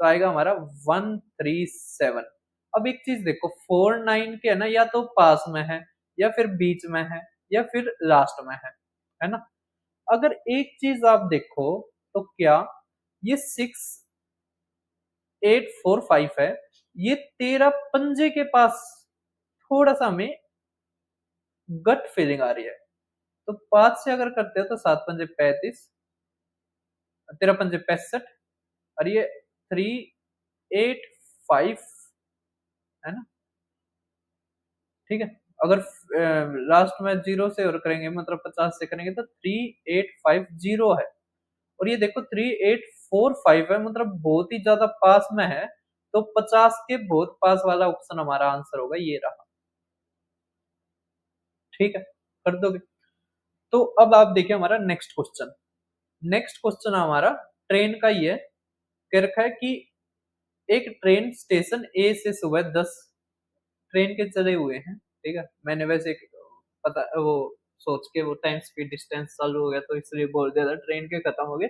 तो आएगा हमारा 137। अब एक चीज देखो, 49 के है ना, या तो पास में है या फिर बीच में है या फिर लास्ट में है ना। अगर एक चीज आप देखो तो क्या ये 6845 है, ये 13 पंजे के पास थोड़ा सा हमें गट फीलिंग आ रही है। तो 5 से अगर करते हो तो 7 पंजे 35, 13 पंजे 65, और ये 385 है ना। ठीक है। अगर लास्ट में जीरो से और करेंगे, मतलब 50 से करेंगे तो 3850 है। और ये देखो 3845 है, मतलब बहुत ही ज्यादा पास में है। तो 50 के बहुत पास वाला ऑप्शन हमारा आंसर होगा, ये रहा। ठीक है, कर दोगे। तो अब आप देखिए हमारा नेक्स्ट क्वेश्चन। नेक्स्ट क्वेश्चन हमारा ट्रेन का ही है। कह रखा है कि एक ट्रेन स्टेशन ए से सुबह 10 ट्रेन के चले हुए हैं। ठीक है, मैंने वैसे पता वो सोच के वो टाइम स्पीड डिस्टेंस चालू हो गया तो इसलिए बोल दिया था, ट्रेन के खत्म हो गए।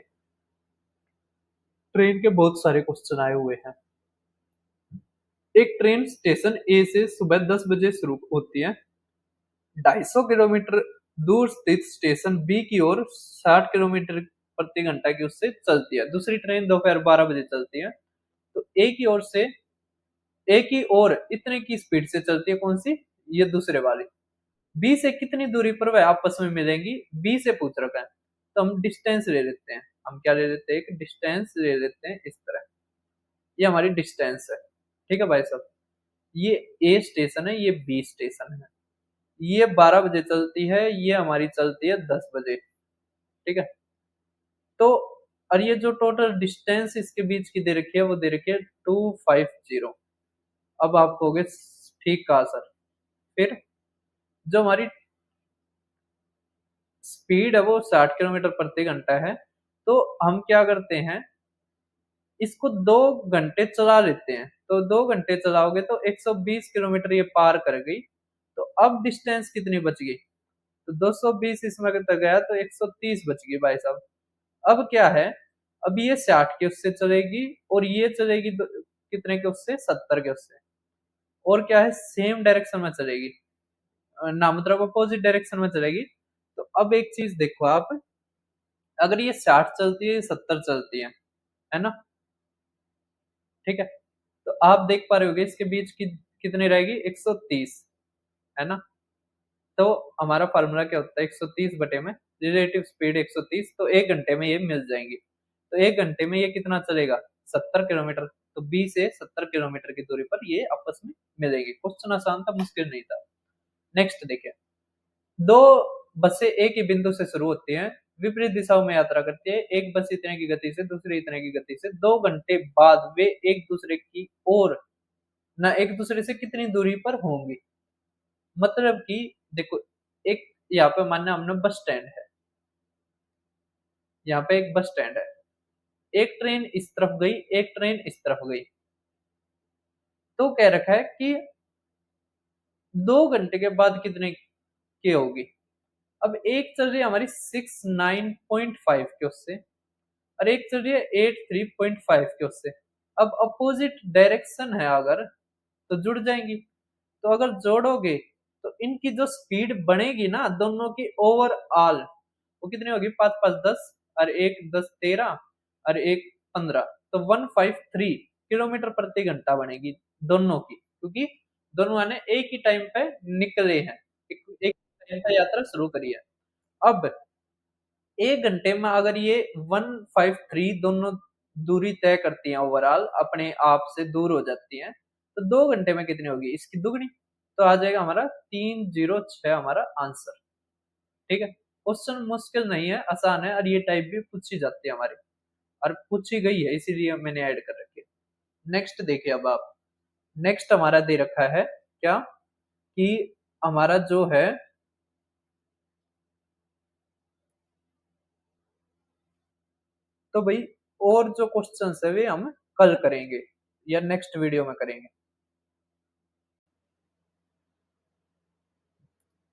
ट्रेन के बहुत सारे क्वेश्चन आए हुए हैं। एक ट्रेन स्टेशन ए से सुबह 10 बजे शुरू होती है, 250 किलोमीटर दूर स्थित स्टेशन बी की ओर 60 किलोमीटर प्रति घंटा की उससे चलती है। दूसरी ट्रेन दोपहर 12 बजे चलती है। तो ए की ओर से, ए की ओर इतने की स्पीड से चलती है, कौन सी, ये दूसरे वाली। बी से कितनी दूरी पर वह आपस में मिलेंगी, बी से पूछ रखा है। तो हम डिस्टेंस ले लेते हैं। हम क्या ले लेते हैं, एक डिस्टेंस ले लेते हैं इस तरह। ये हमारी डिस्टेंस है। ठीक है भाई साहब, ये ए स्टेशन है, ये बी स्टेशन है। ये 12 बजे चलती है, ये हमारी चलती है 10 बजे। ठीक है। तो और ये जो टोटल डिस्टेंस इसके बीच की दे रखी है वो दे रखी है 250। अब आप कहोगे ठीक कहा सर। फिर जो हमारी स्पीड है वो 60 किलोमीटर प्रति घंटा है, तो हम क्या करते हैं, इसको 2 घंटे चला लेते हैं। तो 2 घंटे चलाओगे तो 120 किलोमीटर ये पार कर गई। तो अब डिस्टेंस कितनी बच गई, तो 220 इसमें तक गया तो 130 बच गई भाई साहब। अब क्या है, अब ये 60 के उससे चलेगी और ये चलेगी कितने के उससे, 70 के उससे। और क्या है, सेम डायरेक्शन में चलेगी, ना मतलब अपोजिट डायरेक्शन में चलेगी। तो अब एक चीज देखो आप, अगर ये 60 चलती है, 70 चलती है ना। ठीक है। तो आप देख पा रहे होगे इसके बीच की कितनी रहेगी, 130 है ना। तो हमारा फार्मूला क्या होता है, 130 बटे में रिलेटिव स्पीड 130, तो 1 घंटे में ये मिल जाएंगी। तो 1 घंटे में ये कितना चलेगा, 70 किलोमीटर। तो बी से 70 किलोमीटर की दूरी पर ये आपस में मिलेगी। क्वेश्चन आसान था, मुश्किल नहीं था। नेक्स्ट देखिए, दो बसें एक ही बिंदु से शुरू होती हैं, विपरीत दिशाओं में यात्रा करती है। एक बस इतने की गति से, दूसरी इतने की गति से। 2 घंटे बाद वे एक दूसरे की ओर ना एक दूसरे से कितनी दूरी पर होंगी। मतलब कि देखो, एक यहाँ पे मानना हमने बस स्टैंड है, यहाँ पे एक बस स्टैंड है। एक ट्रेन इस तरफ गई, एक ट्रेन इस तरफ गई। तो कह रखा है कि 2 घंटे के बाद कितने की होगी। अब एक चल रही है हमारी 69.5 के उससे, और एक चल रही है 83.5 के उससे। अब अपोजिट डायरेक्शन है अगर, तो जुड़ जाएंगी। तो अगर जोड़ोगे तो इनकी जो स्पीड बनेगी ना दोनों की ओवरऑल, वो कितनी होगी, 5 5 10, और एक 10 13, और एक 15। तो 153 किलोमीटर प्रति घंटा बनेगी दोनों की, क्योंकि दोनों ने एक ही टाइम पे निकले हैं, एक टाइम पे यात्रा शुरू करी है। अब 1 घंटे में अगर ये 153 दोनों दूरी तय करती हैं ओवरऑल, अपने आप से दूर हो जाती हैं, तो 2 घंटे में कितनी होगी? इसकी दुगनी। तो आ जाएगा हमारा 306 हमारा आंसर, ठीक है? क्वेश्चन मुश्किल नहीं है, आसान है और ये टाइप भी पूछी जाती है हमारी, और पूछी गई है इसीलिए मैंने ऐड कर रखी है। नेक्स्ट देखिए अब आप, नेक्स्ट हमारा दे रखा है क्या, कि हमारा जो है, तो भाई और जो क्वेश्चंस है वे हम कल करेंगे या नेक्स्ट वीडियो में करेंगे।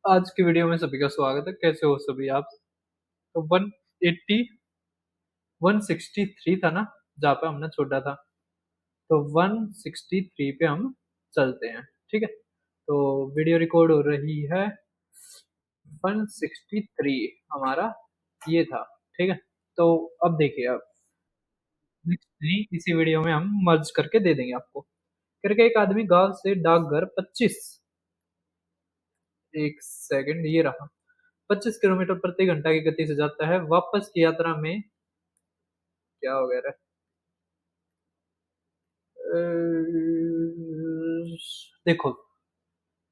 आज की वीडियो में सभी का स्वागत है, कैसे हो सभी आप? तो 180 163 था ना, जहाँ पे हमने छोड़ा था, तो 163 पे हम चलते हैं, ठीक है? तो वीडियो रिकॉर्ड हो रही है, 163 हमारा ये था, ठीक है? तो अब देखिए, अब नेक्स्ट नहीं, इसी वीडियो में हम मर्ज करके दे देंगे आपको। करके एक आदमी गांव से डाकघर 25, एक सेकंड ये रहा, 25 किलोमीटर प्रति घंटा की गति से जाता है, वापस की यात्रा में क्या हो गया रे? देखो,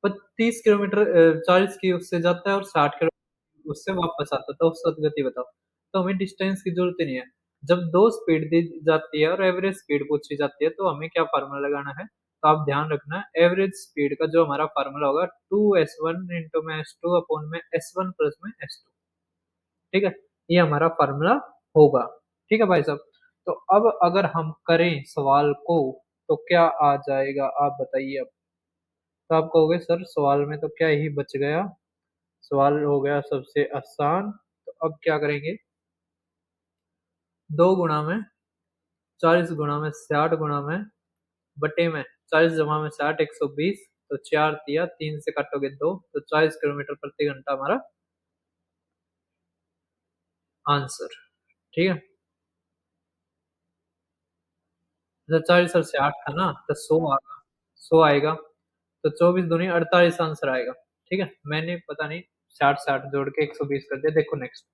30 किलोमीटर 40 की उससे जाता है और 60 किलोमीटर उससे वापस आता है, तो औसत गति बताओ। तो हमें डिस्टेंस की जरूरत ही नहीं है। जब दो स्पीड दी जाती है और एवरेज स्पीड पूछी जाती है, तो हमें क्या फार्मूला लगाना है? तो आप ध्यान रखना, एवरेज स्पीड का जो हमारा फार्मूला होगा, 2s1 इंटू में s2 अपॉन में s1 प्लस में s2, ठीक है? ये हमारा फार्मूला होगा, ठीक है भाई साहब? तो अब अगर हम करें सवाल को, तो क्या आ जाएगा आप बताइए अब? तो आप कहोगे सर सवाल में तो क्या ही बच गया, सवाल हो गया सबसे आसान। तो अब क्या करेंगे, 2 गुणा में 40 गुणा में 60 गुणा में बटे में 40 जमा में 60, 120, तो 4 तिया 3 से काटोगे 2, तो 40 किलोमीटर प्रति घंटा हमारा आंसर, ठीक है? जब 40 और से 8 था ना, तो 100 आएगा, 100 आएगा, तो 24 दूनी 48 आंसर आएगा, ठीक है? मैंने पता नहीं 60 60 जोड़ के 120 कर दिया। देखो नेक्स्ट,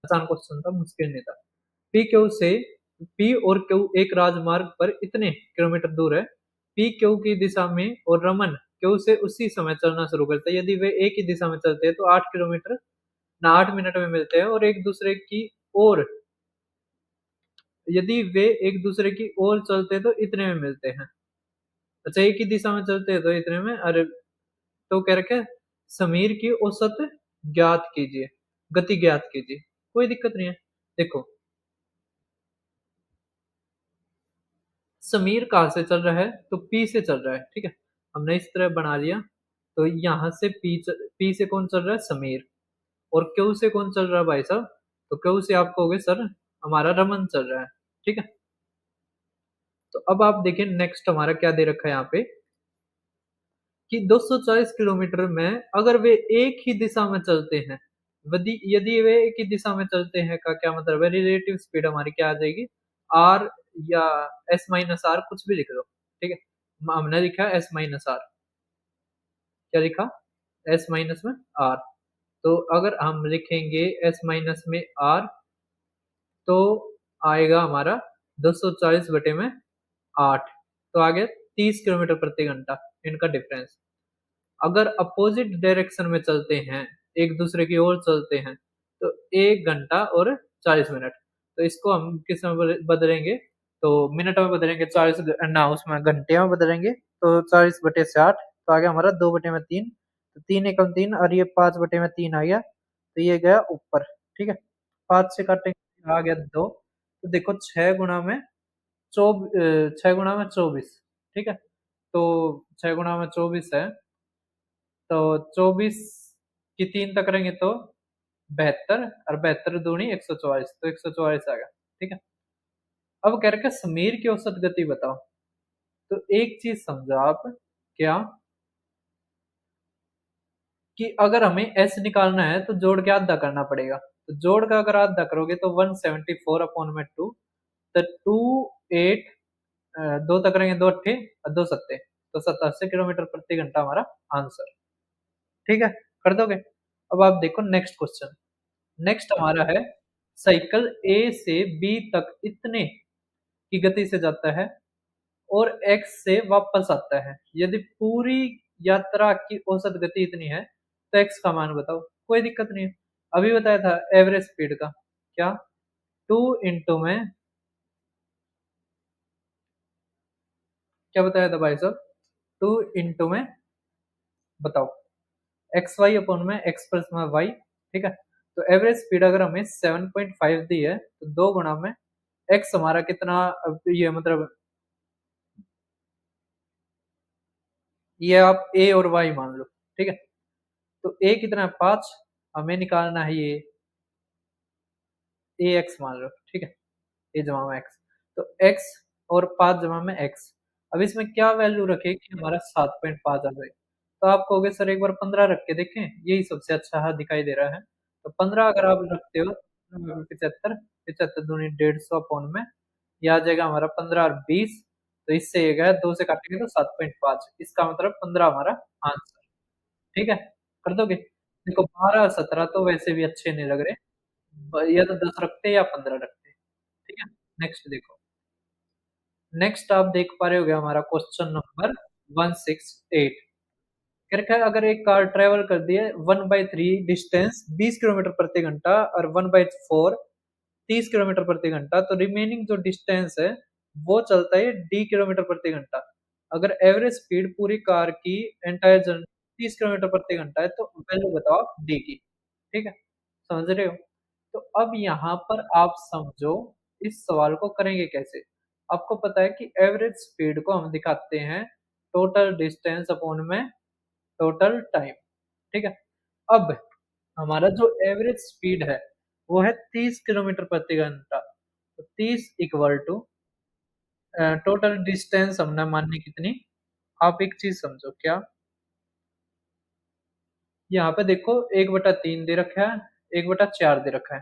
आसान क्वेश्चन था, मुश्किल नहीं था। पी क्यू से, पी और क्यू एक राजमार्ग पर इतने किलोमीटर दूर है, पी क्यू की दिशा में और रमन क्यू से उसी समय चलना शुरू करते हैं। यदि वे एक ही दिशा में चलते हैं तो 8 किलोमीटर ना 8 मिनट में मिलते हैं, और एक दूसरे की ओर, यदि वे एक दूसरे की ओर चलते हैं तो इतने में मिलते हैं। अच्छा, एक ही दिशा में चलते हैं तो इतने में, अरे, तो कह रखे समीर की औसत ज्ञात कीजिए, गति ज्ञात कीजिए। कोई दिक्कत नहीं है। देखो, समीर कहाँ से चल रहा है? तो पी से चल रहा है, ठीक है? हमने इस तरह बना लिया। तो यहाँ से पी से कौन चल रहा है? समीर। और क्यू से कौन चल रहा है भाई साहब? तो क्यू से आप कहोगे सर हमारा रमन चल रहा है, ठीक है? तो अब आप देखिए नेक्स्ट हमारा क्या दे रखा है यहाँ पे, कि 240 किलोमीटर में अगर वे एक ही दिशा में चलते हैं, यदि यदि वे एक ही दिशा में चलते हैं का क्या मतलब है? रिलेटिव स्पीड हमारी क्या आ जाएगी? आर या एस माइनस आर, कुछ भी लिख लो, ठीक है? हमने लिखा एस माइनस आर, क्या लिखा? एस माइनस में आर। तो अगर हम लिखेंगे एस माइनस में आर, तो आएगा हमारा 240 बटे में 8, तो आ गया 30 किलोमीटर प्रति घंटा, इनका डिफरेंस। अगर अपोजिट डायरेक्शन में चलते हैं, एक दूसरे की ओर चलते हैं, तो 1 घंटा और 40 मिनट। तो इसको हम किस में बदलेंगे? तो मिनट में बदलेंगे, 40 ना उसमें घंटे में बदलेंगे, तो 40 बटे से 8, तो आ गया हमारा 2 बटे में 3, तो 3 एकम 3, और ये 5 बटे में 3 आ गया, तो ये गया ऊपर, ठीक है? 5 से काटेंगे आ गया 2, तो देखो 6 गुणा में 24, ठीक है? तो 6 गुणा में 24 है, तो 24 की 3 तक करेंगे तो 72, और 72 दूनी 144, तो 144 आ गया, ठीक है? अब कह रखे समीर की औसत गति बताओ। तो एक चीज समझो आप, क्या, कि अगर हमें एस निकालना है तो जोड़ के आधा करना पड़ेगा। तो जोड़ का अगर आधा करोगे तो 174/2, तो 28, 2 तक करेंगे, 2 अट्ठे और 2 सत्ते, तो 87 किलोमीटर प्रति घंटा हमारा आंसर, ठीक है? कर दोगे? अब आप देखो नेक्स्ट क्वेश्चन। नेक्स्ट हमारा है साइकिल ए से बी तक इतने की गति से जाता है और एक्स से वापस आता है, यदि पूरी यात्रा की औसत गति इतनी है तो एक्स का मान बताओ। कोई दिक्कत नहीं है, अभी बताया था एवरेज स्पीड का। क्या? टू इंटू में, क्या बताया था भाई साहब? टू इंटू में, बताओ, एक्स वाई अपॉन में एक्स प्लस में वाई। ठीक है, तो एवरेज स्पीड अगर हमें 7.5 दी है तो 2 गुणा में एक्स हमारा कितना, ये मतलब ये आप ए और वाई मान लो। ठीक है, तो ए कितना है 5, हमें निकालना है ये ए एक्स मान लो। ठीक है, ए जमा में एक्स, तो एक्स और 5 जमा में एक्स। अब इसमें क्या वैल्यू रखे कि हमारा 7.5 आ जाए? तो आप कहोगे सर एक बार 15 रख के देखें, यही सबसे अच्छा है, दिखाई दे रहा है। तो 15 अगर आप रखते हो, 75, 75 दूनी 150 अपॉन में, ये आ जाएगा हमारा 15 और 20। तो इससे ये गया, 2 से काटेंगे तो 7.5, इसका मतलब 15 हमारा आंसर। ठीक है, कर दोगे? देखो 12 और 17 तो वैसे भी अच्छे नहीं लग रहे, या तो 10 रखते या 15 रखते। ठीक है, नेक्स्ट देखो। नेक्स्ट आप देख पा रहे होगे हमारा क्वेश्चन नंबर 168। करके अगर एक कार ट्रेवल कर दी है 1/3 डिस्टेंस 20 किलोमीटर प्रति घंटा और 1/4 30 किलोमीटर प्रति घंटा, तो रिमेनिंग जो डिस्टेंस है वो चलता है d किलोमीटर प्रति घंटा। अगर एवरेज स्पीड पूरी कार की एंटायर जर्नी 30 किलोमीटर प्रति घंटा है, तो वैल्यू बताओ डी की। ठीक है, समझ रहे हो? तो अब यहाँ पर आप समझो इस सवाल को करेंगे कैसे। आपको पता है कि एवरेज स्पीड को हम दिखाते हैं टोटल डिस्टेंस अपॉन में टोटल टाइम। ठीक है, अब हमारा जो एवरेज स्पीड है वो है 30 किलोमीटर प्रति घंटा, तो 30 इक्वल टू टोटल डिस्टेंस हमने माननी कितनी। आप एक चीज समझो, क्या यहाँ पे देखो 1/3 दे रखा है, 1/4 दे रखा है।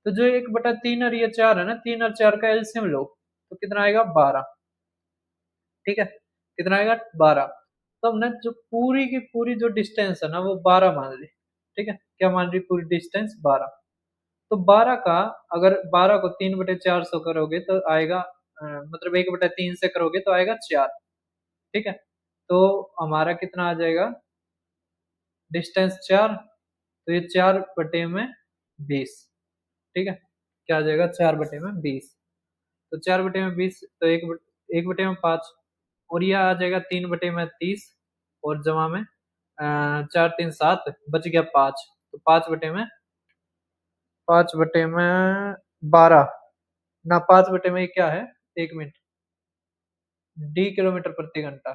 तो जो 1/3 और ये 4 है ना, 3 और 4 का एलसीएम लो तो कितना आएगा 12। ठीक है, कितना आएगा 12। तो हमने जो पूरी की पूरी जो डिस्टेंस है ना वो 12 मान ली। ठीक है, क्या मान रही, पूरी डिस्टेंस 12। तो 12 का, अगर 12 को 3/400 करोगे तो आएगा मतलब 1/3 से करोगे तो आएगा 4। ठीक है, तो हमारा कितना आ जाएगा डिस्टेंस 4, तो ये 4/20। ठीक है, क्या आ जाएगा 4/20। तो 4/20 तो 1/5, और यह आ जाएगा 3/30, और जमा में 4 3 7 बच गया 5, तो 5/12 ना, 5/में क्या है, 1 मिनट, d किलोमीटर प्रति घंटा।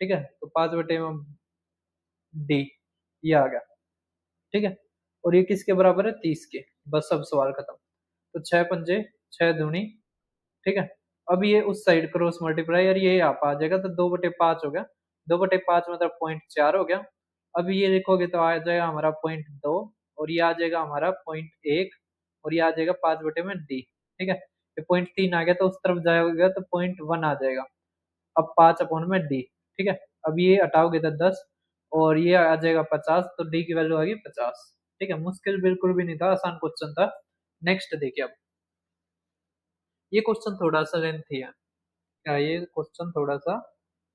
ठीक है, तो 5/में डी, ये आ गया। ठीक है, और ये किसके बराबर है, 30 के। बस अब सवाल खत्म। तो 6 पंजे 6 दूनी। ठीक है, अब ये उस साइड क्रॉस मल्टीप्लाई और ये यहाँ पे आ जाएगा, तो 2/5 हो गया। 2/5 मतलब 0.4 हो गया। अब ये देखोगे तो आ जाएगा हमारा 0.2, और ये आ जाएगा हमारा 0.1, और ये आ जाएगा 5/में डी। ठीक है, ये 0.3 आ गया तो उस तरफ जाएगा तो 0.1 आ जाएगा। अब 5/डी। ठीक है, अब ये हटाओगे तो 10, और ये आ जाएगा 50, तो डी की वैल्यू आ गई 50। ठीक है, मुश्किल बिल्कुल भी नहीं था, आसान क्वेश्चन था। नेक्स्ट देखिए अब, ये क्वेश्चन थोड़ा सा लेंथी है। क्या ये क्वेश्चन थोड़ा सा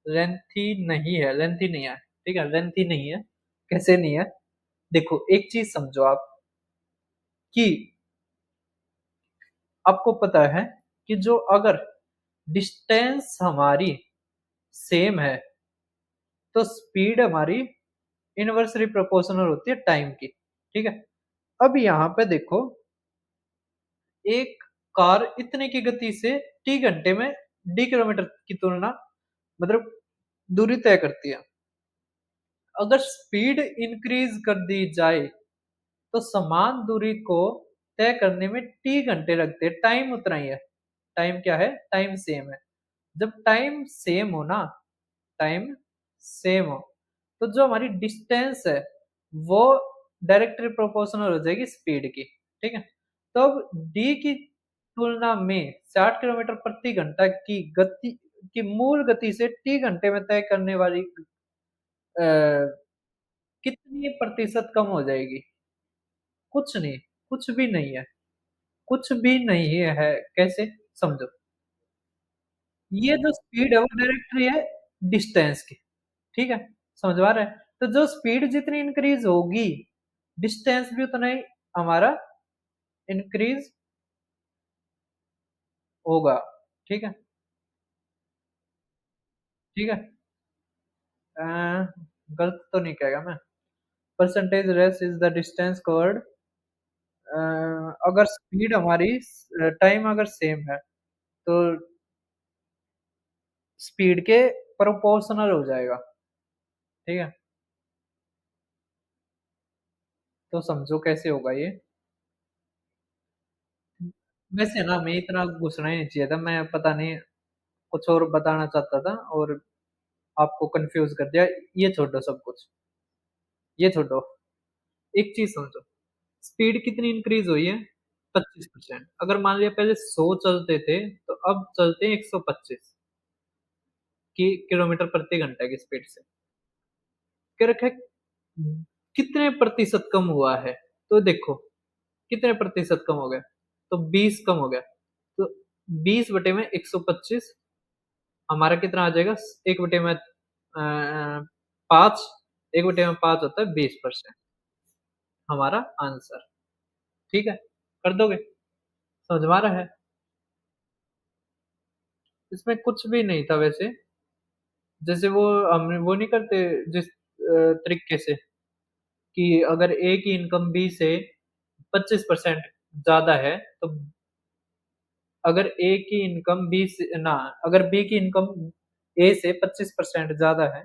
लेंथी नहीं है, लेंथी नहीं है। ठीक है, लेंथी नहीं है, कैसे नहीं है? देखो एक चीज समझो आप, कि आपको पता है कि जो अगर डिस्टेंस हमारी सेम है तो स्पीड हमारी इनवर्सली प्रोपोर्शनल होती है टाइम की। ठीक है, अब यहाँ पे देखो, एक कार इतने की गति से टी घंटे में d किलोमीटर की तुलना, मतलब दूरी तय करती है। अगर स्पीड इंक्रीज कर दी जाए तो समान दूरी को तय करने में टी घंटे लगते हैं, टाइम उतना ही है। टाइम क्या है, टाइम सेम है। जब टाइम सेम हो ना, टाइम सेम हो, तो जो हमारी डिस्टेंस है वो डायरेक्टली प्रोपोर्शनल हो जाएगी स्पीड की। ठीक है, तो अब डी की तुलना में 60 किलोमीटर प्रति घंटा की गति की मूल गति से टी घंटे में तय करने वाली कितनी प्रतिशत कम हो जाएगी? कुछ नहीं, कुछ भी नहीं है। कुछ भी नहीं है, कैसे? समझो। ये जो स्पीड है वो डायरेक्टली है डिस्टेंस की, ठीक है? समझ में आ रहा है? तो जो स्पीड जितनी इंक्रीज़ होगी, डिस्टेंस भी उतना ही हमारा इंक्रीज़ होगा, ठीक है? ठीक है? अ, गलत तो नहीं कहेगा मैं। Percentage less is the distance covered अगर स्पीड हमारी टाइम अगर सेम है, तो स्पीड के प्रोपोर्शनल हो जाएगा, ठीक है? तो समझो कैसे होगा ये। वैसे ना मैं इतना घुसना ही नहीं चाहिए था, मैं पता नहीं कुछ और बताना चाहता था और आपको कन्फ्यूज़ कर दिया। ये छोड़ो सब कुछ, ये छोड़ो। एक चीज़ समझो, स्पीड कितनी इंक्रीज़ हुई है? 25%। अगर मान लिया पहले 100 चलते थे, तो अब चलते हैं 125 कि किलोमीटर प्रति घंटा की स्पीड से। क्या रखा है? कितने प्रतिशत कम हुआ है? तो देखो, कितने प्रतिशत कम हो गया? तो 20 कम हो गया। तो 20 बटे में 125 हमारा कितना आ जाएगा? 1 बटे में 5 1 बटे में 5 होता है 20% हमारा आंसर, ठीक है? कर दोगे? समझ में आ रहा है? इसमें कुछ भी नहीं था वैसे, जैसे वो हम वो नहीं करते जिस तरीके से कि अगर ए की इनकम बी से 25% ज़्यादा है, तो अगर ए की इनकम बी से ना अगर बी की इनकम ए से 25% ज़्यादा है,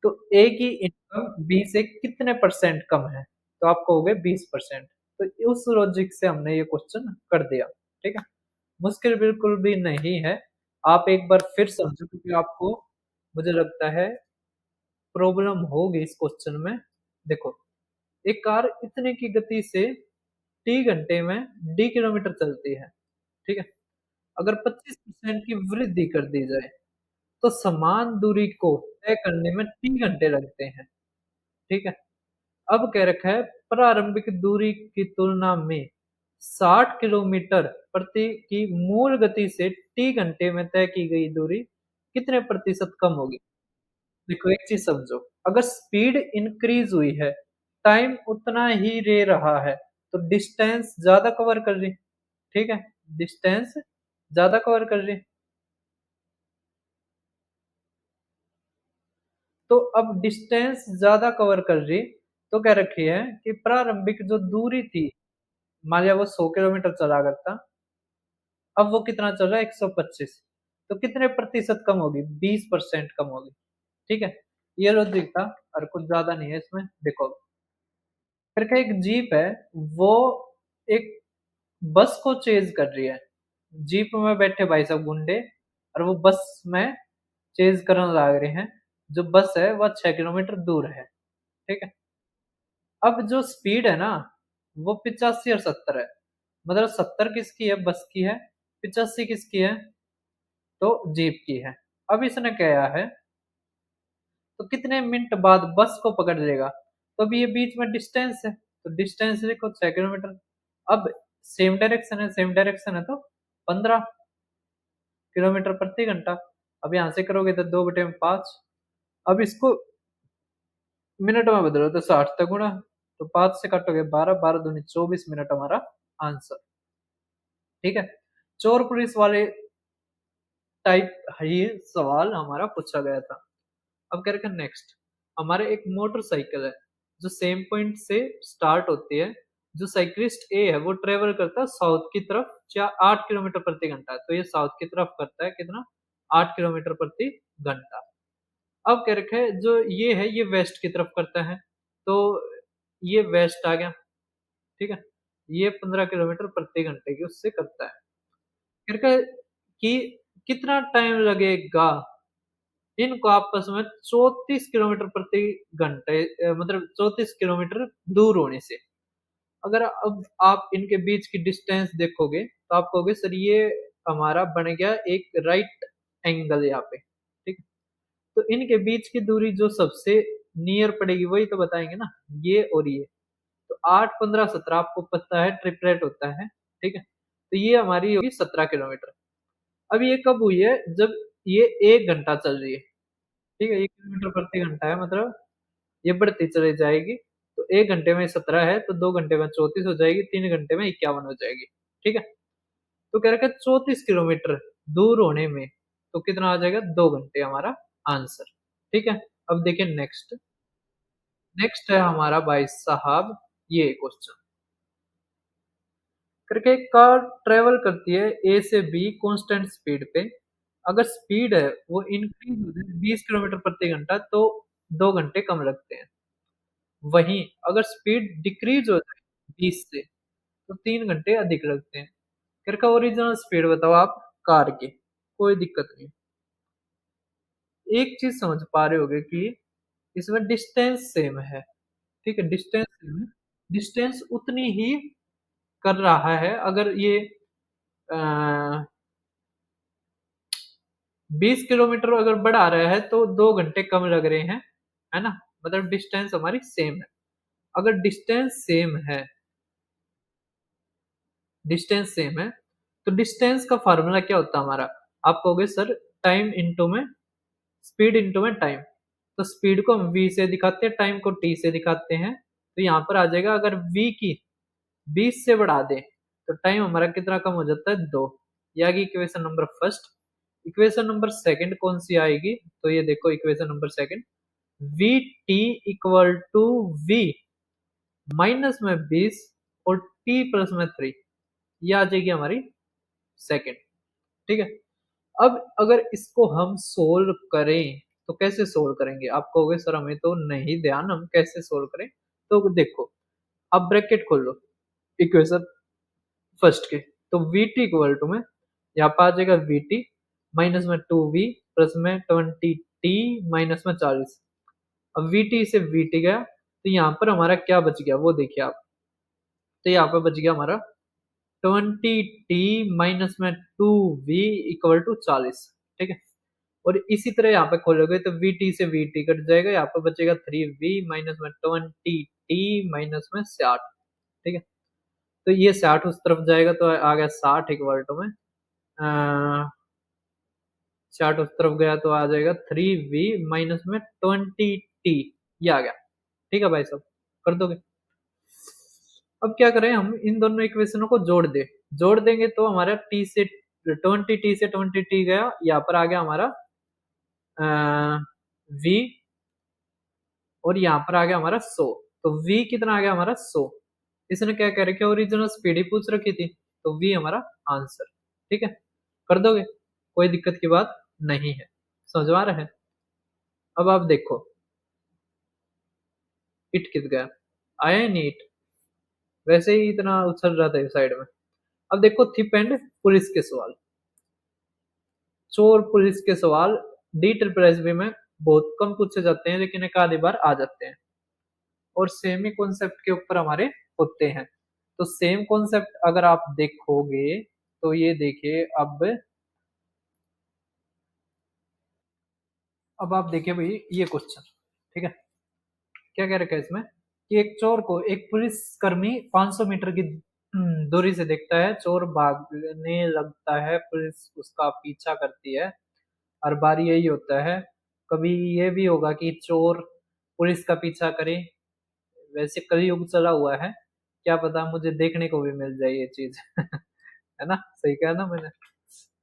तो ए की इनकम बी से कितने परसेंट कम है? तो आपको हो गए 20%। तो उस लॉजिक से हमने ये क्वेश्चन कर दिया, ठीक है? मुश्किल बिल्कुल भी नहीं है। आप एक बार फिर समझो क्योंकि आपको मुझे लगता है प्रॉब्लम होगी इस क्वेश्चन में। देखो, एक कार इतने की गति से टी घंटे में डी किलोमीटर चलती है, ठीक है? अगर 25% की वृद्धि कर दी जाए, तो समान दूरी को तय करने में 3 घंटे लगते हैं, ठीक है? अब कह रखा है प्रारंभिक दूरी की तुलना में 60 किलोमीटर प्रति की मूल गति से टी घंटे में तय की गई दूरी कितने प्रतिशत कम होगी? देखो एक चीज़ समझो, अगर स्पीड इंक्रीज़ हुई है, टाइम उतना ही ले रहा है, तो डिस्टेंस ज़्यादा कवर कर रही, ठीक है? डिस्टेंस ज़्यादा कवर कर रही। तो अब डिस्टेंस ज़्यादा कवर कर रही, तो कह रखी है कि प्रारंभिक जो दूरी थी, मान लिया वो 100 किलोमीटर चला करता, अब वो कितना चल रहा है 125 तो कितने प्रतिशत कम होगी? 20% कम होगी, ठीक है? ये लॉजिक था और कुछ ज़्यादा नहीं है इसमें, देखो। फिर क्या एक जीप है, वो एक बस को चेज़ कर रही है। जीप में बैठे भाई साहब गुंडे और वो बस में चेज़ करने लग रहे हैं। जो बस है वह 6 किलोमीटर दूर है, ठीक है? अब जो स्पीड है ना, वो 85 और 70 है। मतलब 70 किसकी है? बस की है, 85 किसकी है? तो जीप की है। अब इसने क्या है, तो कितने मिनट बाद बस को पकड़ लेगा? तो अभी ये बीच में डिस्टेंस है, तो डिस्टेंस लिखो 6 किलोमीटर। अब सेम डायरेक्शन है तो 15 किलोमीटर प्रति घंटा। अब यहाँ से करोगे तो 2 बटे में 5। अब इसको मिनट में बदलो तो 60 से गुणा, तो 5 से काटोगे 12, 12 दूनी 24 मिनट हमारा आंसर, ठीक है? चोर पुलिस वाले टाइप ये सवाल हमारा पूछा गया था। अब क्या रखा नेक्स्ट, हमारे एक मोटरसाइकिल है जो सेम पॉइंट से स्टार्ट होती है। जो साइक्लिस्ट ए है वो ट्रेवल करता है साउथ की तरफ 8 किलोमीटर प्रति घंटा, तो ये साउथ की तरफ करता है कितना? 8 किलोमीटर प्रति घंटा। अब क्या रखा है जो ये है ये वेस्ट की तरफ करता है, तो ये वेस्ट आ गया, ठीक है? ये 15 किलोमीटर प्रति घंटे की उससे करता है। फिर क्या कि कितना टाइम लगेगा इनको आपस में 34 किलोमीटर प्रति घंटे मतलब 34 किलोमीटर दूर होने से। अगर अब आप इनके बीच की डिस्टेंस देखोगे, तो आप कहोगे सर ये हमारा बन गया एक राइट एंगल यहाँ पे, ठीक है? तो इनके बीच की दूरी जो सबसे नियर पड़ेगी वही तो बताएँगे ना, ये और ये। तो 8, 15, 17 आपको पता है ट्रिपलेट होता है, ठीक है? तो ये हमारी होगी 17 किलोमीटर। अब ये कब हुई है? जब ये 1 घंटा चल रही है, ठीक है? 1 किलोमीटर प्रति घंटा है मतलब ये बढ़ती चली जाएगी। तो 1 घंटे में 17 है, तो 2 घंटे में 34 हो जाएगी, 3 घंटे में 51 हो जाएगी, ठीक है? तो कह रखा है 34 किलोमीटर दूर होने में, तो कितना आ जाएगा? 2 घंटे हमारा आंसर, ठीक है? अब देखिए नेक्स्ट, नेक्स्ट है हमारा भाई साहब ये क्वेश्चन, करके कार ट्रेवल करती है ए से बी कांस्टेंट स्पीड पे, अगर स्पीड है वो इंक्रीज हो जाए 20 किलोमीटर प्रति घंटा तो 2 घंटे कम लगते हैं। वहीं अगर स्पीड डिक्रीज हो जाए 20 से तो 3 घंटे अधिक लगते हैं। कार का ओरिजिनल स्पीड बताओ आप कार की, कोई दिक्कत नहीं। एक चीज समझ पा रहे होगे कि इसमें डिस्टेंस सेम है, ठीक है? डिस्टेंस सेम है, डिस्टेंस उतनी ही कर रहा है। अगर ये 20 किलोमीटर अगर बढ़ा रहा है तो 2 घंटे कम लग रहे हैं, है ना? मतलब डिस्टेंस हमारी सेम है। अगर डिस्टेंस सेम है, डिस्टेंस सेम है, तो डिस्टेंस का फार्मूला क्या होता है हमारा? आप कहोगे सर टाइम इनटू में स्पीड इनटू में टाइम। तो स्पीड को हम v से दिखाते हैं, टाइम को t से दिखाते हैं। तो यहाँ पर आ जाएगा अगर v की 20 से बढ़ा दें तो टाइम हमारा कितना कम हो जाता है? 2। ये आ गई equation number first. Equation number second कौन सी आएगी? तो ये देखो equation number second, v t equal to v minus में 20 और टी प्लस में 3, ये आ जाएगी हमारी सेकंड, ठीक है? अब अगर इसको हम सोल्व करें तो कैसे सोल्व करेंगे? आप कहोगे सर हमें तो नहीं ध्यान, हम कैसे सोल्व करें? तो देखो, अब ब्रैकेट खोल लो इक्वेशन फर्स्ट के, तो वी टी इक्वल टू में यहाँ पर आ जाएगा वी टी माइनस में 2v प्लस में 20t माइनस में 40। अब वी टी से वी टी गया तो यहाँ पर हमारा क्या बच गया वो देखिए आप। तो यहाँ पे बच गया हमारा 20t माइनस में 2v इक्वल टू 40, ठीक है? और इसी तरह यहाँ पे खोलोगे तो वी टी से वी टी कट जाएगा, यहाँ पे बचेगा 3v माइनस में 20t माइनस में 60, ठीक है? तो ये 60 उस तरफ जाएगा तो आ गया 60 इक्वल टू में 60 उस तरफ गया तो आ जाएगा 3v माइनस में 20t, ये आ गया, ठीक है भाई साहब? कर दोगे? अब क्या करें, हम इन दोनों इक्वेशनों को जोड़ देंगे तो हमारा t से 20t से 20t गया, यहाँ पर आ गया हमारा v और यहाँ पर आ गया हमारा 100। तो v कितना आ गया हमारा 100। इसने क्या कह रखा है? ओरिजिनल स्पीड ही पूछ रखी थी, तो v हमारा आंसर, ठीक है? कर दोगे? कोई दिक्कत की बात नहीं है, समझ आ रहा है? अब आप देखो इट किस गया, आया ही नहीं इट, वैसे ही इतना उछल रहा था साइड में। अब देखो थिप एंड पुलिस के सवाल, चोर पुलिस के सवाल डी ट्रिपल एस बी में बहुत कम पूछे जाते हैं लेकिन एक आधी बार आ जाते हैं और सेम ही कॉन्सेप्ट के ऊपर हमारे होते हैं। तो सेम कॉन्सेप्ट अगर आप देखोगे तो ये देखिए, अब आप देखिए भाई ये क्वेश्चन, ठीक है? क्या कह रखा है इसमें कि एक चोर को एक पुलिस कर्मी 500 मीटर की दूरी से देखता है, चोर भागने लगता है, पुलिस उसका पीछा करती है। हर बार यही होता है, कभी ये भी होगा कि चोर पुलिस का पीछा करे। वैसे कलयुग चला हुआ है, क्या पता मुझे देखने को भी मिल जाए ये चीज है ना? सही कहा ना मैंने?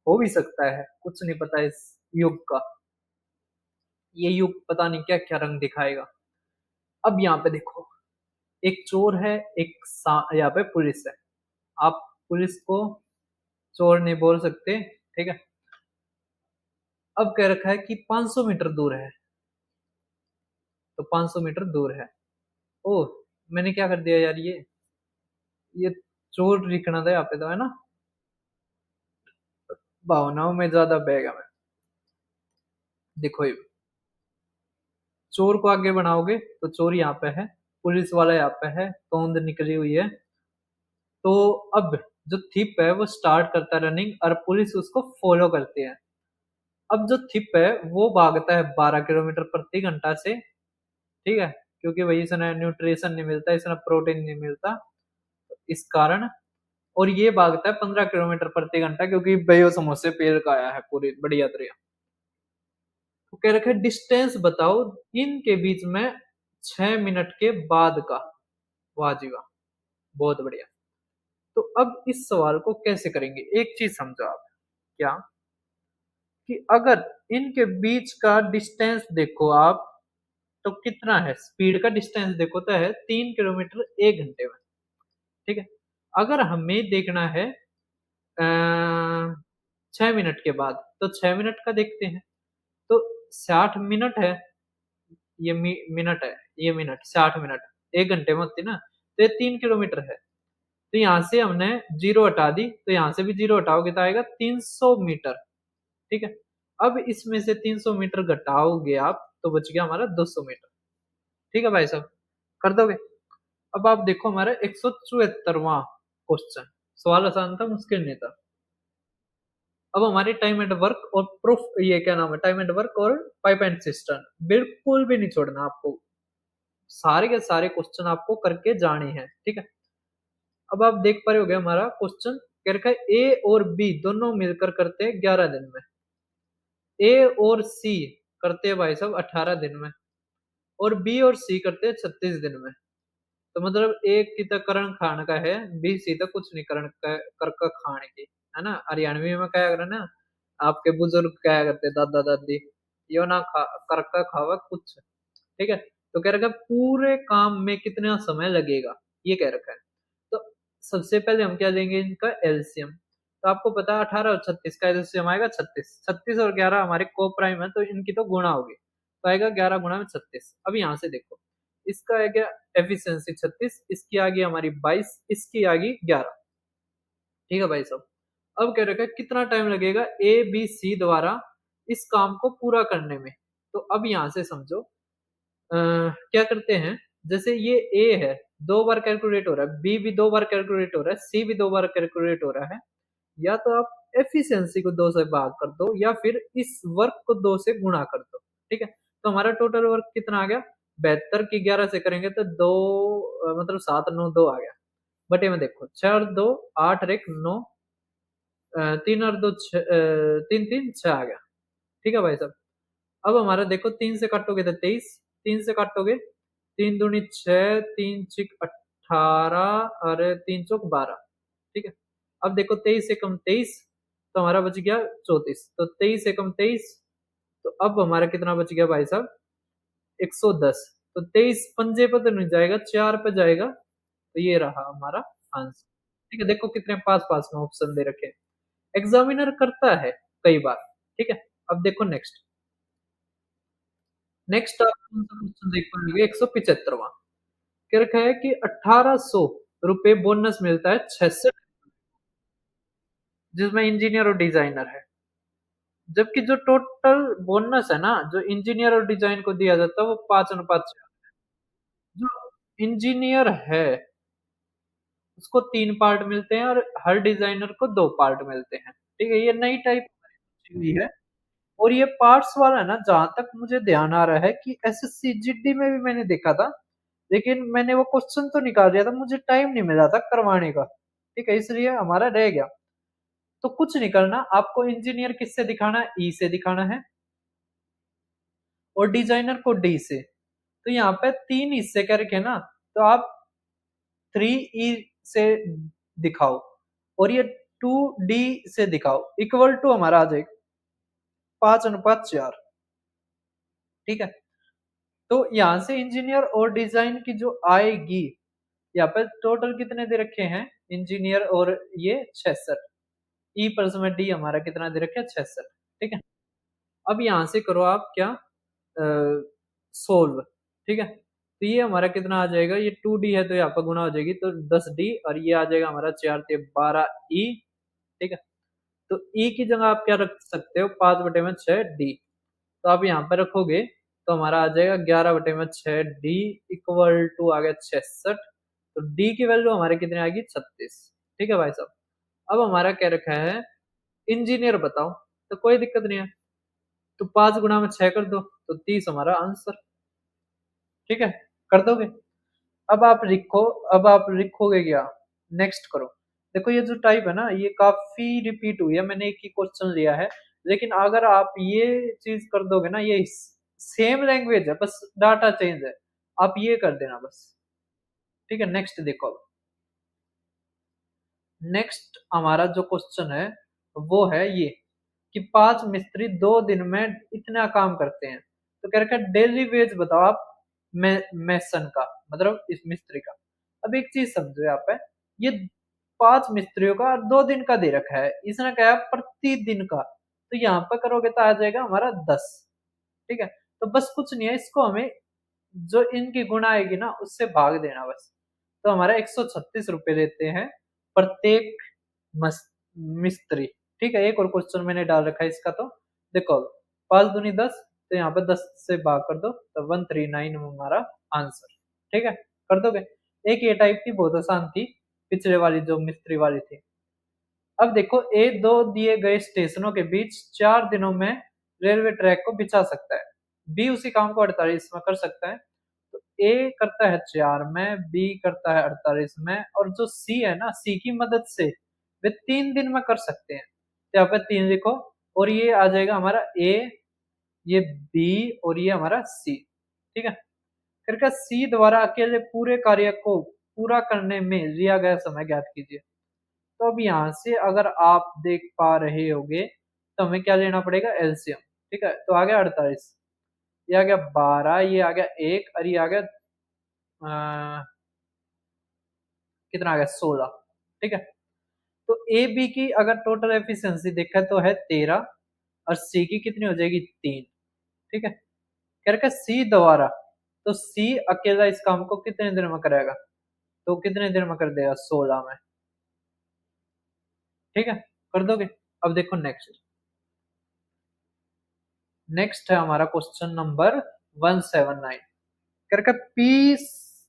हो भी सकता है, कुछ नहीं पता इस युग का, ये युग पता नहीं क्या क्या रंग दिखाएगा। अब यहाँ पे देखो, एक चोर है, यहाँ पे पुलिस है। आप पुलिस को चोर नहीं बोल सकते, ठीक है? अब कह रखा है कि 500 मीटर दूर है, तो 500 मीटर दूर है। ओह, मैंने क्या कर दिया यार, ये चोर लिखना था यहाँ पे तो, है ना? भावनाओं में ज्यादा बह गया मैं। देखो ये चोर को आगे बढ़ाओगे तो चोर यहाँ पे है, पुलिस वाला यहाँ पे है, तोंद निकली हुई है। तो अब जो थिप है वो स्टार्ट करता है रनिंग और पुलिस उसको फॉलो करती है। अब जो थिप है वो भागता है 12 किलोमीटर प्रति घंटा से, ठीक है? क्योंकि भाई इसमें न्यूट्रिशन नहीं मिलता, इसमें प्रोटीन नहीं मिलता, तो इस कारण। और ये भागता है 15 किलोमीटर प्रति घंटा, क्योंकि बेयो समोसे पेड़ का आया है पूरी बढ़िया तरह। तो कह रखे डिस्टेंस बताओ इनके बीच में 6 मिनट के बाद का। वाह जी वाह, बहुत बढ़िया। तो अब इस सवाल को कैसे करेंगे, एक चीज समझो आप। क्या? कि अगर इनके बीच का डिस्टेंस देखो आप, तो कितना है, स्पीड का डिस्टेंस देखो तो है 3 किलोमीटर 1 घंटे में। ठीक है। अगर हमें देखना है 6 मिनट के बाद, तो 6 मिनट का देखते हैं। तो 60 मिनट है, ये मिनट है, ये मिनट 60 मिनट 1 घंटे में होती ना, तो ये 3 किलोमीटर है। तो यहाँ से हमने जीरो हटा दी, तो यहाँ से भी जीरो हटाओगे तो आएगा 300 मीटर। ठीक है। अब इसमें से 300 मीटर घटाओगे आप, तो बच गया हमारा 200 मीटर। ठीक है भाई साहब, कर दोगे? अब आप देखो हमारा 174वां क्वेश्चन। सवाल आसान था, मुश्किल नहीं था। अब हमारी टाइम एंड वर्क और प्रूफ, ये क्या नाम है, टाइम एंड वर्क और पाइप एंड सिस्टम, बिल्कुल भी नहीं छोड़ना आपको। सारे के सारे क्वेश्चन आपको करके जाने हैं। ठीक है। अब आप देख पा रहे होगे हमारा क्वेश्चन कह रखा है ए और बी दोनों मिलकर करते हैं 11 दिन में, ए और सी करते हैं भाई साहब 18 दिन में, और बी और सी करते हैं 36 दिन में। तो मतलब एक की तो करण खान का है, बी सी तो कुछ नहीं करण का कर का खान की, है ना। हरियाणवी में क्या कर ना, आपके बुजुर्ग क्या करते, दादा दादी, यो ना खा कर का खावा कुछ। ठीक है। तो कह रखा है पूरे काम में कितना समय लगेगा, ये कह रखा है। तो सबसे पहले हम क्या लेंगे, इनका एलसीएम। तो आपको पता है 18 और 36 का एलसीएम आएगा 36, 36 और 11 हमारे को प्राइम है, तो इनकी तो गुणा होगी, तो आएगा 11 गुणा में 36। अब यहाँ से देखो, इसका है क्या, एफिशिएंसी 36, इसकी आ गई हमारी 22, इसकी आ गई 11। ठीक है भाई साहब। अब कह रखा है कितना टाइम लगेगा ए बी सी द्वारा इस काम को पूरा करने में। तो अब यहाँ से समझो, क्या करते हैं, जैसे ये ए है, 2 बार कैलकुलेट हो रहा है, बी भी 2 बार कैलकुलेट हो रहा है, सी भी 2 बार कैलकुलेट हो रहा है। या तो आप एफिशिएंसी को 2 से भाग कर दो, या फिर इस वर्क को 2 से गुणा कर दो। ठीक है। तो हमारा टोटल वर्क कितना आ गया, 72 की 11 से करेंगे तो दो, मतलब 7 9 2 आ गया। बटे में देखो, 4 2 8 और 1 9, 3 और 2 3 3 6 आ गया। ठीक है भाई साहब। अब हमारा देखो, 3 से काटोगे तो 23, 3 से काटोगे, 3 दूनी 6, 3 6 18 और 3 चौक 12। ठीक है। अब देखो 23 से कम 23, तो हमारा बच गया 34, तो 23 से कम 23, तो अब हमारा कितना बच गया भाई साहब, 110। तो 23 पंजे पे तो नहीं जाएगा, 4 पे जाएगा, तो ये रहा हमारा आंसर। ठीक है। देखो कितने पास पास में ऑप्शन दे रखे हैं, एग्जामिनर करता है कई बार। ठीक है। अब देखो नेक्स्ट, नेक्स्ट आप कौन सा क्वेश्चन देख पाएंगे, 175वां। क्या रखा है कि 1800 रुपए बोनस मिलता है 66, जिसमें इंजीनियर और डिजाइनर है। जबकि जो टोटल बोनस है ना, जो इंजीनियर और डिजाइन को दिया जाता है वो 5 अनुपात 6। जो इंजीनियर है उसको 3 पार्ट मिलते हैं, और हर डिजाइनर को 2 पार्ट मिलते हैं। ठीक है। ये नई टाइप हुई है। और ये पार्ट्स वाला ना, जहां तक मुझे ध्यान आ रहा है कि एसएससी जीडी में भी मैंने देखा था, लेकिन मैंने वो क्वेश्चन तो निकाल दिया था, मुझे टाइम नहीं मिला था करवाने का। ठीक है, इसलिए हमारा रह गया। तो कुछ नहीं करना, आपको इंजीनियर किससे दिखाना है, ई से दिखाना है, और डिजाइनर को डी से। तो यहाँ पे 3 हिस्से करके ना, तो आप 3 ई से दिखाओ, और ये 2 डी से दिखाओ, इक्वल टू हमारा आ जाएगा 5 अनुपात 4। ठीक है। तो यहाँ से इंजीनियर और डिजाइन की जो आएगी, यहाँ पे टोटल कितने दे रखे हैं, इंजीनियर और ये 66, ई प्लस में डी हमारा कितना दे रखे हैं, 66। ठीक है। अब यहाँ से करो आप क्या, सोल्व। ठीक है। तो ये हमारा कितना आ जाएगा, ये 2 डी है तो यहाँ पर गुना हो जाएगी, तो 10 डी, और ये आ जाएगा हमारा 4 ते 12 ई। ठीक है। तो ई की जगह आप क्या रख सकते हो, 5/6 डी। तो आप यहाँ पे रखोगे, तो हमारा आ जाएगा 11/6 डी, इक्वल टू आ गया 66। तो डी की वैल्यू हमारे कितने आएगी, 36। ठीक है भाई साहब। अब हमारा क्या रखा है, इंजीनियर बताओ, तो कोई दिक्कत नहीं है, तो 5 गुणा में 6 कर दो, तो 30 हमारा आंसर। ठीक है। कर दोगे? अब आप लिखो, अब आप लिखोगे क्या? नेक्स्ट करो। देखो ये जो टाइप है ना, ये काफी रिपीट हुई है, मैंने एक ही क्वेश्चन लिया है, लेकिन अगर आप ये चीज कर दोगे ना, ये सेम लैंग्वेज है, बस डाटा चेंज है, आप ये कर देना बस। ठीक है, नेक्स्ट देखो। नेक्स्ट हमारा जो क्वेश्चन है वो है ये, कि 5 मिस्त्री 2 दिन में इतना काम करते हैं, तो कह रखा है डेली वेज बताओ आप मैसन का, मतलब इस मिस्त्री का। अब एक चीज समझो यहाँ पे, ये 5 मिस्त्रियों का 2 दिन का दे रखा है, इसने कहा है प्रतिदिन का, तो यहाँ पे करोगे तो आ जाएगा हमारा 10। ठीक है, तो बस कुछ नहीं है, इसको हमें जो इनकी गुणा आएगी ना उससे भाग देना बस। तो हमारा 136 रुपये देते हैं प्रत्येक मिस्त्री। ठीक है, एक और क्वेश्चन मैंने डाल रखा है इसका, तो देखो 5 दूनी 10, तो यहाँ पे 10 से भाग कर दो, तो 139 हमारा आंसर। ठीक है, कर दोगे? एक ये टाइप की बहुत आसान थी, पिछले वाली जो मिस्त्री वाली थी। अब देखो, ए दो दिए गए स्टेशनों के बीच 4 दिनों में रेलवे ट्रैक को बिछा सकता है, बी उसी काम को 48 में कर सकता है। तो ए करता है 4 में, बी करता है 48 में, और जो सी है ना, सी की मदद से वे 3 दिन में कर सकते हैं, तो यहाँ पे 3 लिखो, और ये आ जाएगा हमारा ए, ये बी, और ये हमारा सी। ठीक है, करके सी द्वारा अकेले पूरे कार्य को पूरा करने में लिया गया समय ज्ञात कीजिए। तो अब यहाँ से अगर आप देख पा रहे होगे, तो हमें क्या लेना पड़ेगा? एलसीएम। ठीक है, तो आ गया 48, ये आ गया 12, ये आ गया 1, और ये आ गया कितना आ गया? 16। ठीक है, तो ए बी की अगर टोटल एफिशिएंसी देखा तो है 13, और सी की कितनी हो जाएगी? 3। ठीक है, कह रखा सी द्वारा, तो सी अकेला इस काम को कितने दिन में करेगा? तो कितने दिन में कर देगा? 16 में। ठीक है, कर दोगे? अब देखो नेक्स्ट। नेक्स्ट है हमारा क्वेश्चन नंबर 179। करके पी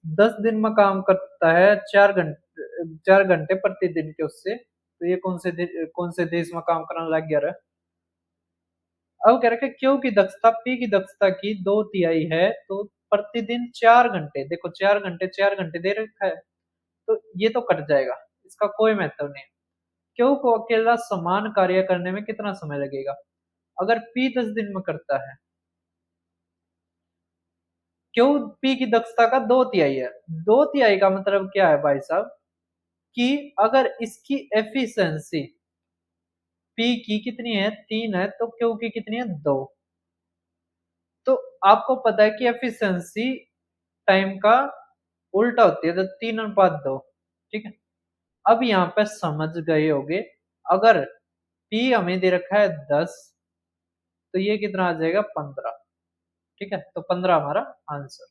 10 दिन में काम करता है 4 घंटे, 4 घंटे प्रतिदिन के उससे, तो ये कौन से देश में काम करने लग गया है? अब कह रखे क्यू की दक्षता पी की दक्षता की 2/3 है, तो प्रतिदिन 4 घंटे, देखो 4 घंटे 4 घंटे दे रखा है, तो ये तो कट जाएगा, इसका कोई महत्व नहीं। क्यू को अकेला समान कार्य करने में कितना समय लगेगा? अगर पी 10 दिन में करता है, क्यों पी की दक्षता का 2/3 है, 2/3 का मतलब क्या है भाई साहब, कि अगर इसकी एफिशिएंसी पी की कितनी है? 3 है, तो क्यू की कितनी है? 2। तो आपको पता है कि एफिशिएंसी टाइम का उल्टा होती है, तो 3:2। ठीक है, अब यहाँ पे समझ गए होगे, अगर पी हमें दे रखा है 10, तो ये कितना आ जाएगा? 15। ठीक है, तो 15 हमारा आंसर।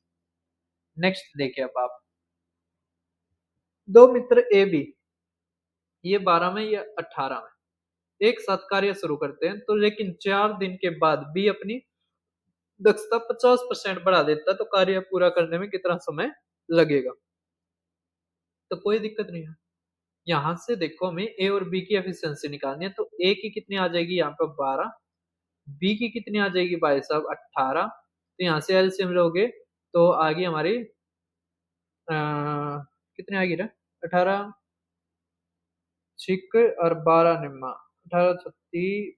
नेक्स्ट देखिए अब आप, दो मित्र ए बी, ये 12 में, ये 18 में एक साथ कार्य शुरू करते हैं, तो लेकिन 4 दिन के बाद बी अपनी दक्षता 50% बढ़ा देता है, तो कार्य पूरा करने में कितना समय लगेगा? तो कोई दिक्कत नहीं है, यहाँ से देखो हमें ए और बी की एफिशिएंसी निकालनी है, तो ए की कितनी आ जाएगी यहाँ पे? 12। बी की कितनी आ जाएगी भाई साहब? 18। तो यहाँ से एलसीएम लोगे तो आ गई हमारी कितनी आएगी रे? 18 छिक और 12 निम्मा, 18 36,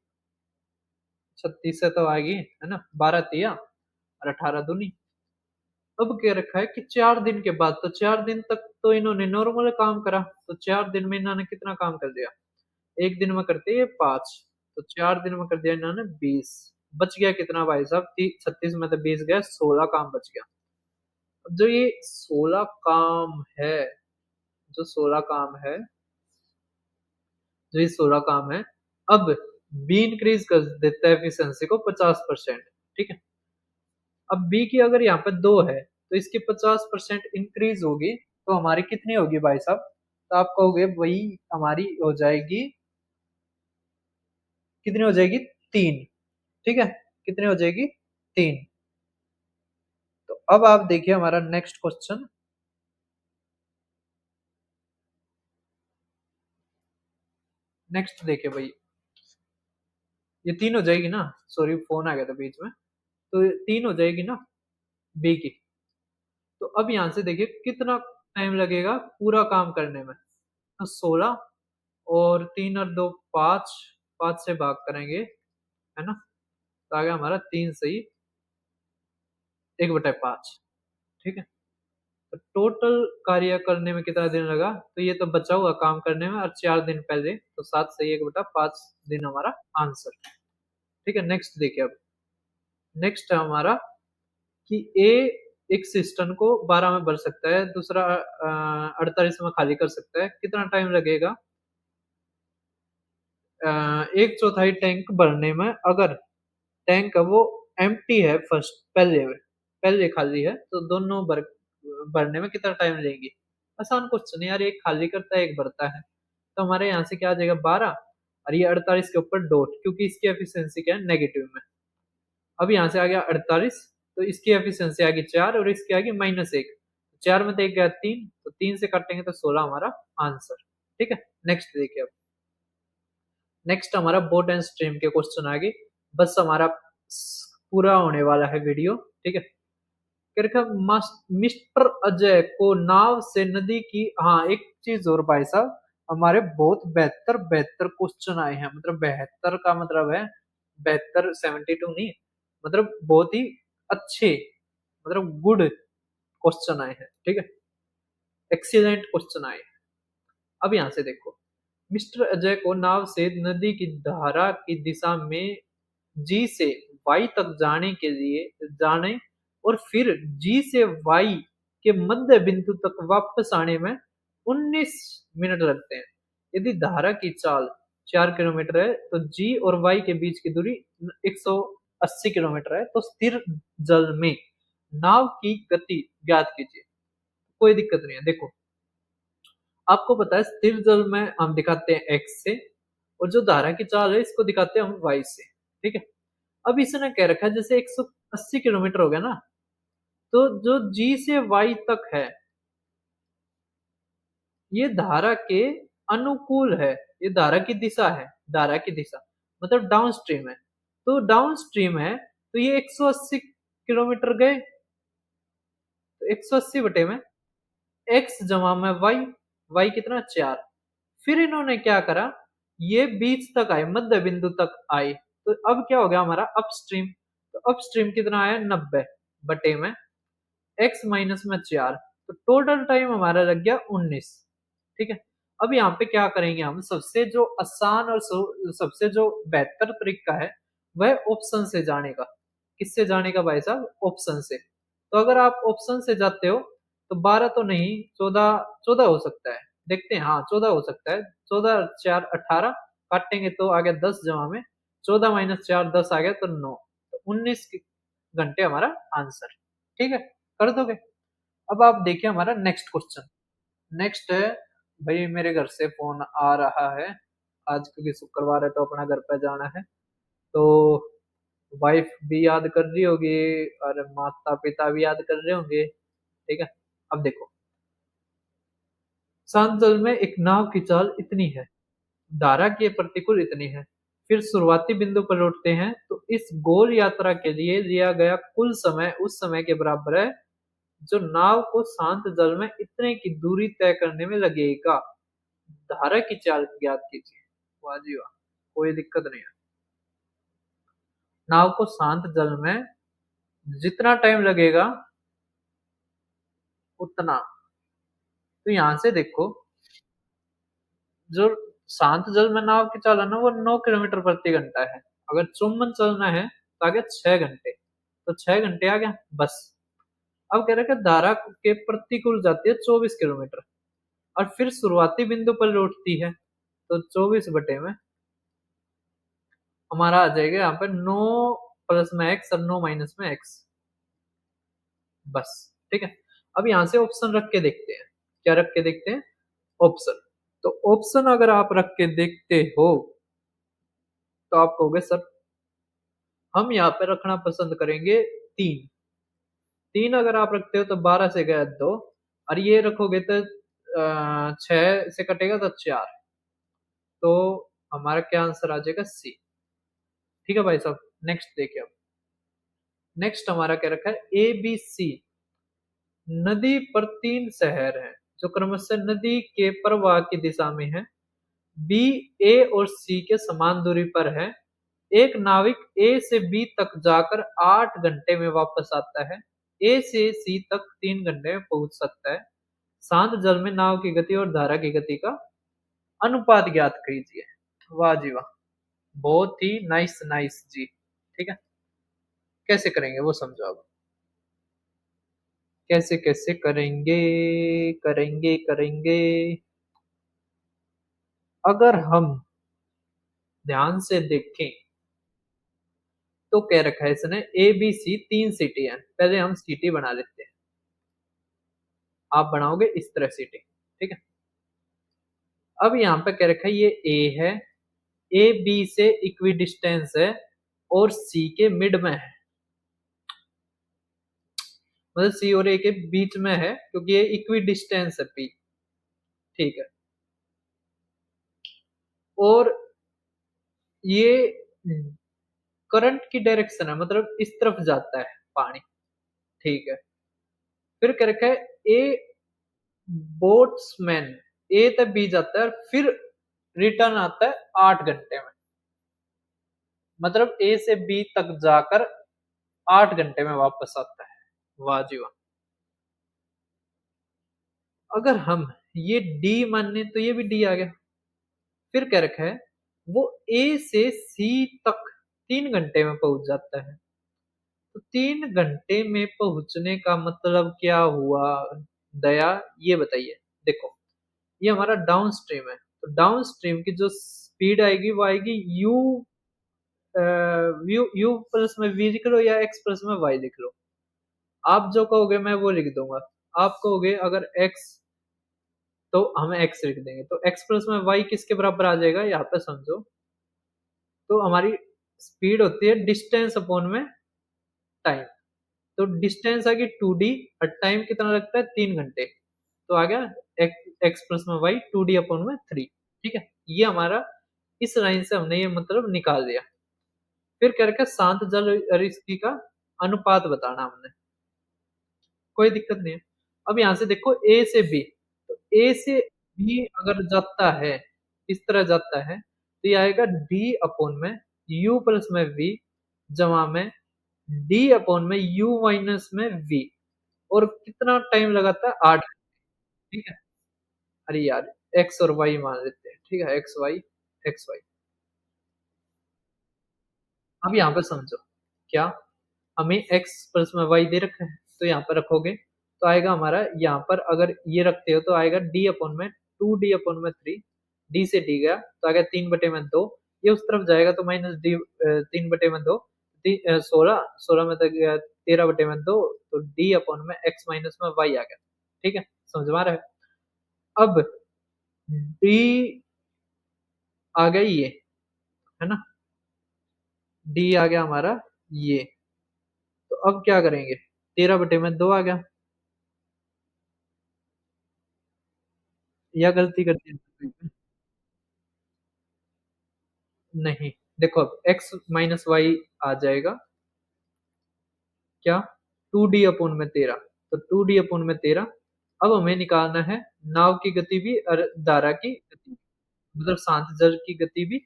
36 से तो आएगी है ना, 12 तिया और 18 दूनी। अब क्या रखा है कि 4 दिन के बाद, तो 4 दिन तक तो इन्होंने नॉर्मल काम करा, तो 4 दिन में इन्होंने कितना काम कर दिया? एक दिन में करते हैं 5, तो 4 दिन में कर दिया इन्होंने 20। बच गया कितना भाई साहब? 36 में तो 20 गया, 16 काम बच गया। अब जो ये 16 काम है, जो 16 काम है, जो ये 16 काम है, अब बी इंक्रीज कर देता है एफिशिएंसी को 50%। ठीक है, अब बी की अगर यहाँ पे 2 है, तो इसकी 50% इंक्रीज होगी, तो हमारी कितनी होगी भाई साहब? तो आप कहोगे वही हमारी हो जाएगी, कितनी हो जाएगी? 3। ठीक है, कितनी हो जाएगी? 3। तो अब आप देखिए हमारा नेक्स्ट क्वेश्चन। नेक्स्ट देखिए भाई, ये 3 हो जाएगी ना, सॉरी फोन आ गया था बीच में, तो 3 हो जाएगी ना बी की। तो अब यहाँ से देखिए कितना टाइम लगेगा पूरा काम करने में। तो 16 और 3 और 2 5, 5 से भाग करेंगे, है ना? तो आ गया हमारा 3 सही 1/5। ठीक है? तो टोटल कार्य करने में कितना दिन लगा? तो ये तो बचा हुआ काम करने में और 4 दिन पहले, तो 7 सही 1/5 दिन हमारा आंसर। ठीक है, नेक्स्ट देखिए अब। नेक्स्ट है हमारा कि ए एक सिस्टम को 12 में भर सकता है, दूसरा 48 में खाली कर सकता है, कितना टाइम लगेगा? एक चौथाई टैंक भरने में, अगर टैंक है वो एम्प्टी है, फर्स्ट पहले पहले खाली है, तो दोनों भरने में कितना टाइम लेंगे? आसान क्वेश्चन है यार, एक खाली करता है एक भरता है। तो हमारे यहाँ से क्या आ जाएगा 12, और ये 48 के ऊपर डॉट, क्योंकि इसकी एफिशिएंसी क्या है नेगेटिव में। अब यहाँ से आ गया 48, तो इसकी एफिशिएंसी आ गई 4 और इसकी आ गई -1। 4 में तो 1 गया 3, तो 3 से काटेंगे तो 16 हमारा आंसर। ठीक है, नेक्स्ट देखिए अब। नेक्स्ट हमारा बोट एंड स्ट्रीम के क्वेश्चन आ गए, बस हमारा पूरा होने वाला है वीडियो। ठीक है, कह रखा मिस्टर अजय को नाव से नदी की, हाँ एक चीज और भाई साहब, हमारे बहुत बेहतर बेहतर क्वेश्चन आए हैं, मतलब बेहतर का मतलब है बेहतर 72 नहीं, मतलब बहुत ही अच्छे, मतलब गुड क्वेश्चन आए हैं। ठीक है, एक्सीलेंट क्वेश्चन आए हैं। अब यहाँ से देखो, मिस्टर अजय को नाव से नदी की धारा की दिशा में जी से वाई तक जाने के लिए जाने, और फिर जी से वाई के मध्य बिंदु तक वापस आने में 19 मिनट लगते हैं। यदि धारा की चाल 4 किलोमीटर है तो जी और वाई के बीच की दूरी 180 किलोमीटर है, तो स्थिर जल में नाव की गति ज्ञात कीजिए। कोई दिक्कत नहीं है, देखो आपको पता है स्थिर जल में हम दिखाते हैं एक्स से, और जो धारा की चाल है इसको दिखाते हैं हम वाई से। ठीक है, अब इसने कह रखा है जैसे 180 किलोमीटर हो गया ना, तो जो जी से वाई तक है ये धारा के अनुकूल है, ये धारा की दिशा है, धारा की दिशा मतलब डाउन स्ट्रीम है। तो डाउन स्ट्रीम है, तो ये 180 किलोमीटर गए, तो 180 बटे में एक्स जमा में वाई, वाई कितना 4। फिर इन्होंने क्या करा, ये बीच तक आए, मध्य बिंदु तक आए, तो अब क्या हो गया हमारा अपस्ट्रीम। तो अपस्ट्रीम कितना आया 90 बटे में एक्स माइनस में 4, तो टोटल टाइम हमारा लग गया 19। ठीक है, अब यहाँ पे क्या करेंगे हम, सबसे जो आसान और सबसे जो बेहतर तरीका है वह ऑप्शन से जाने का। किससे जाने का भाई साहब? ऑप्शन से। तो अगर आप ऑप्शन से जाते हो तो 12 तो नहीं, 14, 14 हो सकता है, देखते हैं, हाँ 14 हो सकता है। 14 4 18 काटेंगे तो आ गया 10 जमा में 14 माइनस 4 10 आ गया तो 9, तो 19 घंटे हमारा आंसर। ठीक है, कर दोगे? अब आप देखिए हमारा नेक्स्ट क्वेश्चन। नेक्स्ट है, भाई मेरे घर से फोन आ रहा है आज, क्योंकि शुक्रवार है तो अपना घर पे जाना है। तो वाइफ भी याद कर रही होगी और माता पिता भी याद कर रहे होंगे। ठीक है, अब देखो, शांत जल में एक नाव की चाल इतनी है, धारा के प्रतिकूल इतनी है, फिर शुरुआती बिंदु पर लौटते हैं, तो इस गोल यात्रा के लिए लिया गया कुल समय उस समय के बराबर है जो नाव को शांत जल में इतने की दूरी तय करने में लगेगा। धारा की चाल ज्ञात कीजिए। वाह जी वाह, कोई दिक्कत नहीं है। नाव को शांत जल में जितना टाइम लगेगा उतना, तो यहां से देखो, जो शांत जल में नाव की चाल है ना वो 9 किलोमीटर प्रति घंटा है। अगर चुंबन चलना है तो आ गया 6 घंटे, तो 6 घंटे आ गया बस। अब कह रहे हैं कि धारा के प्रतिकूल जाती है 24 किलोमीटर, और फिर शुरुआती बिंदु पर लौटती है, तो 24 बटे में हमारा आ जाएगा यहाँ पे 9 प्लस में एक्स और 9 माइनस में एक्स, बस। ठीक है, अब यहाँ से ऑप्शन रख के देखते हैं, क्या रख के देखते हैं? ऑप्शन। तो ऑप्शन अगर आप रख के देखते हो तो आप कहोगे सर हम यहाँ पे रखना पसंद करेंगे 3। 3 अगर आप रखते हो तो 12 से गया 2, और ये रखोगे तो 6 से कटेगा तो 4, तो हमारा क्या आंसर आ जाएगा? सी। ठीक है भाई साहब, नेक्स्ट देखिए अब। नेक्स्ट हमारा क्या रखा है? ए बी सी नदी पर 3 शहर हैं जो क्रमशः नदी के प्रवाह की दिशा में है। बी, ए और सी के समान दूरी पर है। एक नाविक ए से बी तक जाकर 8 घंटे में वापस आता है। ए से सी तक 3 घंटे में पहुंच सकता है। शांत जल में नाव की गति और धारा की गति का अनुपात ज्ञात कीजिए। वाह जी वाह, बहुत ही नाइस नाइस जी। ठीक है, कैसे करेंगे वो समझो अब। कैसे कैसे करेंगे, करेंगे करेंगे। अगर हम ध्यान से देखें तो कह रखा है इसने ए बी सी 3 सिटी है। पहले हम सिटी बना लेते हैं। आप बनाओगे इस तरह सिटी, ठीक है। अब यहाँ पे कह रखा है ये ए है, ए बी से इक्वी डिस्टेंस है और सी के मिड में है। मतलब सी और ए के बीच में है क्योंकि ये इक्वी डिस्टेंस है पी, ठीक है। और ये करंट की डायरेक्शन है, मतलब इस तरफ जाता है पानी, ठीक है। फिर कह रखा है ए बोट्समैन ए तक बी जाता है और फिर रिटर्न आता है 8 घंटे में। मतलब ए से बी तक जाकर 8 घंटे में वापस आता है। वाह जी वाह। अगर हम ये डी माने तो ये भी डी आ गया। फिर क्या रखा है वो ए से सी तक 3 घंटे में पहुंच जाता है। तो 3 घंटे में पहुंचने का मतलब क्या हुआ दया, ये बताइए। देखो ये हमारा डाउन स्ट्रीम है, तो डाउन स्ट्रीम की जो स्पीड आएगी वो आएगी यू, यू यू प्लस में वी लिख लो या एक्स प्लस में वाई लिख लो। आप जो कहोगे मैं वो लिख दूंगा। आप कहोगे अगर एक्स तो हम एक्स लिख देंगे, तो एक्स प्लस में वाई किसके बराबर आ जाएगा यहाँ पे समझो। तो हमारी स्पीड होती है डिस्टेंस अपॉन में टाइम। तो डिस्टेंस आ गई 2D और टाइम कितना लगता है 3 घंटे। तो आ गया एक्स प्लस में वाई 2D अपॉन में 3। ठीक है, ये हमारा इस लाइन से हमने ये मतलब निकाल दिया। फिर क्या रखा शांत जल और इसकी का अनुपात बताना हमने, कोई दिक्कत नहीं है। अब यहाँ से देखो ए से बी, तो ए से बी अगर जाता है इस तरह जाता है तो ये आएगा डी अपॉन में यू प्लस में वी जमा में डी अपॉन में यू माइनस में वी। और कितना टाइम लगाता है 8। ठीक है, अरे यार एक्स और वाई मान लेते हैं, ठीक है, एक्स वाई एक्स वाई। अब यहाँ पे समझो क्या, हमें x प्लस में y दे रखा है तो यहाँ पर रखोगे तो आएगा हमारा, यहाँ पर अगर ये रखते हो तो आएगा d अपॉन में 2D अपॉन में 3। d से d गया तो आ गया 3/2। ये उस तरफ जाएगा तो माइनस डी 3/2। 16 16 में तक गया 13/2। तो d अपॉन में x माइनस में y आ गया। ठीक है, समझ में आ रहा है। अब d आ गया ये, है ना, d आ गया हमारा ये। तो अब क्या करेंगे, 13/2 आ गया, या गलती कर दी नहीं। देखो अब x माइनस वाई आ जाएगा क्या, 2D अपॉन में 13। तो 2D अपॉन में 13। अब हमें निकालना है नाव की गति भी और धारा की गति, मतलब शांत जल की गति भी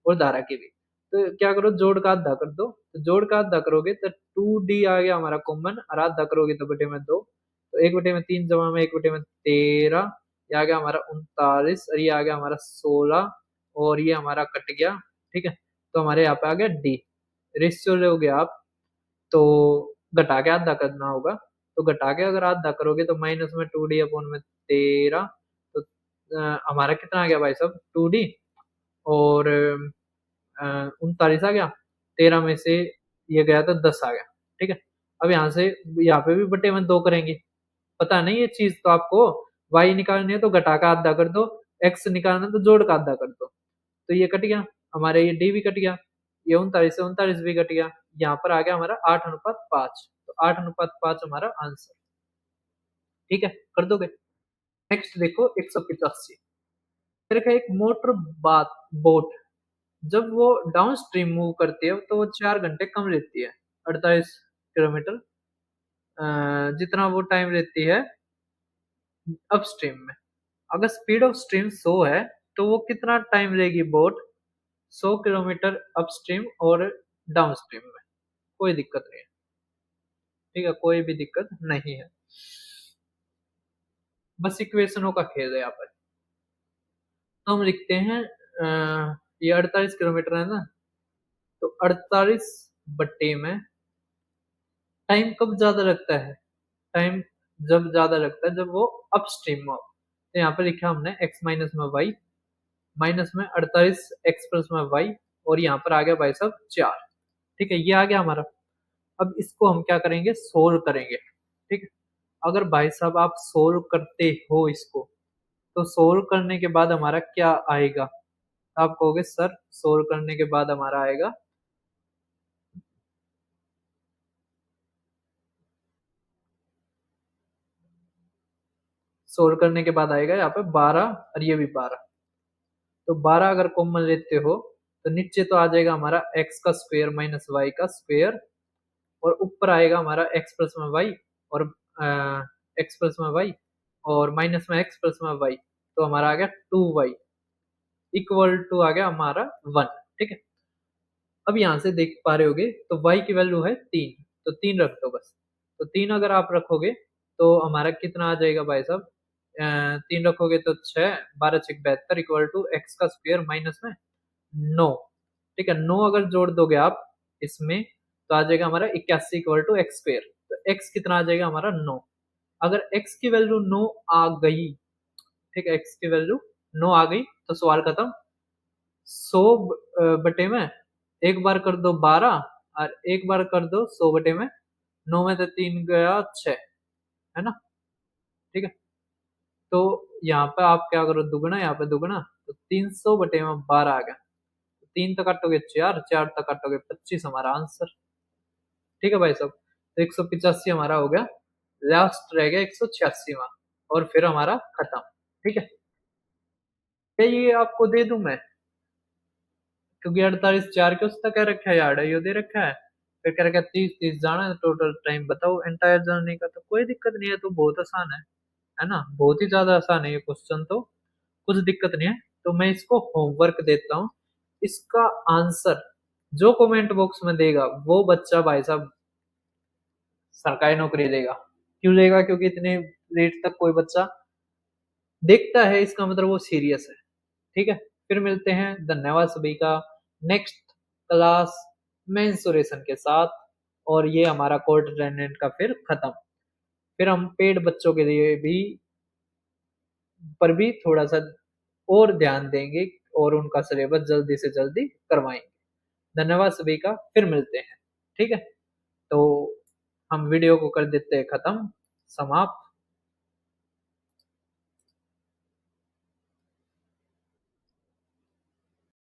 और धारा की भी। तो क्या करो जोड़ का आधा कर दो, तो जोड़ का आधा करोगे तो 2D आ गया हमारा कॉमन और आधा करोगे तो बटे में 2। तो 1/3 जमा में 1/13, ये आ गया हमारा 39 और ये आ गया हमारा 16 और ये हमारा कट गया। ठीक है, तो हमारे यहाँ पे आ गया डी। रेशियो लोगे आप तो घटा के आधा करना होगा। तो घटा के अगर आधा करोगे तो माइनस में 2D अपॉन में 13। तो हमारा कितना आ गया भाई साहब 2D और 39 आ गया। 13 में से ये गया तो 10 आ गया। ठीक है, अब यहाँ से यहाँ पे भी बटे में 2 करेंगे। पता नहीं ये चीज तो आपको, वाई निकालनी है तो घटा का आधा कर दो, एक्स निकालना है तो जोड़ का आधा कर दो। तो ये कट गया हमारे, ये डी भी कट गया, ये 39 से 39 भी कट गया। यहाँ पर आ गया हमारा 8:5। तो 8:5 हमारा आंसर। ठीक है, कर दोगे। नेक्स्ट देखो 185। फिर का एक मोटर बात बोट जब वो डाउन स्ट्रीम मूव करती है तो वो 4 घंटे कम लेती है, 48 किलोमीटर। जितना वो टाइम लेती है अपस्ट्रीम में। अगर स्पीड ऑफ स्ट्रीम 100 है तो वो कितना टाइम लेगी बोट 100 किलोमीटर अपस्ट्रीम और डाउनस्ट्रीम में। कोई दिक्कत नहीं है। ठीक है, कोई भी दिक्कत नहीं है। बस इक्वेशनों का खेल है यहाँ पर। तो हम लिखते हैं ये 48 किलोमीटर है ना, तो 48 बट्टे में टाइम कब ज्यादा लगता है, टाइम जब ज्यादा लगता है जब वो अपस्ट्रीम में हो। तो यहाँ पे लिखा हमने x माइनस में y, माइनस में 48 x प्लस में y, और यहाँ पर आ गया भाई साहब 4। ठीक है, ये आ गया हमारा। अब इसको हम क्या करेंगे, सोल्व करेंगे। ठीक है, अगर भाई साहब आप सोल्व करते हो इसको, तो सोल्व करने के बाद हमारा क्या आएगा, आप कहोगे सर सोल्व करने के बाद हमारा आएगा, सोल्व करने के बाद आएगा यहाँ पे 12 और ये भी 12। तो 12 अगर कॉमन लेते हो तो नीचे तो आ जाएगा हमारा एक्स का स्क्वायर माइनस वाई का स्क्वायर, और ऊपर आएगा हमारा एक्स प्लस में वाई, और एक्स प्लस में वाई, और माइनस में एक्स प्लस में वाई। तो हमारा आ गया 2y इक्वल टू आ गया हमारा 1। ठीक है, अब यहाँ से देख पा रहे होगे तो y की वैल्यू है 3, तो 3 रख दो बस। तो 3 अगर आप रखोगे तो हमारा कितना आ जाएगा भाई साहब, 3 रखोगे तो 6, 12 6 72 इक्वल टू एक्स का स्क्वायर माइनस में 9। ठीक है, 9 अगर जोड़ दोगे आप इसमें तो आ जाएगा हमारा 81 इक्वल टू एक्स स्क्वायर। तो x कितना आ जाएगा हमारा 9। अगर x की वैल्यू 9 आ गई, ठीक है, x की वैल्यू 9 आ गई तो सवाल खत्म। 100 बटे में एक बार कर दो 12, और एक बार कर दो 100 बटे में 9, में तो 3 गया 6, है ना। ठीक है, तो यहाँ पे आप क्या करो, दुगना, यहाँ पे दुगना, तो 300 बटे में 12 आ गया। 3 तक काटोगे 4, 4 तक काटोगे 25, हमारा आंसर। ठीक है भाई साहब, तो 185 हमारा हो गया। लास्ट रह गया 186वां, और फिर हमारा खत्म। ठीक है, ये आपको दे दूं मैं, क्योंकि 48 4 के उसका क्या रखा है यार, ये दे रखा है। फिर कह रखा है 30 30 जाना है, टोटल टाइम बताओ एंटायर जर्नी का। तो कोई दिक्कत नहीं है, तो बहुत आसान है ना, बहुत ही ज्यादा आसान है ये क्वेश्चन तो, कुछ दिक्कत नहीं है। तो मैं इसको होमवर्क देता हूँ। इसका आंसर जो कमेंट बॉक्स में देगा वो बच्चा भाई साहब सरकारी नौकरी लेगा। क्यों लेगा, क्योंकि इतने लेट तक कोई बच्चा देखता है, इसका मतलब वो सीरियस है। ठीक है, फिर मिलते हैं, धन्यवाद सभी का। नेक्स्ट क्लास मेंसुरेशन के साथ, और ये हमारा कोर्ट अटेंडेंट का फिर खत्म। फिर हम पेड बच्चों के लिए भी पर भी थोड़ा सा और ध्यान देंगे, और उनका सिलेबस जल्दी से जल्दी करवाएंगे। धन्यवाद सभी का, फिर मिलते हैं। ठीक है, तो हम वीडियो को कर देते हैं खत्म, समाप्त।